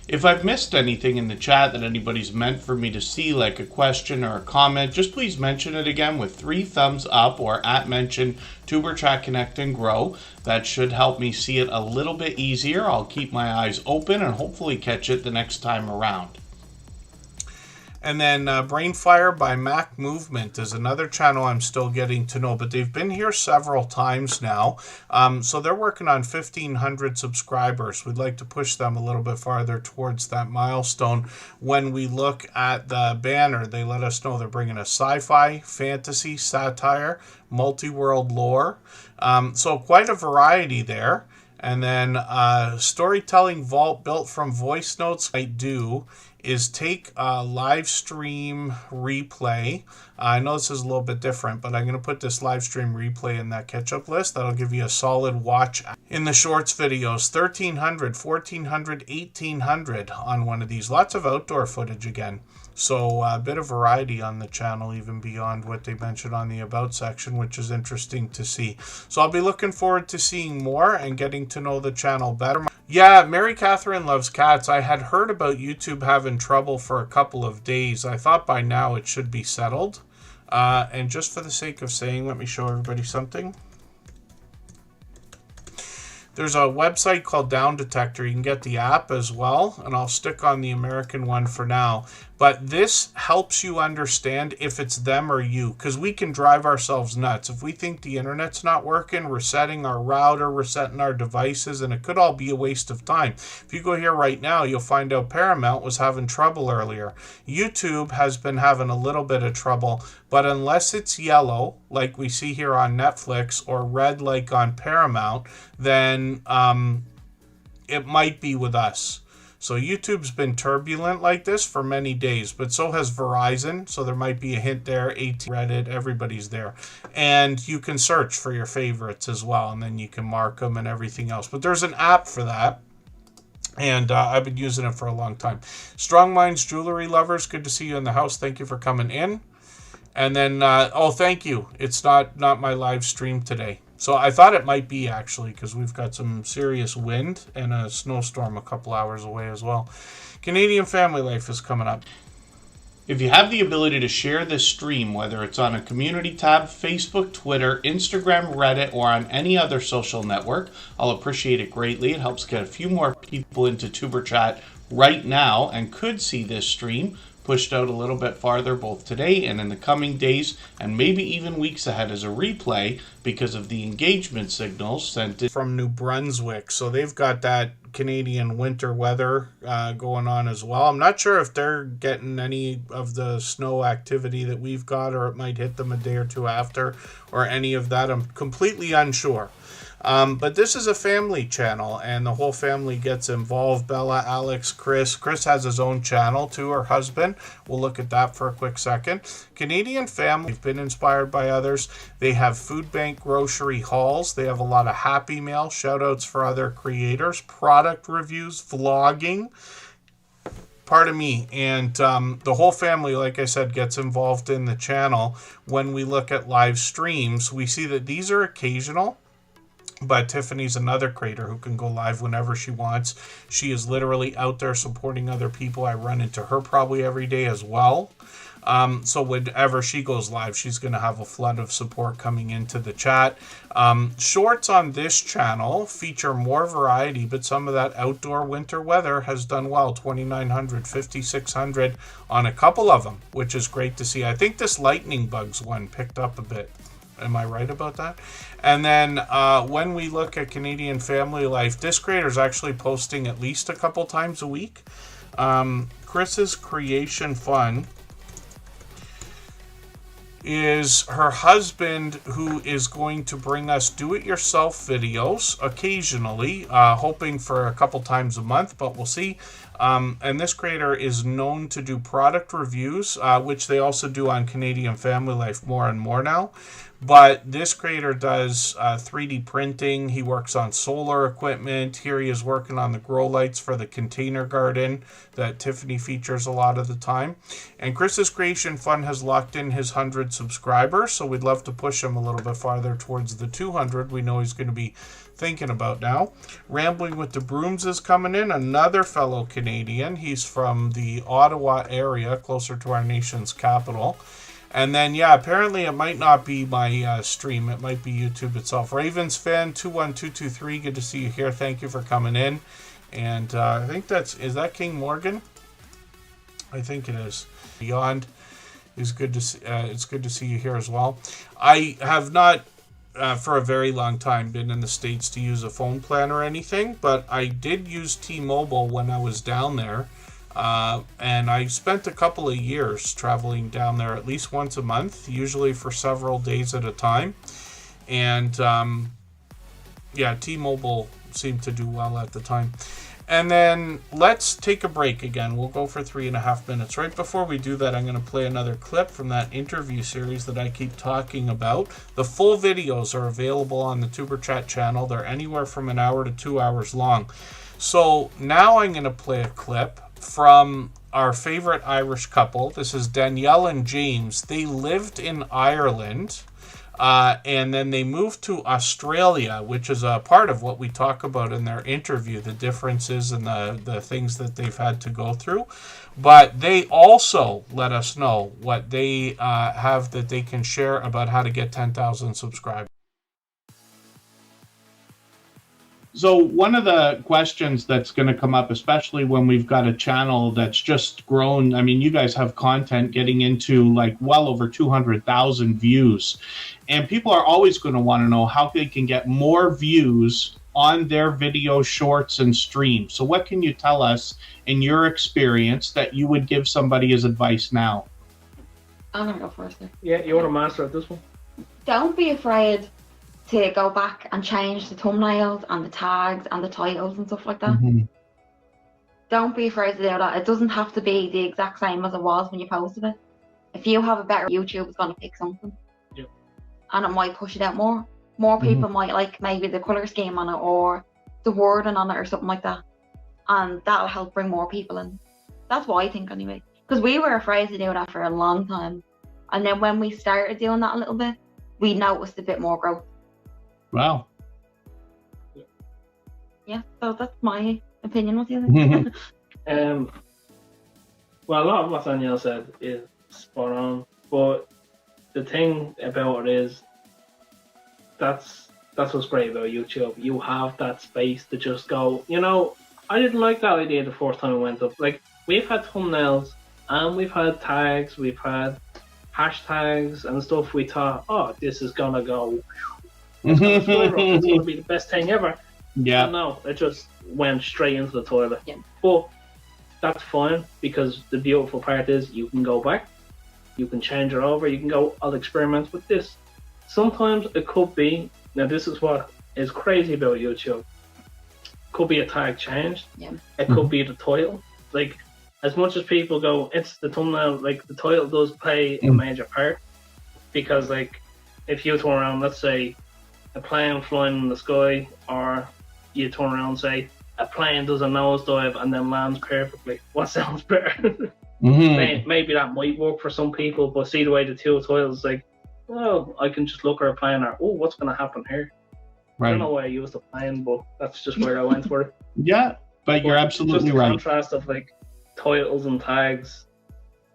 If I've missed anything in the chat that anybody's meant for me to see, like a question or a comment, just please mention it again with 3 thumbs up or @mention Tuberchat Connect and Grow. That should help me see it a little bit easier. I'll keep my eyes open and hopefully catch it the next time around. And then Brainfire by Mac Movement is another channel I'm still getting to know, but they've been here several times now. So they're working on 1,500 subscribers. We'd like to push them a little bit farther towards that milestone. When we look at the banner, they let us know they're bringing a sci-fi, fantasy, satire, multi-world lore. So quite a variety there. And then storytelling vault built from voice notes. I do is take a live stream replay. I know this is a little bit different, but I'm going to put this live stream replay in that catch-up list. That'll give you a solid watch in the shorts videos. 1,300, 1,400, 1,800 on one of these. Lots of outdoor footage again. So a bit of variety on the channel, even beyond what they mentioned on the About section, which is interesting to see. So I'll be looking forward to seeing more and getting to know the channel better. Yeah, Mary Catherine loves cats. I had heard about YouTube having trouble for a couple of days. I thought by now it should be settled. And just for the sake of saying, let me show everybody something. There's a website called Down Detector. You can get the app as well, and I'll stick on the American one for now. But this helps you understand if it's them or you, because we can drive ourselves nuts. If we think the internet's not working, resetting our router, resetting our devices, and it could all be a waste of time. If you go here right now, you'll find out Paramount was having trouble earlier. YouTube has been having a little bit of trouble, but unless it's yellow, like we see here on Netflix, or red like on Paramount, then it might be with us. So YouTube's been turbulent like this for many days, but so has Verizon. So there might be a hint there. Reddit, everybody's there. And you can search for your favorites as well, and then you can mark them and everything else. But there's an app for that, and I've been using it for a long time. Strong Minds Jewelry Lovers, good to see you in the house. Thank you for coming in. And then, thank you. It's not my live stream today. So I thought it might be, actually, because we've got some serious wind and a snowstorm a couple hours away as well. Canadian Family Life is coming up. If you have the ability to share this stream, whether it's on a community tab, Facebook, Twitter, Instagram, Reddit, or on any other social network, I'll appreciate it greatly. It helps get a few more people into Tuber Chat right now and could see this stream pushed out a little bit farther both today and in the coming days and maybe even weeks ahead as a replay because of the engagement signals sent in from New Brunswick. So they've got that Canadian winter weather going on as well. I'm not sure if they're getting any of the snow activity that we've got, or it might hit them a day or two after, or any of that. I'm completely unsure. But this is a family channel, and the whole family gets involved. Bella, Alex, Chris. Chris has his own channel too, her husband. We'll look at that for a quick second. Canadian Family have been inspired by others. They have food bank grocery hauls. They have a lot of Happy Mail, shout outs for other creators, product reviews, vlogging. Pardon me. And the whole family, like I said, gets involved in the channel. When we look at live streams, we see that these are occasional. But Tiffany's another creator who can go live whenever she wants. She is literally out there supporting other people. I run into her probably every day as well. So whenever she goes live, she's going to have a flood of support coming into the chat. Shorts on this channel feature more variety, but some of that outdoor winter weather has done well. 2,900, 5,600 on a couple of them, which is great to see. I think this lightning bugs one picked up a bit. Am I right about that? And then when we look at Canadian Family Life, this creator is actually posting at least a couple times a week. Chris's Creation Fun is her husband, who is going to bring us do-it-yourself videos occasionally, hoping for a couple times a month, but we'll see. And this creator is known to do product reviews, which they also do on Canadian Family Life more and more now. But this creator does 3D printing. He works on solar equipment. Here he is working on the grow lights for the container garden that Tiffany features a lot of the time. And Chris's Creation Fun has locked in his 100 subscribers, so we'd love to push him a little bit farther towards the 200 we know he's going to be thinking about now. Rambling with the Brooms is coming in, another fellow Canadian. He's from the Ottawa area, closer to our nation's capital. And then, yeah, apparently it might not be my stream. It might be YouTube itself. Ravens fan 21223, good to see you here. Thank you for coming in. And I think is that King Morgan? I think it is. Beyond is good to see. It's good to see you here as well. I have not, for a very long time, been in the States to use a phone plan or anything, but I did use T-Mobile when I was down there. And I spent a couple of years traveling down there at least once a month, usually for several days at a time. And yeah, T-Mobile seemed to do well at the time. And then let's take a break again. We'll go for 3.5 minutes. Right before we do that, I'm going to play another clip from that interview series that I keep talking about. The full videos are available on the Tuber Chat channel. They're anywhere from an hour to 2 hours long. So now I'm going to play a clip from our favorite Irish couple. This is Danielle and James. They lived in Ireland, and then they moved to Australia, which is a part of what we talk about in their interview, the differences and the things that they've had to go through. But they also let us know what they have that they can share about how to get 10,000 subscribers. So one of the questions that's going to come up, especially when we've got a channel that's just grown, I mean, you guys have content getting into like well over 200,000 views, and people are always going to want to know how they can get more views on their video shorts and streams. So what can you tell us in your experience that you would give somebody as advice now? I'm going to go first. Yeah, you're the master at this one. Don't be afraid to go back and change the thumbnails and the tags and the titles and stuff like that. Mm-hmm. Don't be afraid to do that. It doesn't have to be the exact same as it was when you posted it. If you have a better YouTube, it's going to pick something. Yep. And it might push it out more. More people might like maybe the colour scheme on it or the wording on it or something like that. And that'll help bring more people in. That's what I think anyway. Because we were afraid to do that for a long time. And then when we started doing that a little bit, we noticed a bit more growth. Wow. Yeah, so that's my opinion. What do you think? Well, a lot of what Danielle said is spot on, but the thing about it is that's what's great about YouTube. You have that space to just go, you know, I didn't like that idea the first time it went up. Like, we've had thumbnails and we've had tags, we've had hashtags and stuff. We thought, oh, this is gonna go, it's gonna be the best thing ever. Yeah. And no, it just went straight into the toilet. Yeah. But that's fine, because the beautiful part is you can go back, you can change it over, you can go, I'll experiment with this. Sometimes it could be, now this is what is crazy about YouTube, could be a tag changed, it could be the title. Like, as much as people go, it's the thumbnail, like the title does play a major part, because like if you turn around, let's say a plane flying in the sky, or you turn around and say a plane does a nosedive and then lands perfectly, what sounds better? Maybe that might work for some people, but see the way the two titles, like, oh, I can just look at a plane, or oh, what's going to happen here? Right. I don't know why I used the plane, but that's just where I went for it. Yeah, but you're absolutely just the right. contrast of like titles and tags,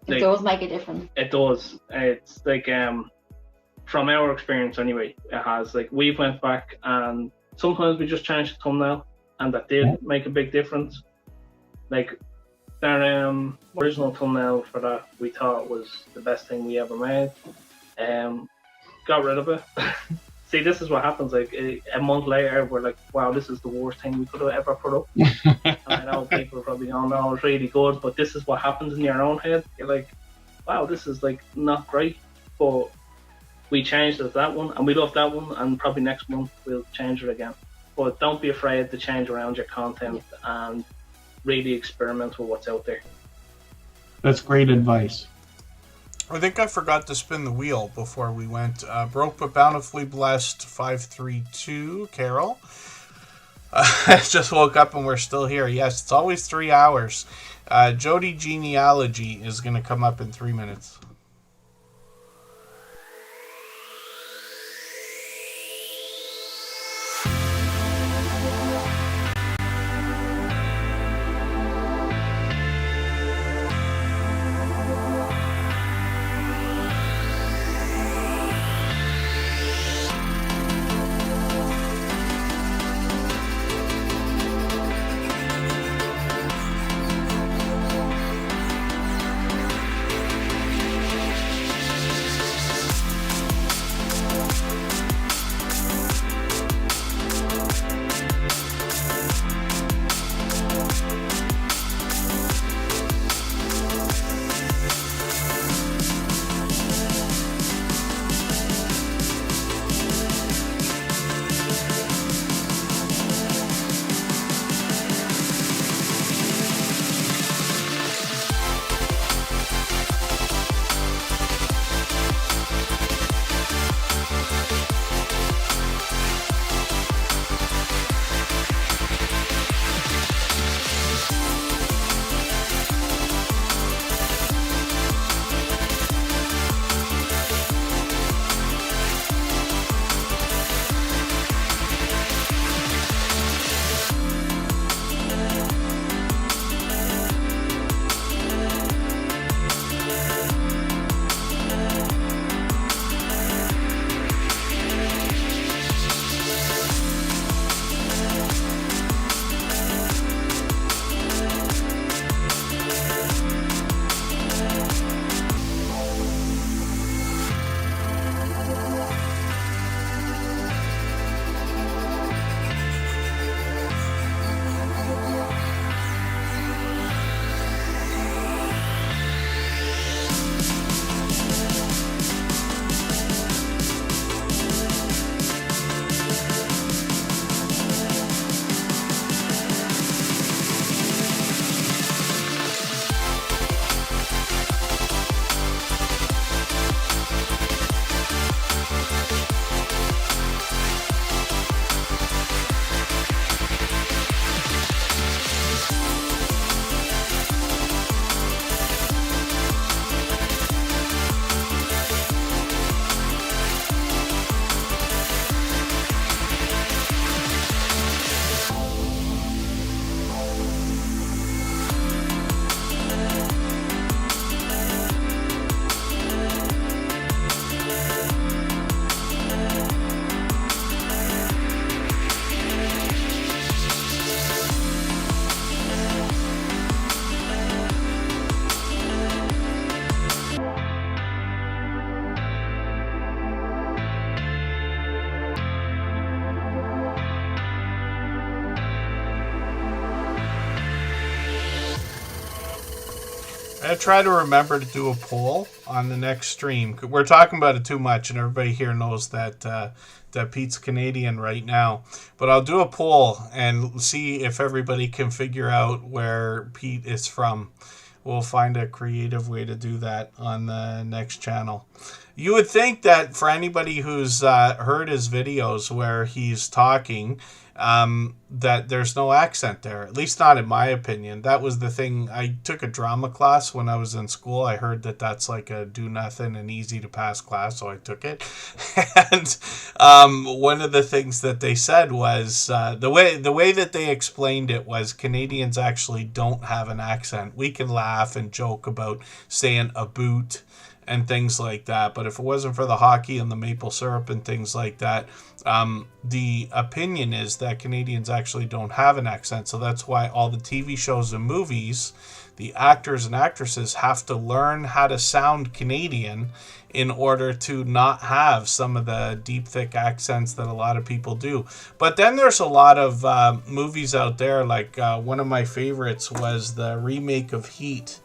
It does make a difference. it does. It's like from our experience anyway, it has. Like, we've went back and sometimes we just changed the thumbnail, and that did make a big difference. Like, their original thumbnail for that we thought was the best thing we ever made. Got rid of it. See, this is what happens. Like, a month later, we're like, wow, this is the worst thing we could have ever put up. And I know people are probably going, no, it's really good, but this is what happens in your own head. You're like, wow, this is like not great. But we changed it to that one, and we love that one, and probably next month we'll change it again. But don't be afraid to change around your content and really experiment with what's out there. That's great advice. I think I forgot to spin the wheel before we went. Broke but bountifully blessed 532, Carol. I just woke up and we're still here. Yes, it's always 3 hours. Jody Genealogy is going to come up in 3 minutes. try to remember to do a poll on the next stream. We're talking about it too much, and everybody here knows that that Pete's Canadian right now. But I'll do a poll and see if everybody can figure out where Pete is from. We'll find a creative way to do that on the next channel. You would think that for anybody who's heard his videos where he's talking, that there's no accent there, at least not in my opinion. That was the thing. I took a drama class when I was in school. I heard that that's like a do nothing and easy to pass class, so I took it. And one of the things that they said was the way that they explained it was Canadians actually don't have an accent. We can laugh and joke about saying a boot and things like that, but if it wasn't for the hockey and the maple syrup and things like that, the opinion is that Canadians actually don't have an accent. So that's why all the TV shows and movies, the actors and actresses have to learn how to sound Canadian in order to not have some of the deep, thick accents that a lot of people do. But then there's a lot of movies out there, like one of my favorites was the remake of Heat.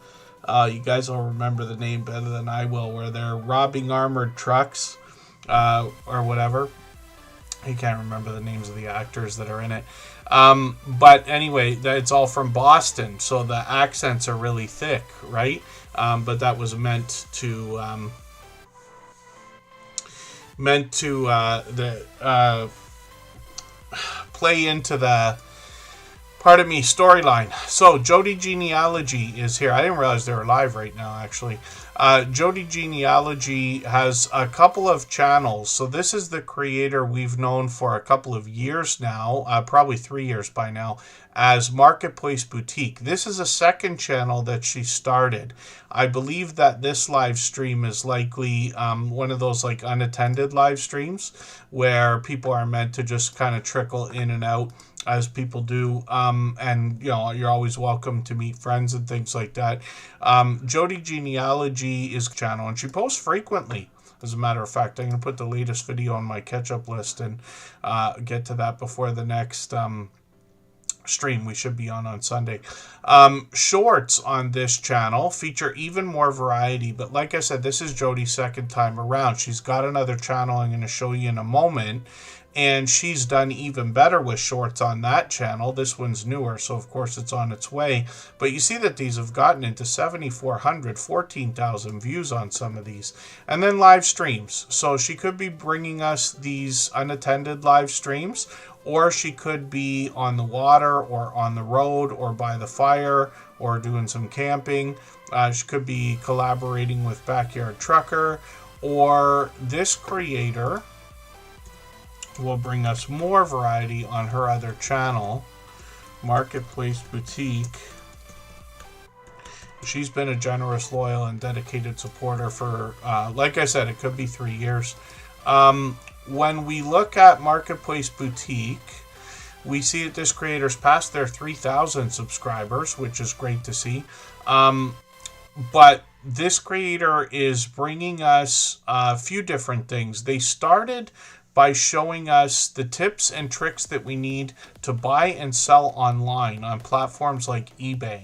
You guys will remember the name better than I will, where they're robbing armored trucks or whatever. I can't remember the names of the actors that are in it. But anyway, it's all from Boston, so the accents are really thick, right? But that was meant to play into the storyline. So Jody Genealogy is here. I didn't realize they were live right now, actually. Jody Genealogy has a couple of channels. So this is the creator we've known for a couple of years now, probably 3 years by now, as Marketplace Boutique. This is a second channel that she started. I believe that this live stream is likely one of those like unattended live streams where people are meant to just kind of trickle in and out as people do, and you know, you're always welcome to meet friends and things like that. Jody Genealogy is channel, and she posts frequently. As a matter of fact, I'm going to put the latest video on my catch-up list and get to that before the next stream we should be on Sunday. Shorts on this channel feature even more variety, but like I said, this is Jody's second time around. She's got another channel I'm going to show you in a moment, and she's done even better with shorts on that channel. This one's newer, so of course it's on its way. But you see that these have gotten into 7,400, 14,000 views on some of these. And then live streams. So she could be bringing us these unattended live streams, or she could be on the water or on the road or by the fire or doing some camping. She could be collaborating with Backyard Trucker, or this creator will bring us more variety on her other channel, Marketplace Boutique. She's been a generous, loyal, and dedicated supporter for, like I said, it could be 3 years. When we look at Marketplace Boutique, we see that this creator's passed their 3,000 subscribers, which is great to see. But this creator is bringing us a few different things. They started by showing us the tips and tricks that we need to buy and sell online on platforms like eBay.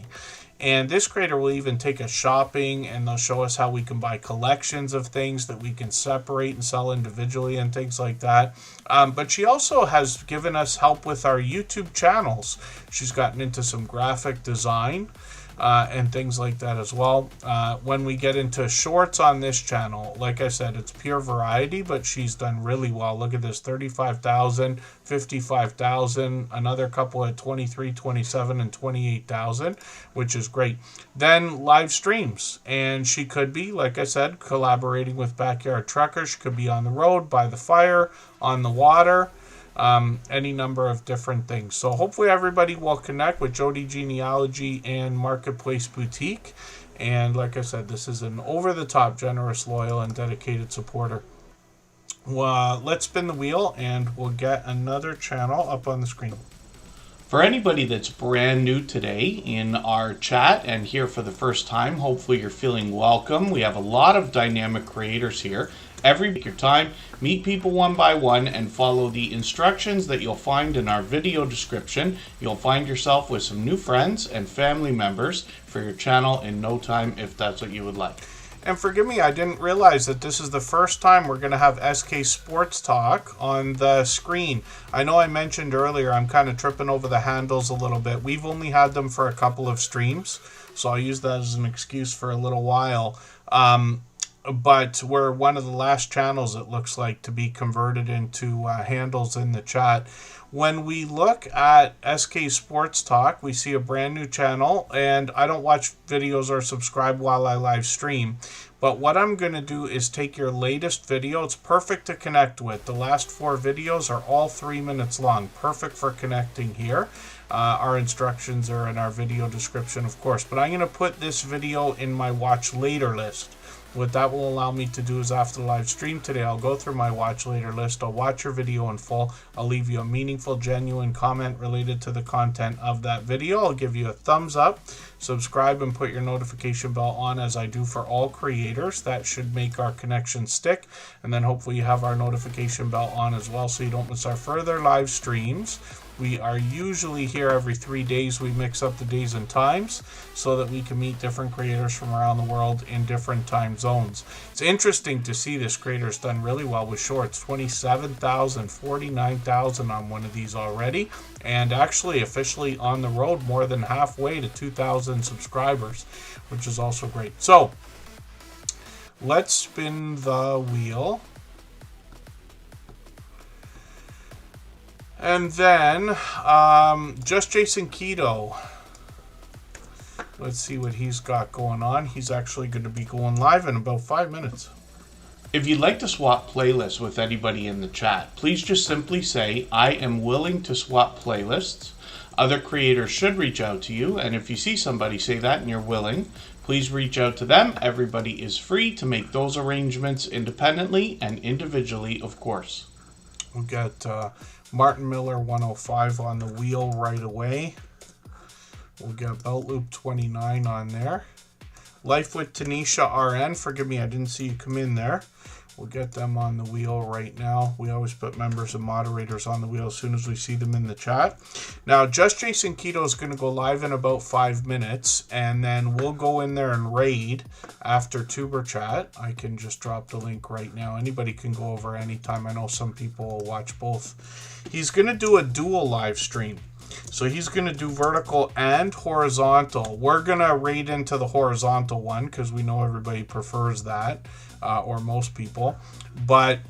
And this creator will even take us shopping, and they'll show us how we can buy collections of things that we can separate and sell individually and things like that. But she also has given us help with our YouTube channels. She's gotten into some graphic design and things like that as well. When we get into shorts on this channel, like I said, it's pure variety, but she's done really well. Look at this, 35,000, 55,000, another couple at 23, 27, and 28,000, which is great. Then live streams, and she could be, like I said, collaborating with Backyard Truckers. She could be on the road, by the fire, on the water, any number of different things. So hopefully everybody will connect with Jody Genealogy and Marketplace Boutique. And like I said, this is an over-the-top, generous, loyal, and dedicated supporter. Well, let's spin the wheel and we'll get another channel up on the screen. For anybody that's brand new today in our chat and here for the first time, hopefully you're feeling welcome. We have a lot of dynamic creators here. Take your time, meet people one by one, and follow the instructions that you'll find in our video description. You'll find yourself with some new friends and family members for your channel in no time, if that's what you would like. And forgive me, I didn't realize that this is the first time we're going to have SK Sports Talk on the screen. I know I mentioned earlier I'm kind of tripping over the handles a little bit. We've only had them for a couple of streams, so I'll use that as an excuse for a little while. But we're one of the last channels, it looks like, to be converted into handles in the chat. When we look at SK Sports Talk, we see a brand new channel, and I don't watch videos or subscribe while I live stream. But what I'm going to do is take your latest video. It's perfect to connect with. The last 4 videos are all 3 minutes long. Perfect for connecting here. Our instructions are in our video description, of course. But I'm going to put this video in my watch later list. What that will allow me to do is after the live stream today, I'll go through my watch later list. I'll watch your video in full. I'll leave you a meaningful, genuine comment related to the content of that video. I'll give you a thumbs up, subscribe, and put your notification bell on as I do for all creators. That should make our connection stick. And then hopefully you have our notification bell on as well so you don't miss our further live streams. We are usually here every 3 days. We mix up the days and times so that we can meet different creators from around the world in different time zones. It's interesting to see this creator's done really well with shorts. 27,000, 49,000 on one of these already. And actually officially on the road more than halfway to 2,000 subscribers, which is also great. So let's spin the wheel. And then, Just Jason Keto. Let's see what he's got going on. He's actually going to be going live in about 5 minutes. If you'd like to swap playlists with anybody in the chat, please just simply say, I am willing to swap playlists. Other creators should reach out to you, and if you see somebody say that and you're willing, please reach out to them. Everybody is free to make those arrangements independently and individually, of course. We've got Martin Miller 105 on the wheel right away. We'll get Belt Loop 29 on there. Life with Tanisha RN. Forgive me, I didn't see you come in there. We'll get them on the wheel right now. We always put members and moderators on the wheel as soon as we see them in the chat. Now, Just Jason Keto is going to go live in about 5 minutes, and then we'll go in there and raid after Tuber Chat. I can just drop the link right now. Anybody can go over anytime. I know some people will watch both. He's going to do a dual live stream. So he's going to do vertical and horizontal. We're going to raid into the horizontal one because we know everybody prefers that, or most people. But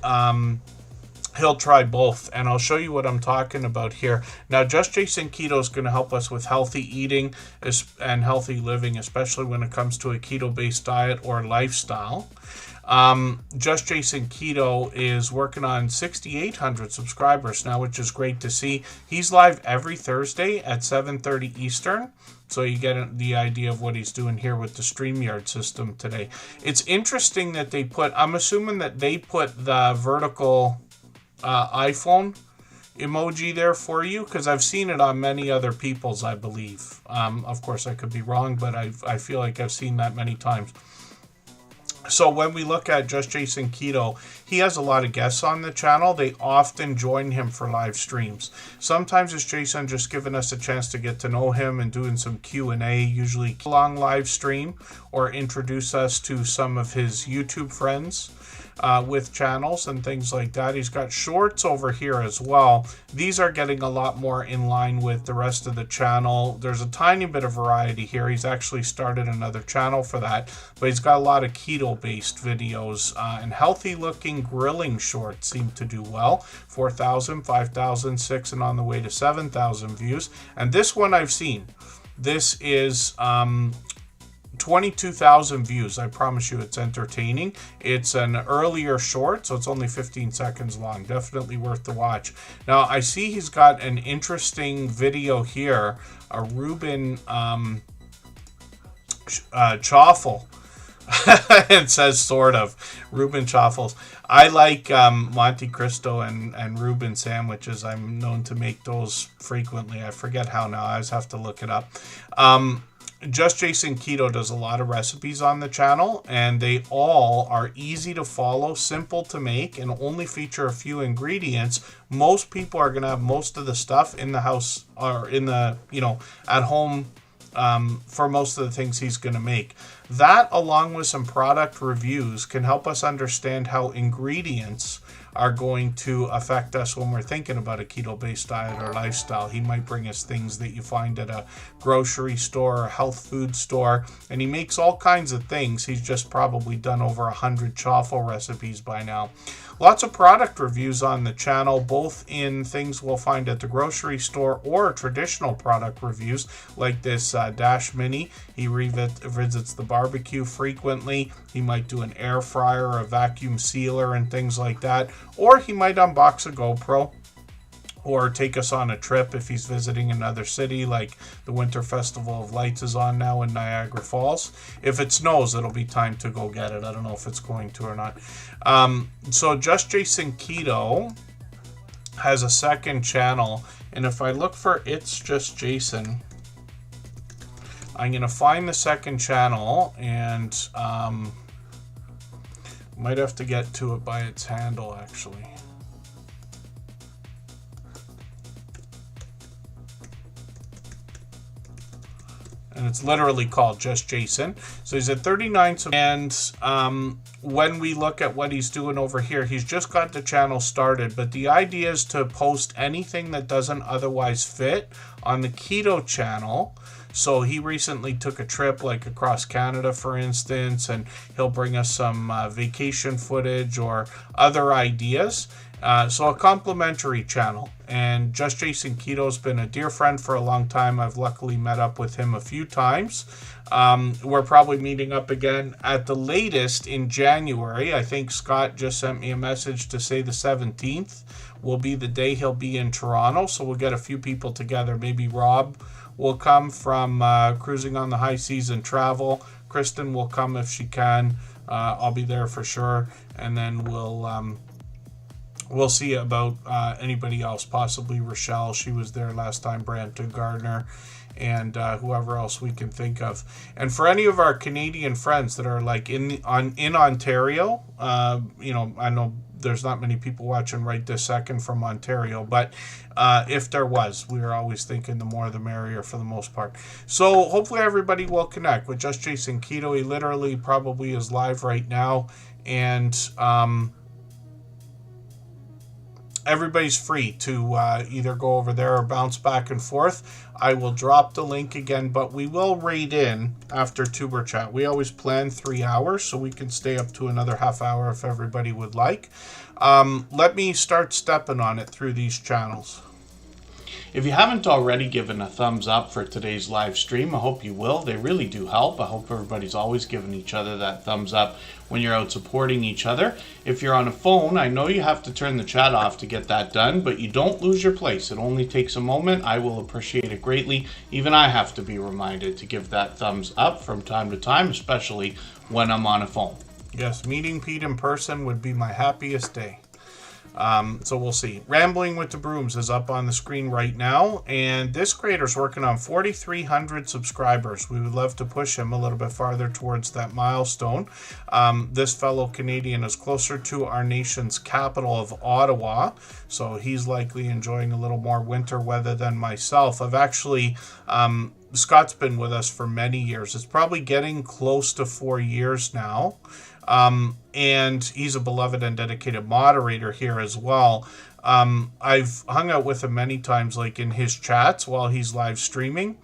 he'll try both, and I'll show you what I'm talking about here. Now, Just Jason Keto is going to help us with healthy eating and healthy living, especially when it comes to a keto-based diet or lifestyle. Just Jason Keto is working on 6,800 subscribers now, which is great to see. He's live every Thursday at 7:30 Eastern. So you get the idea of what he's doing here with the StreamYard system today. It's interesting that they put, I'm assuming that they put the vertical iPhone emoji there for you, because I've seen it on many other people's, I believe. Of course, I could be wrong, but I feel like I've seen that many times. So when we look at Just Jason Keto, he has a lot of guests on the channel. They often join him for live streams. Sometimes it's Jason just giving us a chance to get to know him and doing some Q&A, usually a long live stream, or introduce us to some of his YouTube friends with channels and things like that. He's got shorts over here as well. These are getting a lot more in line with the rest of the channel. There's a tiny bit of variety here. He's actually started another channel for that, but he's got a lot of keto-based videos, and healthy-looking grilling shorts seem to do well. 4,000, 5,000, 6, and on the way to 7,000 views. And this one I've seen. This is 22,000 views. I promise you it's entertaining. It's an earlier short, so it's only 15 seconds long. Definitely worth the watch. Now, I see he's got an interesting video here, a Ruben Chaffel. It says sort of. Ruben Chaffels. I like Monte Cristo and Reuben sandwiches. I'm known to make those frequently. I forget how now. I always have to look it up. Just Jason Keto does a lot of recipes on the channel, and they all are easy to follow, simple to make, and only feature a few ingredients. Most people are going to have most of the stuff in the house or in the, at home for most of the things he's going to make. That, along with some product reviews, can help us understand how ingredients are going to affect us when we're thinking about a keto-based diet or lifestyle. He might bring us things that you find at a grocery store or health food store, and he makes all kinds of things. He's just probably done over 100 chaffle recipes by now. Lots of product reviews on the channel, both in things we'll find at the grocery store or traditional product reviews, like this Dash Mini. He revisits the barbecue frequently. He might do an air fryer or a vacuum sealer and things like that. Or he might unbox a GoPro or take us on a trip if he's visiting another city, like the Winter Festival of Lights is on now in Niagara Falls. If it snows, it'll be time to go get it. I don't know if it's going to or not. So Just Jason Keto has a second channel, and if I look for It's Just Jason, I'm going to find the second channel, and might have to get to it by its handle, actually. And it's literally called Just Jason. So he's at 39. And when we look at what he's doing over here, he's just got the channel started. But the idea is to post anything that doesn't otherwise fit on the keto channel. So he recently took a trip like across Canada, for instance, and he'll bring us some vacation footage or other ideas. So a complimentary channel. And Just Jason Keto's been a dear friend for a long time. I've luckily met up with him a few times. We're probably meeting up again at the latest in January. I think Scott just sent me a message to say the 17th will be the day he'll be in Toronto. So we'll get a few people together. Maybe Rob will come from Cruising on the High Seas and Travel. Kristen will come if she can. I'll be there for sure. And then we'll see about anybody else, possibly Rochelle. She was there last time, Brampton Gardner, and whoever else we can think of. And for any of our Canadian friends that are like in Ontario, I know there's not many people watching right this second from Ontario, but if there was, we were always thinking the more the merrier for the most part. So hopefully everybody will connect with Just Jason Keto. He literally probably is live right now, and everybody's free to either go over there or bounce back and forth. I will drop the link again, but we will raid in after Tuber Chat. We always plan 3 hours, so we can stay up to another half hour if everybody would like. Let me start stepping on it through these channels. If you haven't already given a thumbs up for today's live stream, I hope you will. They really do help. I hope everybody's always giving each other that thumbs up when you're out supporting each other. If you're on a phone, I know you have to turn the chat off to get that done, but you don't lose your place. It only takes a moment. I will appreciate it greatly. Even I have to be reminded to give that thumbs up from time to time, especially when I'm on a phone. Yes, meeting Pete in person would be my happiest day. So we'll see. Rambling with the Brooms is up on the screen right now, and this creator's working on 4,300 subscribers. We would love to push him a little bit farther towards that milestone. This fellow Canadian is closer to our nation's capital of Ottawa, so he's likely enjoying a little more winter weather than myself. I've actually Scott's been with us for many years. It's probably getting close to 4 years now. And he's a beloved and dedicated moderator here as well. I've hung out with him many times, like in his chats while he's live streaming,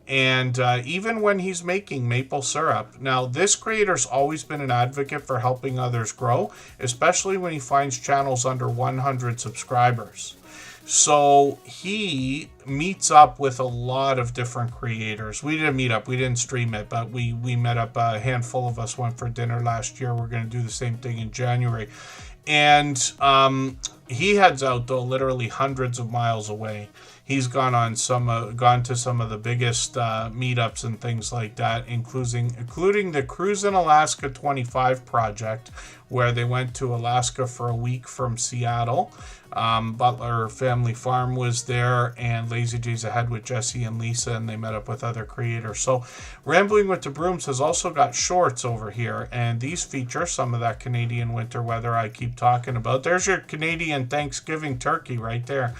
and even when he's making maple syrup. Now, this creator's always been an advocate for helping others grow, especially when he finds channels under 100 subscribers. So he meets up with a lot of different creators. We didn't meet up, we didn't stream it, but we met up. A handful of us went for dinner last year. We're going to do the same thing in January. And He heads out though literally hundreds of miles away. He's gone to some of the biggest meetups and things like that, including the Cruise in Alaska 25 project, where they went to Alaska for a week from Seattle. Butler Family Farm was there, and Lazy Days Ahead with Jesse and Lisa, and they met up with other creators. So Rambling with the Brooms has also got shorts over here, and these feature some of that Canadian winter weather I keep talking about. There's your Canadian Thanksgiving turkey right there.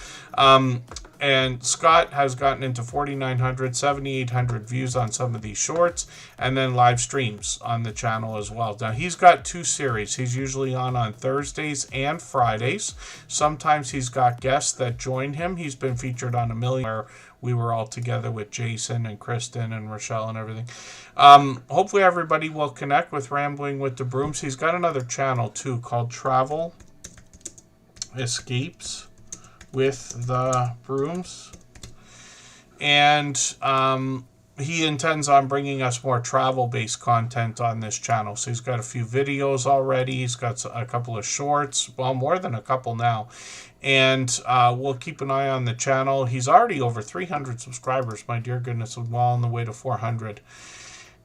And Scott has gotten into 4,900, 7,800 views on some of these shorts, and then live streams on the channel as well. Now, he's got 2 series. He's usually on Thursdays and Fridays. Sometimes he's got guests that join him. He's been featured on 1 Million, where we were all together with Jason and Kristen and Rochelle and everything. Hopefully everybody will connect with Rambling with the Brooms. He's got another channel, too, called Travel Escapes with the Brooms, and he intends on bringing us more travel-based content on this channel. So he's got a few videos already. He's got a couple of shorts, well, more than a couple now, and we'll keep an eye on the channel. He's already over 300 subscribers, my dear goodness, well on the way to 400.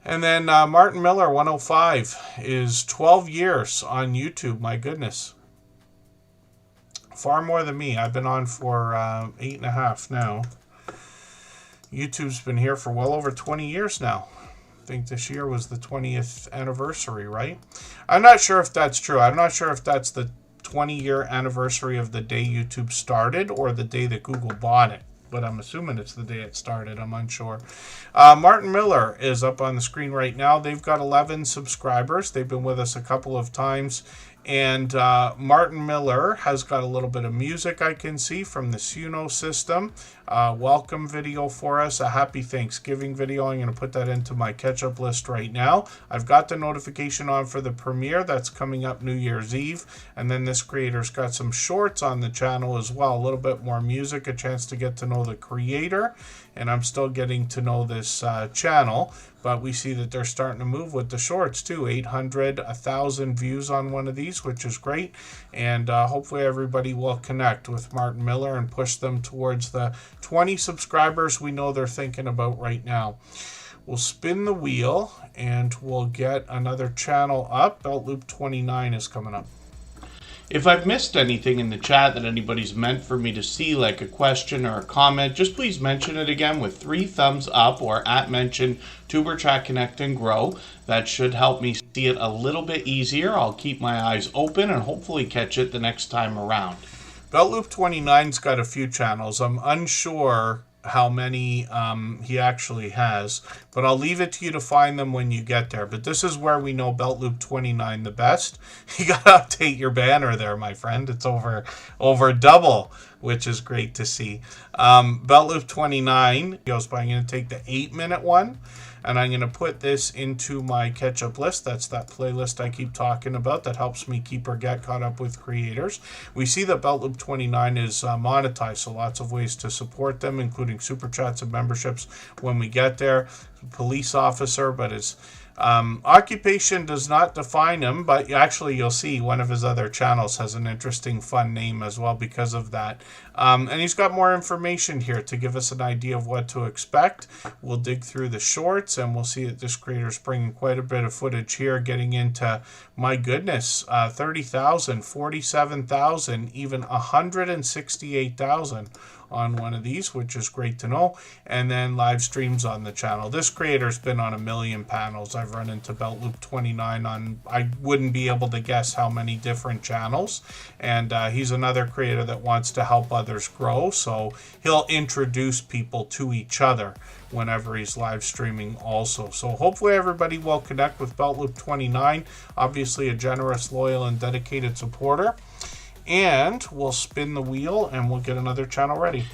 And then Martin Miller 105 is 12 years on YouTube. My goodness. Far more than me. I've been on for 8.5 now. YouTube's been here for well over 20 years now. I think this year was the 20th anniversary, right? I'm not sure if that's true. I'm not sure if that's the 20-year anniversary of the day YouTube started or the day that Google bought it. But I'm assuming it's the day it started. I'm unsure. Martin Miller is up on the screen right now. They've got 11 subscribers. They've been with us a couple of times. And Martin Miller has got a little bit of music I can see from the Suno system. Welcome video for us, a happy Thanksgiving video. I'm going to put that into my catch-up list right now. I've got the notification on for the premiere. That's coming up New Year's Eve. And then this creator's got some shorts on the channel as well. A little bit more music, a chance to get to know the creator. And I'm still getting to know this channel. But we see that they're starting to move with the shorts too. 800, 1,000 views on one of these, which is great. And hopefully everybody will connect with Martin Miller and push them towards the 20 subscribers we know they're thinking about right now. We'll spin the wheel and we'll get another channel up. Belt Loop 29 is coming up. If I've missed anything in the chat that anybody's meant for me to see, like a question or a comment, just please mention it again with 3 thumbs up or @mention Tuberchat Connect and Grow. That should help me see it a little bit easier. I'll keep my eyes open and hopefully catch it the next time around. Belt Loop 29's got a few channels. I'm unsure how many he actually has, but I'll leave it to you to find them when you get there. But this is where we know Belt Loop 29 the best. You gotta update your banner there, my friend. It's over double, which is great to see. Belt Loop 29 goes by. I'm gonna take the 8-minute one, and I'm going to put this into my catch-up list. That's that playlist I keep talking about that helps me keep or get caught up with creators. We see that Belt Loop 29 is monetized, so lots of ways to support them, including super chats and memberships when we get there. Police officer, but his occupation does not define him, but actually you'll see one of his other channels has an interesting, fun name as well because of that. And he's got more information here to give us an idea of what to expect. We'll dig through the shorts and we'll see that this creator's bringing quite a bit of footage here, getting into, my goodness, 30,000, 47,000, even 168,000 on one of these, which is great to know. And then live streams on the channel. This creator's been on 1 million panels. I've run into Belt Loop 29 on, I wouldn't be able to guess how many different channels. And he's another creator that wants to help others grow, so he'll introduce people to each other whenever he's live streaming also. So hopefully everybody will connect with Belt Loop 29. Obviously a generous, loyal, and dedicated supporter. And we'll spin the wheel and we'll get another channel ready.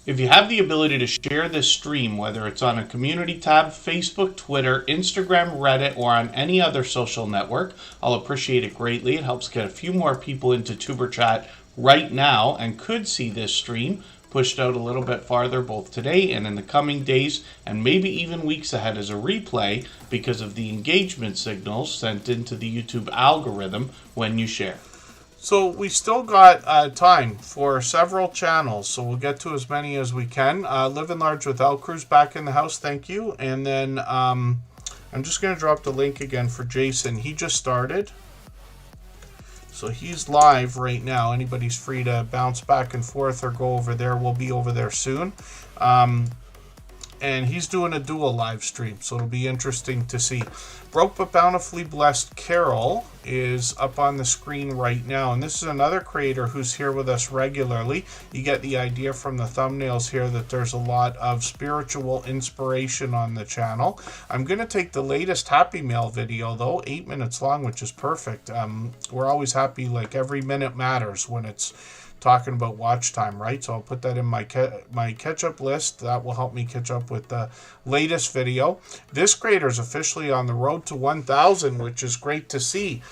If you have the ability to share this stream, whether it's on a community tab, Facebook, Twitter, Instagram, Reddit, or on any other social network, I'll appreciate it greatly. It helps get a few more people into Tuberchat right now and could see this stream pushed out a little bit farther both today and in the coming days and maybe even weeks ahead as a replay because of the engagement signals sent into the YouTube algorithm when you share. So we still got time for several channels, so we'll get to as many as we can. Living Large with El Cruz back in the house, thank you. And then I'm just going to drop the link again for Jason. He just started. So he's live right now. Anybody's free to bounce back and forth or go over there. We'll be over there soon. And he's doing a dual live stream, so it'll be interesting to see. Broke but Bountifully Blessed Carol is up on the screen right now, and this is another creator who's here with us regularly. You get the idea from the thumbnails here that there's a lot of spiritual inspiration on the channel. I'm going to take the latest Happy Mail video, though, 8 minutes long, which is perfect. We're always happy, like every minute matters when it's talking about watch time, right? So I'll put that in my catch-up list. That will help me catch up with the latest video. This creator is officially on the road to 1,000, which is great to see.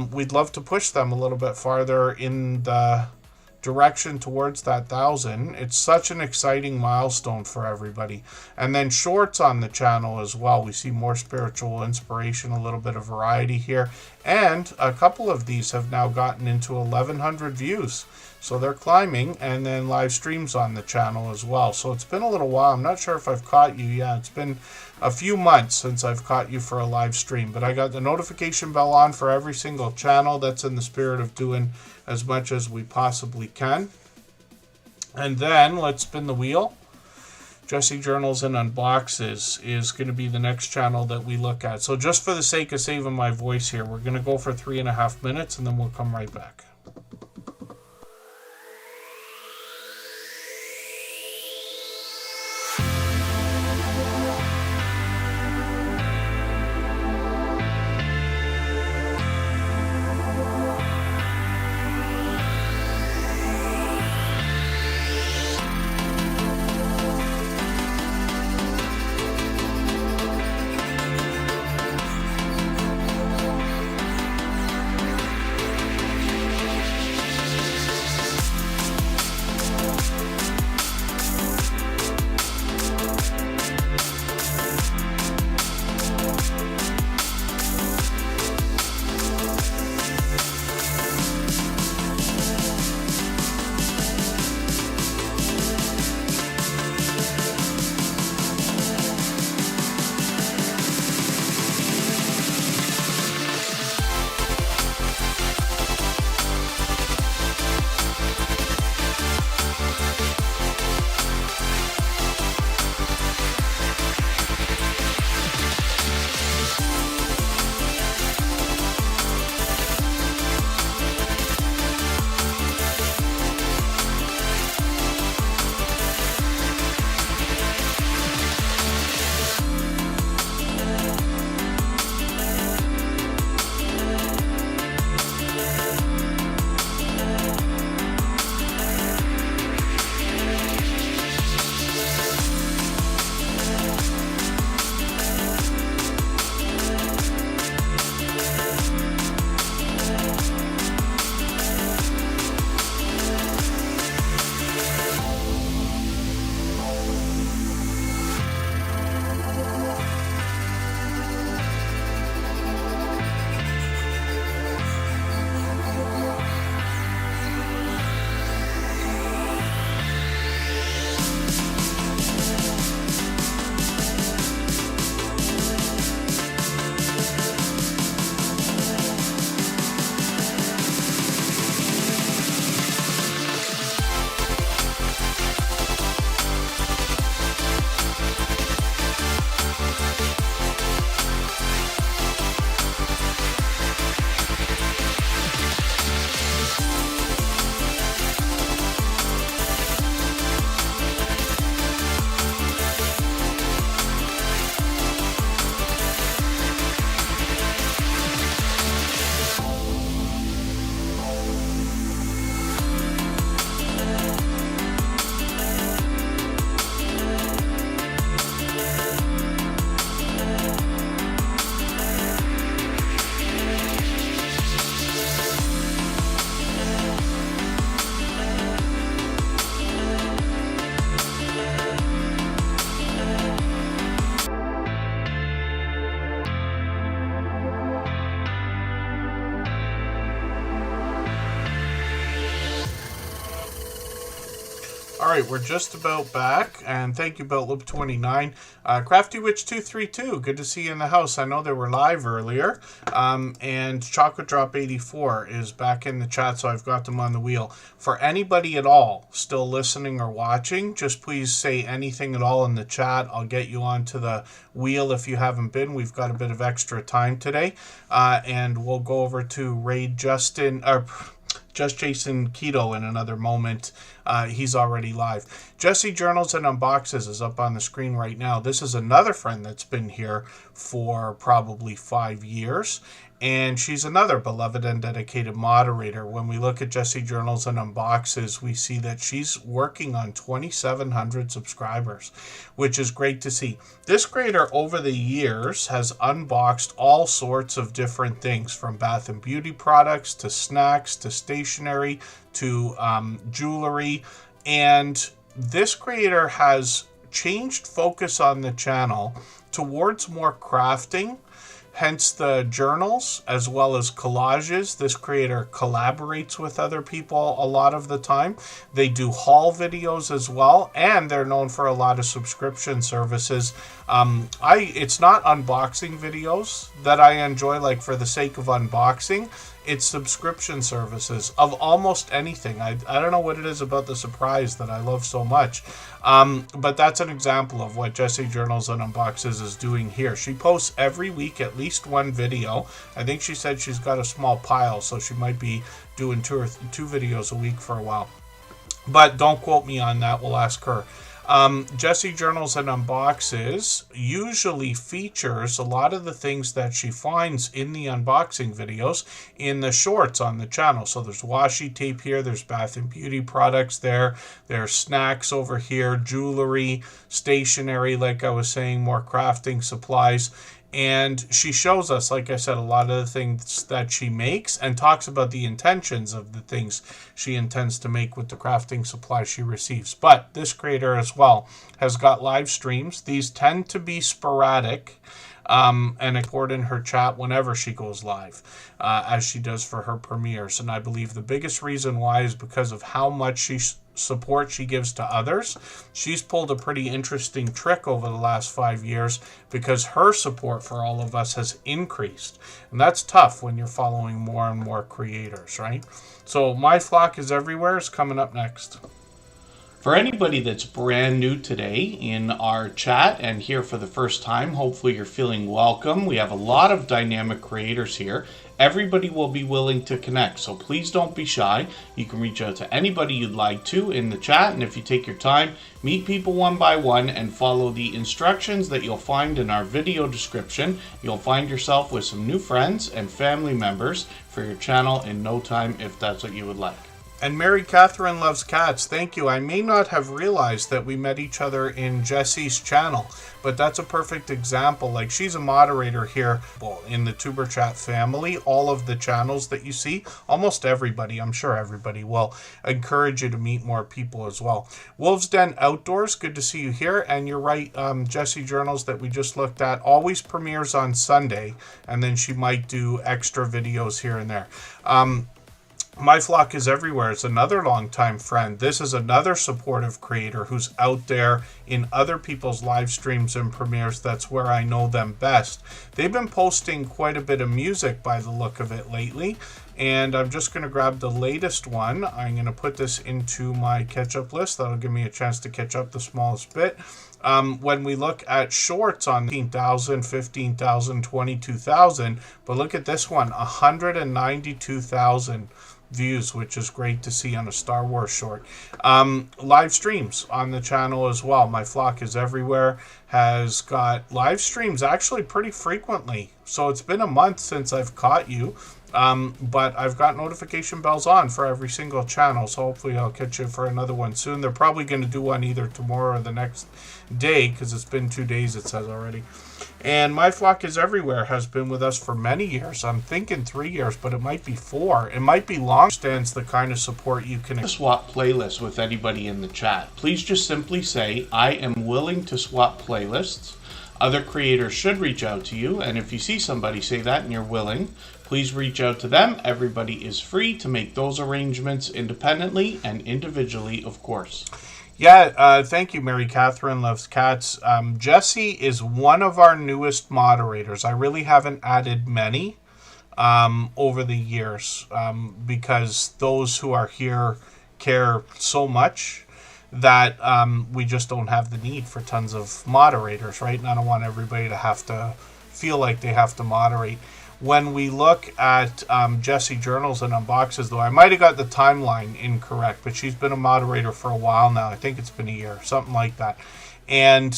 We'd love to push them a little bit farther in the direction towards that 1,000. It's such an exciting milestone for everybody. And then shorts on the channel as well. We see more spiritual inspiration, a little bit of variety here. And a couple of these have now gotten into 1,100 views. So they're climbing, and then live streams on the channel as well. So it's been a little while. I'm not sure if I've caught you. Yeah, it's been a few months since I've caught you for a live stream. But I got the notification bell on for every single channel. That's in the spirit of doing as much as we possibly can. And then let's spin the wheel. Jesse Journals and Unboxes is going to be the next channel that we look at. So just for the sake of saving my voice here, we're going to go for 3.5 minutes, and then we'll come right back. right, we're just about back, and thank you, BeltLoop29. Crafty Witch 232, good to see you in the house. I know they were live earlier. And Chocolate Drop 84 is back in the chat, so I've got them on the wheel. For anybody at all still listening or watching, just please say anything at all in the chat. I'll get you onto the wheel if you haven't been. We've got a bit of extra time today, and we'll go over to Raid Justin, or Just Jason Keto in another moment. He's already live. Jesse Journals and Unboxes is up on the screen right now. This is another friend that's been here for probably 5 years. And she's another beloved and dedicated moderator. When we look at Jesse Journals and Unboxes, we see that she's working on 2,700 subscribers, which is great to see. This creator over the years has unboxed all sorts of different things, from bath and beauty products to snacks to stationery to jewelry. And this creator has changed focus on the channel towards more crafting. Hence the journals as well as collages. This creator collaborates with other people a lot of the time. They do haul videos as well, and they're known for a lot of subscription services. It's not unboxing videos that I enjoy, like for the sake of unboxing. It's subscription services of almost anything. I don't know what it is about the surprise that I love so much. But that's an example of what Jesse Journals and Unboxes is doing here. She posts every week at least one video. I think she said she's got a small pile, so she might be doing two videos a week for a while. But don't quote me on that. We'll ask her. Jesse Journals and Unboxes usually features a lot of the things that she finds in the unboxing videos in the shorts on the channel. So there's washi tape here, there's bath and beauty products there's snacks over here, jewelry, stationery, like I was saying, more crafting supplies. And she shows us, like I said, a lot of the things that she makes and talks about the intentions of the things she intends to make with the crafting supplies she receives. But this creator as well has got live streams. These tend to be sporadic and record in her chat whenever she goes live, as she does for her premieres. And I believe the biggest reason why is because of how much support she gives to others. She's pulled a pretty interesting trick over the last 5 years because her support for all of us has increased. And that's tough when you're following more and more creators, right? So My Flock is Everywhere is coming up next. For anybody that's brand new today in our chat and here for the first time, hopefully you're feeling welcome. We have a lot of dynamic creators here. Everybody will be willing to connect, so please don't be shy. You can reach out to anybody you'd like to in the chat, and if you take your time, meet people one by one and follow the instructions that you'll find in our video description. You'll find yourself with some new friends and family members for your channel in no time, if that's what you would like. And Mary Catherine Loves Cats, thank you. I may not have realized that we met each other in Jesse's channel, but that's a perfect example. Like, she's a moderator here in the Tuber Chat family. All of the channels that you see, almost everybody, I'm sure everybody will encourage you to meet more people as well. Wolves Den Outdoors, good to see you here. And you're right, Jesse Journals that we just looked at always premieres on Sunday, and then she might do extra videos here and there. My Flock is Everywhere is another longtime friend. This is another supportive creator who's out there in other people's live streams and premieres. That's where I know them best. They've been posting quite a bit of music by the look of it lately, and I'm just going to grab the latest one. I'm going to put this into my catch-up list. That'll give me a chance to catch up the smallest bit. When we look at shorts on 15,000, 15,000, 22,000, but look at this one, 192,000 views, which is great to see on a Star Wars short. Live streams on the channel as well. My Flock is Everywhere has got live streams actually pretty frequently. So it's been a month since I've caught you. But I've got notification bells on for every single channel, so hopefully I'll catch you for another one soon. They're probably going to do one either tomorrow or the next day, because it's been 2 days, it says already. And My Flock is Everywhere has been with us for many years. I'm thinking 3 years, but it might be 4. It might be long. Stands the kind of support you can Swap playlists with anybody in the chat. Please just simply say, I am willing to swap playlists. Other creators should reach out to you, and if you see somebody say that and you're willing, please reach out to them. Everybody is free to make those arrangements independently and individually, of course. Yeah, thank you, Mary Catherine Loves Cats. Jesse is one of our newest moderators. I really haven't added many over the years because those who are here care so much that we just don't have the need for tons of moderators, right? And I don't want everybody to have to feel like they have to moderate. When we look at Jessie Journals and Unboxes, though, I might have got the timeline incorrect, but she's been a moderator for a while now. I think it's been a year, something like that. And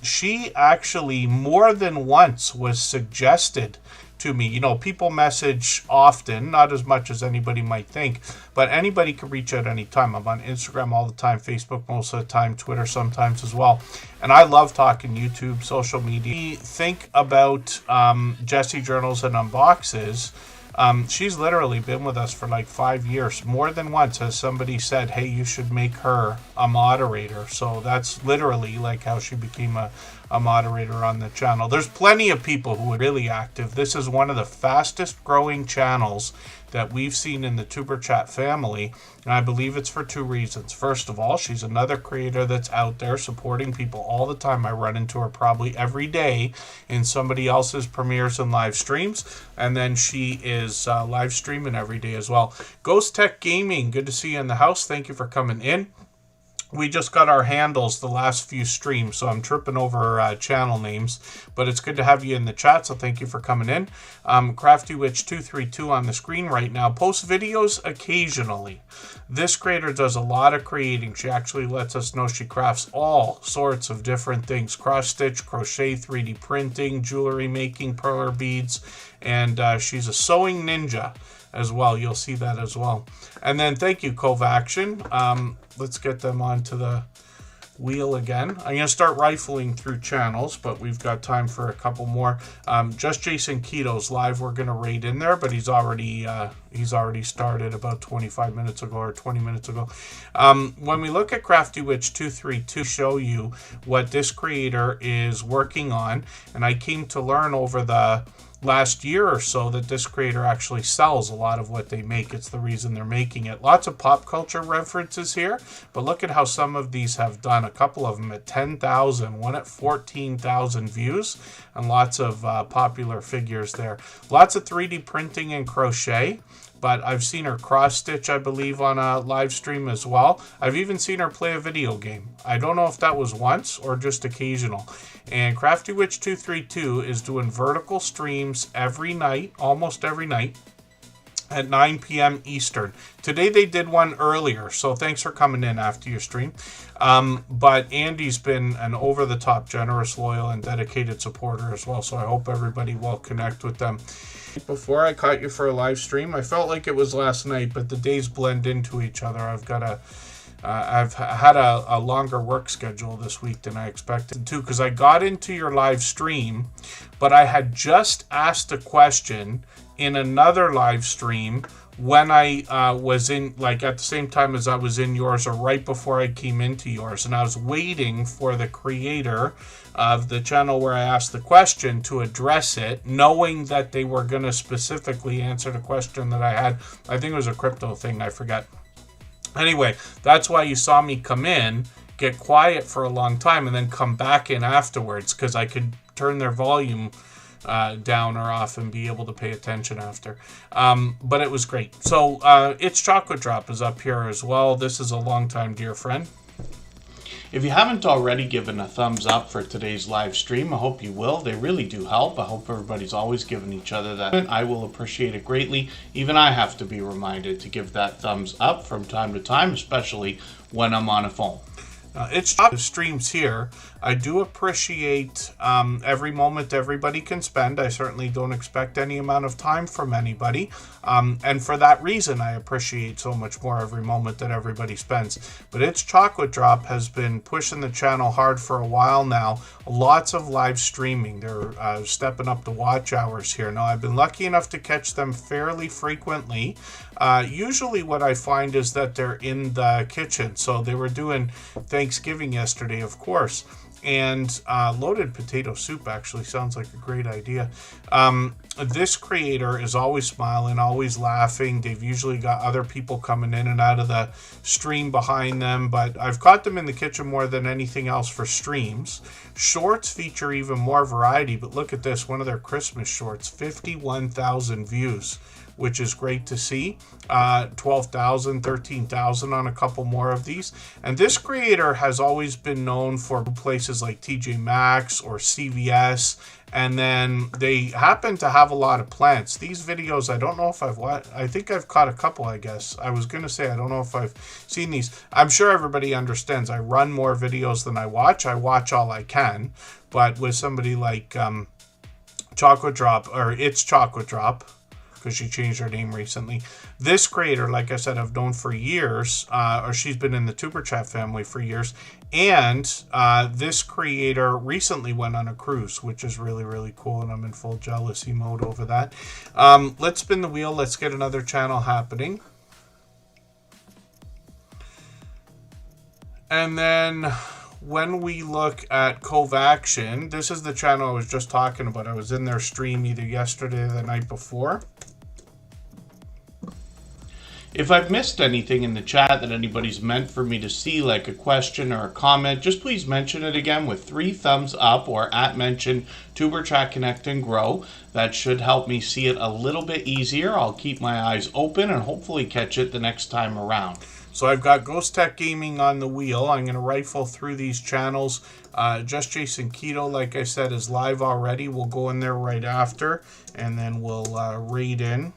she actually more than once was suggested to me. You know, people message often, not as much as anybody might think, but anybody can reach out anytime. I'm on Instagram all the time, Facebook most of the time, Twitter sometimes as well. And I love talking YouTube, social media. Think about Jessie Journals and Unboxes. She's literally been with us for like 5 years. More than once has somebody said, hey, you should make her a moderator. So that's literally like how she became a moderator on the channel. There's plenty of people who are really active. This is one of the fastest growing channels that we've seen in the Tuber Chat family, and I believe it's for two reasons. First of all, she's another creator that's out there supporting people all the time. I run into her probably every day in somebody else's premieres and live streams, and then she is live streaming every day as well. Ghost Tech Gaming, good to see you in the house. Thank you for coming in. We just got our handles the last few streams, so I'm tripping over channel names, but it's good to have you in the chat, so thank you for coming in. Crafty Witch 232 on the screen right now. Posts videos occasionally. This creator does a lot of creating. She actually lets us know she crafts all sorts of different things. Cross-stitch, crochet, 3D printing, jewelry making, perler beads, and she's a sewing ninja as well. You'll see that as well. And then thank you, Covaction. Let's get them onto the wheel again. I'm going to start rifling through channels, but we've got time for a couple more. Just Jason Keto's live. We're going to raid in there, but he's already started about 25 minutes ago or 20 minutes ago. When we look at Crafty Witch 232, show you what this creator is working on, and I came to learn over the last year or so that this creator actually sells a lot of what they make. It's the reason they're making it. Lots of pop culture references here, but look at how some of these have done. A couple of them at 10,000, one at 14,000 views, and lots of popular figures there. Lots of 3D printing and crochet, but I've seen her cross-stitch, I believe, on a live stream as well. I've even seen her play a video game. I don't know if that was once or just occasional. And Crafty Witch 232 is doing vertical streams every night, almost every night, at 9 p.m. Eastern. Today they did one earlier, so thanks for coming in after your stream. But Andy's been an over-the-top, generous, loyal, and dedicated supporter as well, so I hope everybody will connect with them. Before I caught you for a live stream, I felt like it was last night, but the days blend into each other. I've had a longer work schedule this week than I expected to, because I got into your live stream, but I had just asked a question in another live stream when I was in, like, at the same time as I was in yours, or right before I came into yours, and I was waiting for the creator of the channel where I asked the question to address it, knowing that they were going to specifically answer the question that I had. I think it was a crypto thing, I forget. Anyway, that's why you saw me come in, get quiet for a long time, and then come back in afterwards, because I could turn their volume down or off and be able to pay attention after. But it was great. So It's Chocolate Drop is up here as well. This is a longtime dear friend. If you haven't already given a thumbs up for today's live stream, I hope you will. They really do help. I hope everybody's always giving each other that. I will appreciate it greatly. Even I have to be reminded to give that thumbs up from time to time, especially when I'm on a phone. It's the streams here. I do appreciate every moment everybody can spend. I certainly don't expect any amount of time from anybody. And for that reason, I appreciate so much more every moment that everybody spends. But It's Chocolate Drop has been pushing the channel hard for a while now. Lots of live streaming. They're stepping up the watch hours here. Now, I've been lucky enough to catch them fairly frequently. Usually what I find is that they're in the kitchen. So they were doing Thanksgiving yesterday, of course. And loaded potato soup actually sounds like a great idea. This creator is always smiling, always laughing. They've usually got other people coming in and out of the stream behind them, but I've caught them in the kitchen more than anything else for streams. Shorts feature even more variety, but look at this, one of their Christmas shorts, 51,000 views, which is great to see. 12,000, 13,000 on a couple more of these. And this creator has always been known for places like TJ Maxx or CVS. And then they happen to have a lot of plants. These videos, I don't know if I think I've caught a couple, I guess. I was going to say, I don't know if I've seen these. I'm sure everybody understands. I run more videos than I watch. I watch all I can. But with somebody like Chocolate Drop, or It's Chocolate Drop, because she changed her name recently. This creator, like I said, I've known for years, or she's been in the Superchat family for years. And this creator recently went on a cruise, which is really, really cool. And I'm in full jealousy mode over that. Let's spin the wheel. Let's get another channel happening. And then when we look at Covaction, this is the channel I was just talking about. I was in their stream either yesterday or the night before. If I've missed anything in the chat that anybody's meant for me to see, like a question or a comment, just please mention it again with 3 thumbs up or @mention Tuberchat Connect and Grow. That should help me see it a little bit easier. I'll keep my eyes open and hopefully catch it the next time around. So I've got Ghost Tech Gaming on the wheel. I'm going to rifle through these channels. Just Jason Keto, like I said, is live already. We'll go in there right after, and then we'll raid in.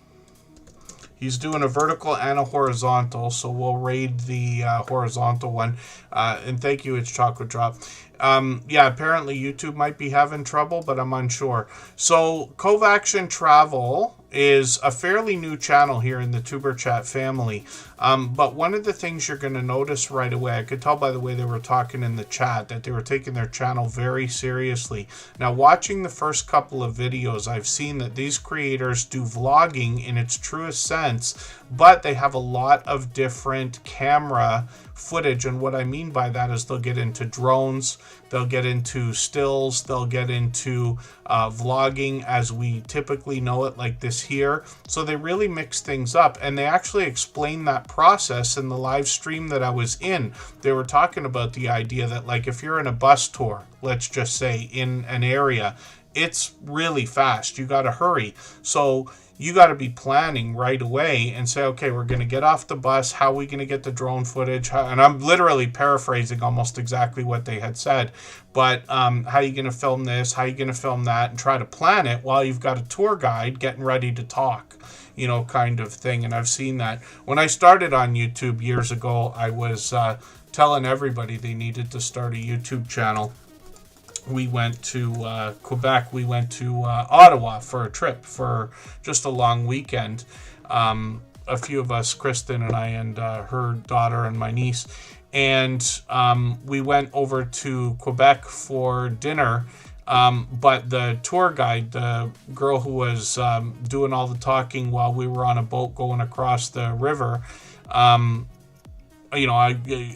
He's doing a vertical and a horizontal, so we'll raid the horizontal one. And thank you, It's Chocolate Drop. Yeah, apparently YouTube might be having trouble, but I'm unsure. So Covaction Travel is a fairly new channel here in the Tuberchat family. But one of the things you're going to notice right away, I could tell by the way they were talking in the chat, that they were taking their channel very seriously. Now, watching the first couple of videos, I've seen that these creators do vlogging in its truest sense, but they have a lot of different camera footage. And what I mean by that is they'll get into drones, they'll get into stills, they'll get into vlogging as we typically know it, like this here. So they really mix things up, and they actually explain that process in the live stream that I was in. They were talking about the idea that, like, if you're in a bus tour, let's just say in an area, it's really fast, you got to hurry. So you got to be planning right away and say, okay, we're going to get off the bus. How are we going to get the drone footage? And I'm literally paraphrasing almost exactly what they had said. But how are you going to film this? How are you going to film that? And try to plan it while you've got a tour guide getting ready to talk, you know, kind of thing. And I've seen that. When I started on YouTube years ago, I was telling everybody they needed to start a YouTube channel. We went to Quebec. We went to Ottawa for a trip for just a long weekend. A few of us, Kristen and I and her daughter and my niece. And we went over to Quebec for dinner. But the tour guide, the girl who was doing all the talking while we were on a boat going across the river, you know,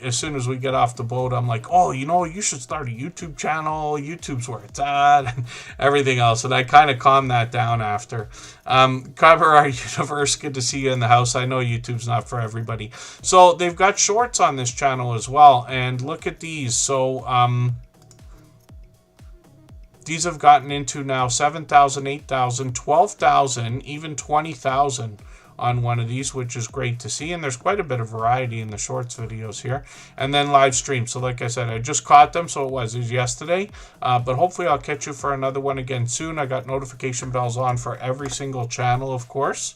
as soon as we get off the boat, I'm like, oh, you know, you should start a YouTube channel. YouTube's where it's at, and everything else. And I kind of calmed that down after. Cover Our Universe, good to see you in the house. I know YouTube's not for everybody. So they've got shorts on this channel as well. And look at these. So these have gotten into now 7,000, 8,000, 12,000, even 20,000. On one of these, which is great to see. And there's quite a bit of variety in the shorts videos here. And then live stream. So like I said, I just caught them, so it was yesterday. But hopefully I'll catch you for another one again soon. I got notification bells on for every single channel, of course.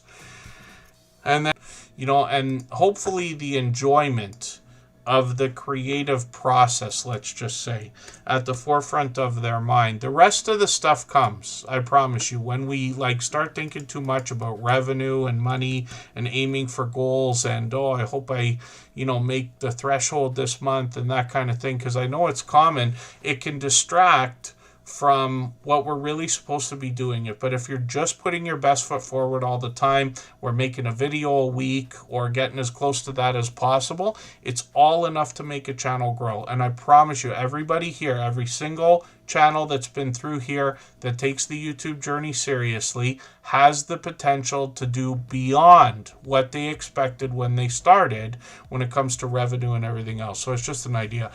And then, you know, and hopefully the enjoyment of the creative process, let's just say, at the forefront of their mind. The rest of the stuff comes, I promise you. When we like start thinking too much about revenue and money and aiming for goals and, oh, I hope I, you know, make the threshold this month and that kind of thing, because I know it's common, it can distract from what we're really supposed to be doing. But if you're just putting your best foot forward all the time, or making a video a week, or getting as close to that as possible, it's all enough to make a channel grow. And I promise you, everybody here, every single channel that's been through here that takes the YouTube journey seriously has the potential to do beyond what they expected when they started when it comes to revenue and everything else. So it's just an idea.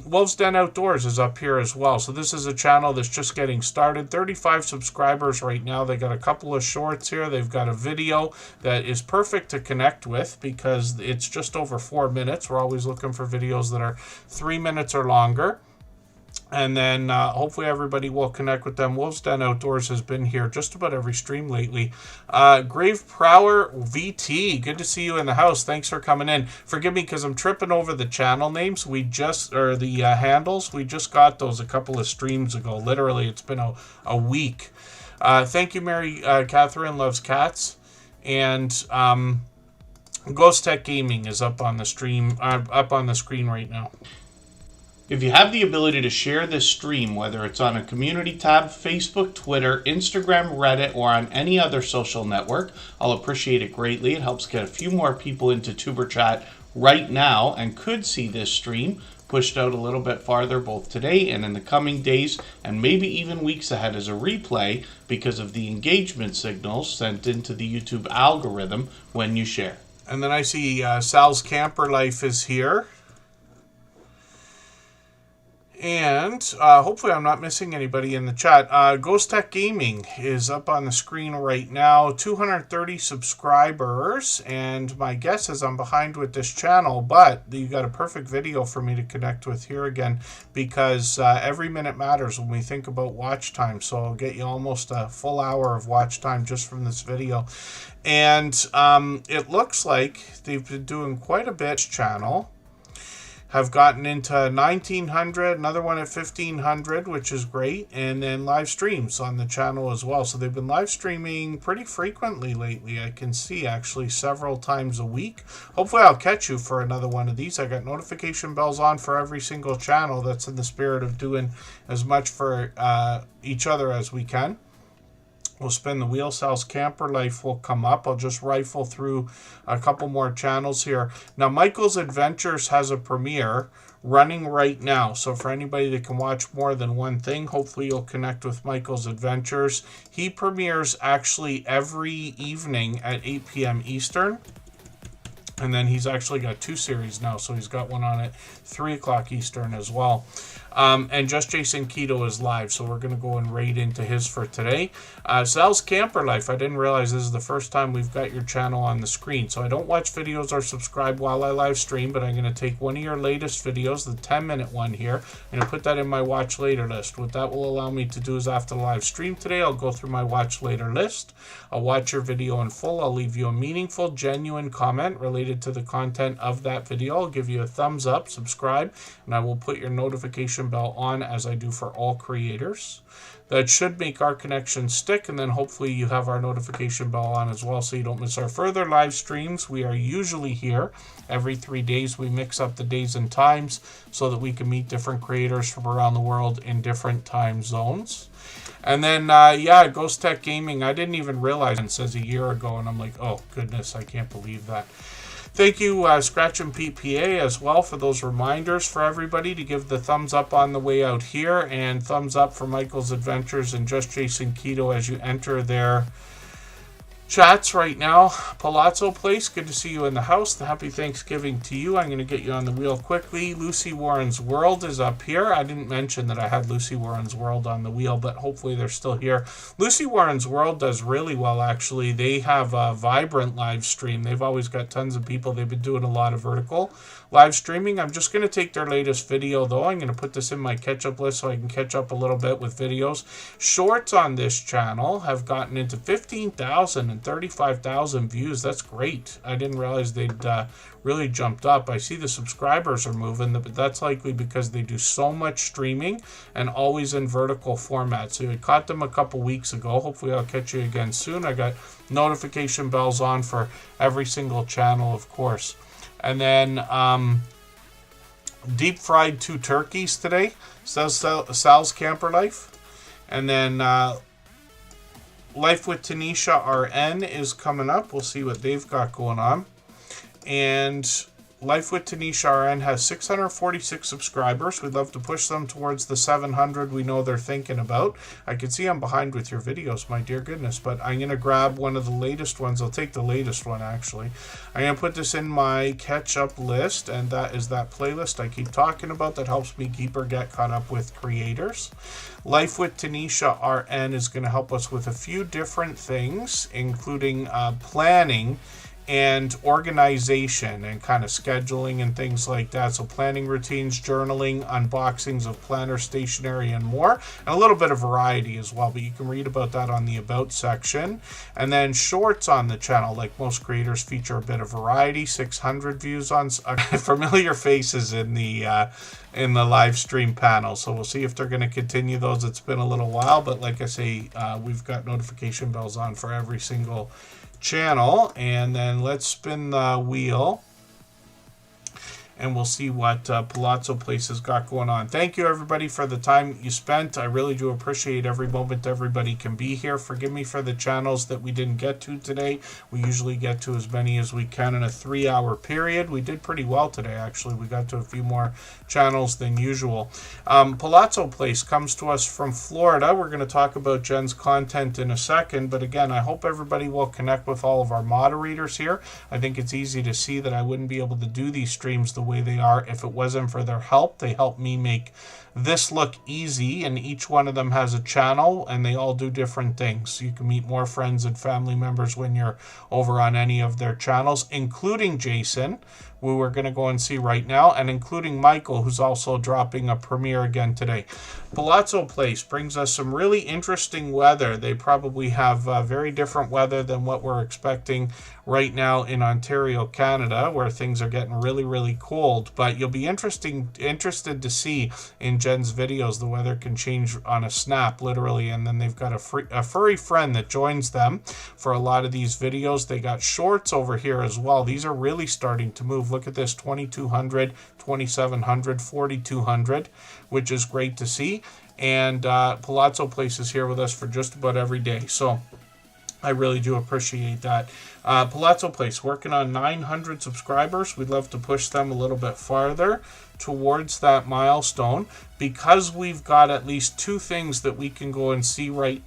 Wolves Den Outdoors is up here as well. So this is a channel that's just getting started. 35 subscribers right now. They got a couple of shorts here. They've got a video that is perfect to connect with because it's just over 4 minutes. We're always looking for videos that are 3 minutes or longer. And then hopefully everybody will connect with them. Wolves Den Outdoors has been here just about every stream lately. Grave Prower VT, good to see you in the house. Thanks for coming in. Forgive me because I'm tripping over the channel names. The handles. We just got those a couple of streams ago. Literally, it's been a week. Thank you, Mary Catherine Loves Cats. And Ghost Tech Gaming is up on the stream, up on the screen right now. If you have the ability to share this stream, whether it's on a community tab, Facebook, Twitter, Instagram, Reddit, or on any other social network, I'll appreciate it greatly. It helps get a few more people into Tuber Chat right now and could see this stream pushed out a little bit farther both today and in the coming days and maybe even weeks ahead as a replay because of the engagement signals sent into the YouTube algorithm when you share. And then I see Sal's Camper Life is here. And hopefully I'm not missing anybody in the chat. Ghost Tech Gaming is up on the screen right now. 230 subscribers. And my guess is I'm behind with this channel. But you got a perfect video for me to connect with here again. Because every minute matters when we think about watch time. So I'll get you almost a full hour of watch time just from this video. And it looks like they've been doing quite a bit. Channel have gotten into 1900, another one at 1500, which is great, and then live streams on the channel as well. So they've been live streaming pretty frequently lately. I can see actually several times a week. Hopefully I'll catch you for another one of these. I got notification bells on for every single channel. That's in the spirit of doing as much for each other as we can. We'll spin the wheel. Sal's Camper Life will come up. I'll just rifle through a couple more channels here. Now, Michael's Adventures has a premiere running right now. So for anybody that can watch more than one thing, hopefully you'll connect with Michael's Adventures. He premieres actually every evening at 8 p.m. Eastern. And then he's actually got 2 series now. So he's got one on at 3 o'clock Eastern as well. And Just Jason Keto is live, so we're going to go and raid into his for today. Sal's Camper Life, I didn't realize this is the first time we've got your channel on the screen. So I don't watch videos or subscribe while I live stream, but I'm going to take one of your latest videos, the 10-minute one here, and put that in my watch later list. What that will allow me to do is after the live stream today, I'll go through my watch later list. I'll watch your video in full. I'll leave you a meaningful, genuine comment related to the content of that video. I'll give you a thumbs up, subscribe, and I will put your notification bell on as I do for all creators. That should make our connection stick, and then hopefully you have our notification bell on as well so you don't miss our further live streams. We are usually here every 3 days. We mix up the days and times so that we can meet different creators from around the world in different time zones. And then, yeah, Ghost Tech Gaming, I didn't even realize it says a year ago, and I'm like, oh, goodness, I can't believe that. Thank you, Scratch and PPA, as well, for those reminders for everybody to give the thumbs up on the way out here, and thumbs up for Michael's Adventures and Just Jason Keto as you enter their chats right now. Palazzo Place, good to see you in the house. Happy Thanksgiving to you. I'm going to get you on the wheel quickly. Lucy Warren's World is up here. I didn't mention that I had Lucy Warren's World on the wheel, but hopefully they're still here. Lucy Warren's World does really well, actually. They have a vibrant live stream. They've always got tons of people. They've been doing a lot of vertical live streaming. I'm just going to take their latest video, though. I'm going to put this in my catch-up list so I can catch up a little bit with videos. Shorts on this channel have gotten into 15,000 and 35,000 views. That's great. I didn't realize they'd really jumped up. I see the subscribers are moving, but that's likely because they do so much streaming and always in vertical format. So I caught them a couple weeks ago. Hopefully I'll catch you again soon. I got notification bells on for every single channel, of course. And then Deep fried 2 turkeys today. Sal's Camper Life. And then Life with Tanisha RN is coming up. We'll see what they've got going on. And Life with Tanisha RN has 646 subscribers. We'd love to push them towards the 700 we know they're thinking about. I can see I'm behind with your videos, my dear goodness, but I'm going to grab one of the latest ones. I'll take the latest one, actually. I'm going to put this in my catch-up list, and that is that playlist I keep talking about that helps me keep or get caught up with creators. Life with Tanisha RN is going to help us with a few different things, including planning and organization and kind of scheduling and things like that. So planning routines, journaling, unboxings of planner stationery, and more, and a little bit of variety as well, but you can read about that on the About section. And then shorts on the channel, like most creators, feature a bit of variety. 600 views on familiar faces in the live stream panel, so we'll see if they're going to continue those. It's been a little while, but like I say, we've got notification bells on for every single channel. And then let's spin the wheel and we'll see what Palazzo Place has got going on. Thank you, everybody, for the time you spent. I really do appreciate every moment everybody can be here. Forgive me for the channels that we didn't get to today. We usually get to as many as we can in a 3-hour period. We did pretty well today, actually. We got to a few more channels than usual. Palazzo Place comes to us from Florida. We're going to talk about Jen's content in a second, but again, I hope everybody will connect with all of our moderators here. I think it's easy to see that I wouldn't be able to do these streams the way they are if it wasn't for their help. They help me make this look easy, and each one of them has a channel and they all do different things. You can meet more friends and family members when you're over on any of their channels, including Jason, who we're going to go and see right now, and including Michael, who's also dropping a premiere again today. Palazzo Place brings us some really interesting weather. They probably have very different weather than what we're expecting right now in Ontario, Canada, where things are getting really, really cold. But you'll be interested to see in Jen's videos, the weather can change on a snap, literally, and then they've got a furry friend that joins them for a lot of these videos. They got shorts over here as well. These are really starting to move. Look at this, 2,200, 2,700, 4,200, which is great to see. And Palazzo Place is here with us for just about every day. So I really do appreciate that. Palazzo Place, working on 900 subscribers. We'd love to push them a little bit farther towards that milestone, because we've got at least 2 things that we can go and see right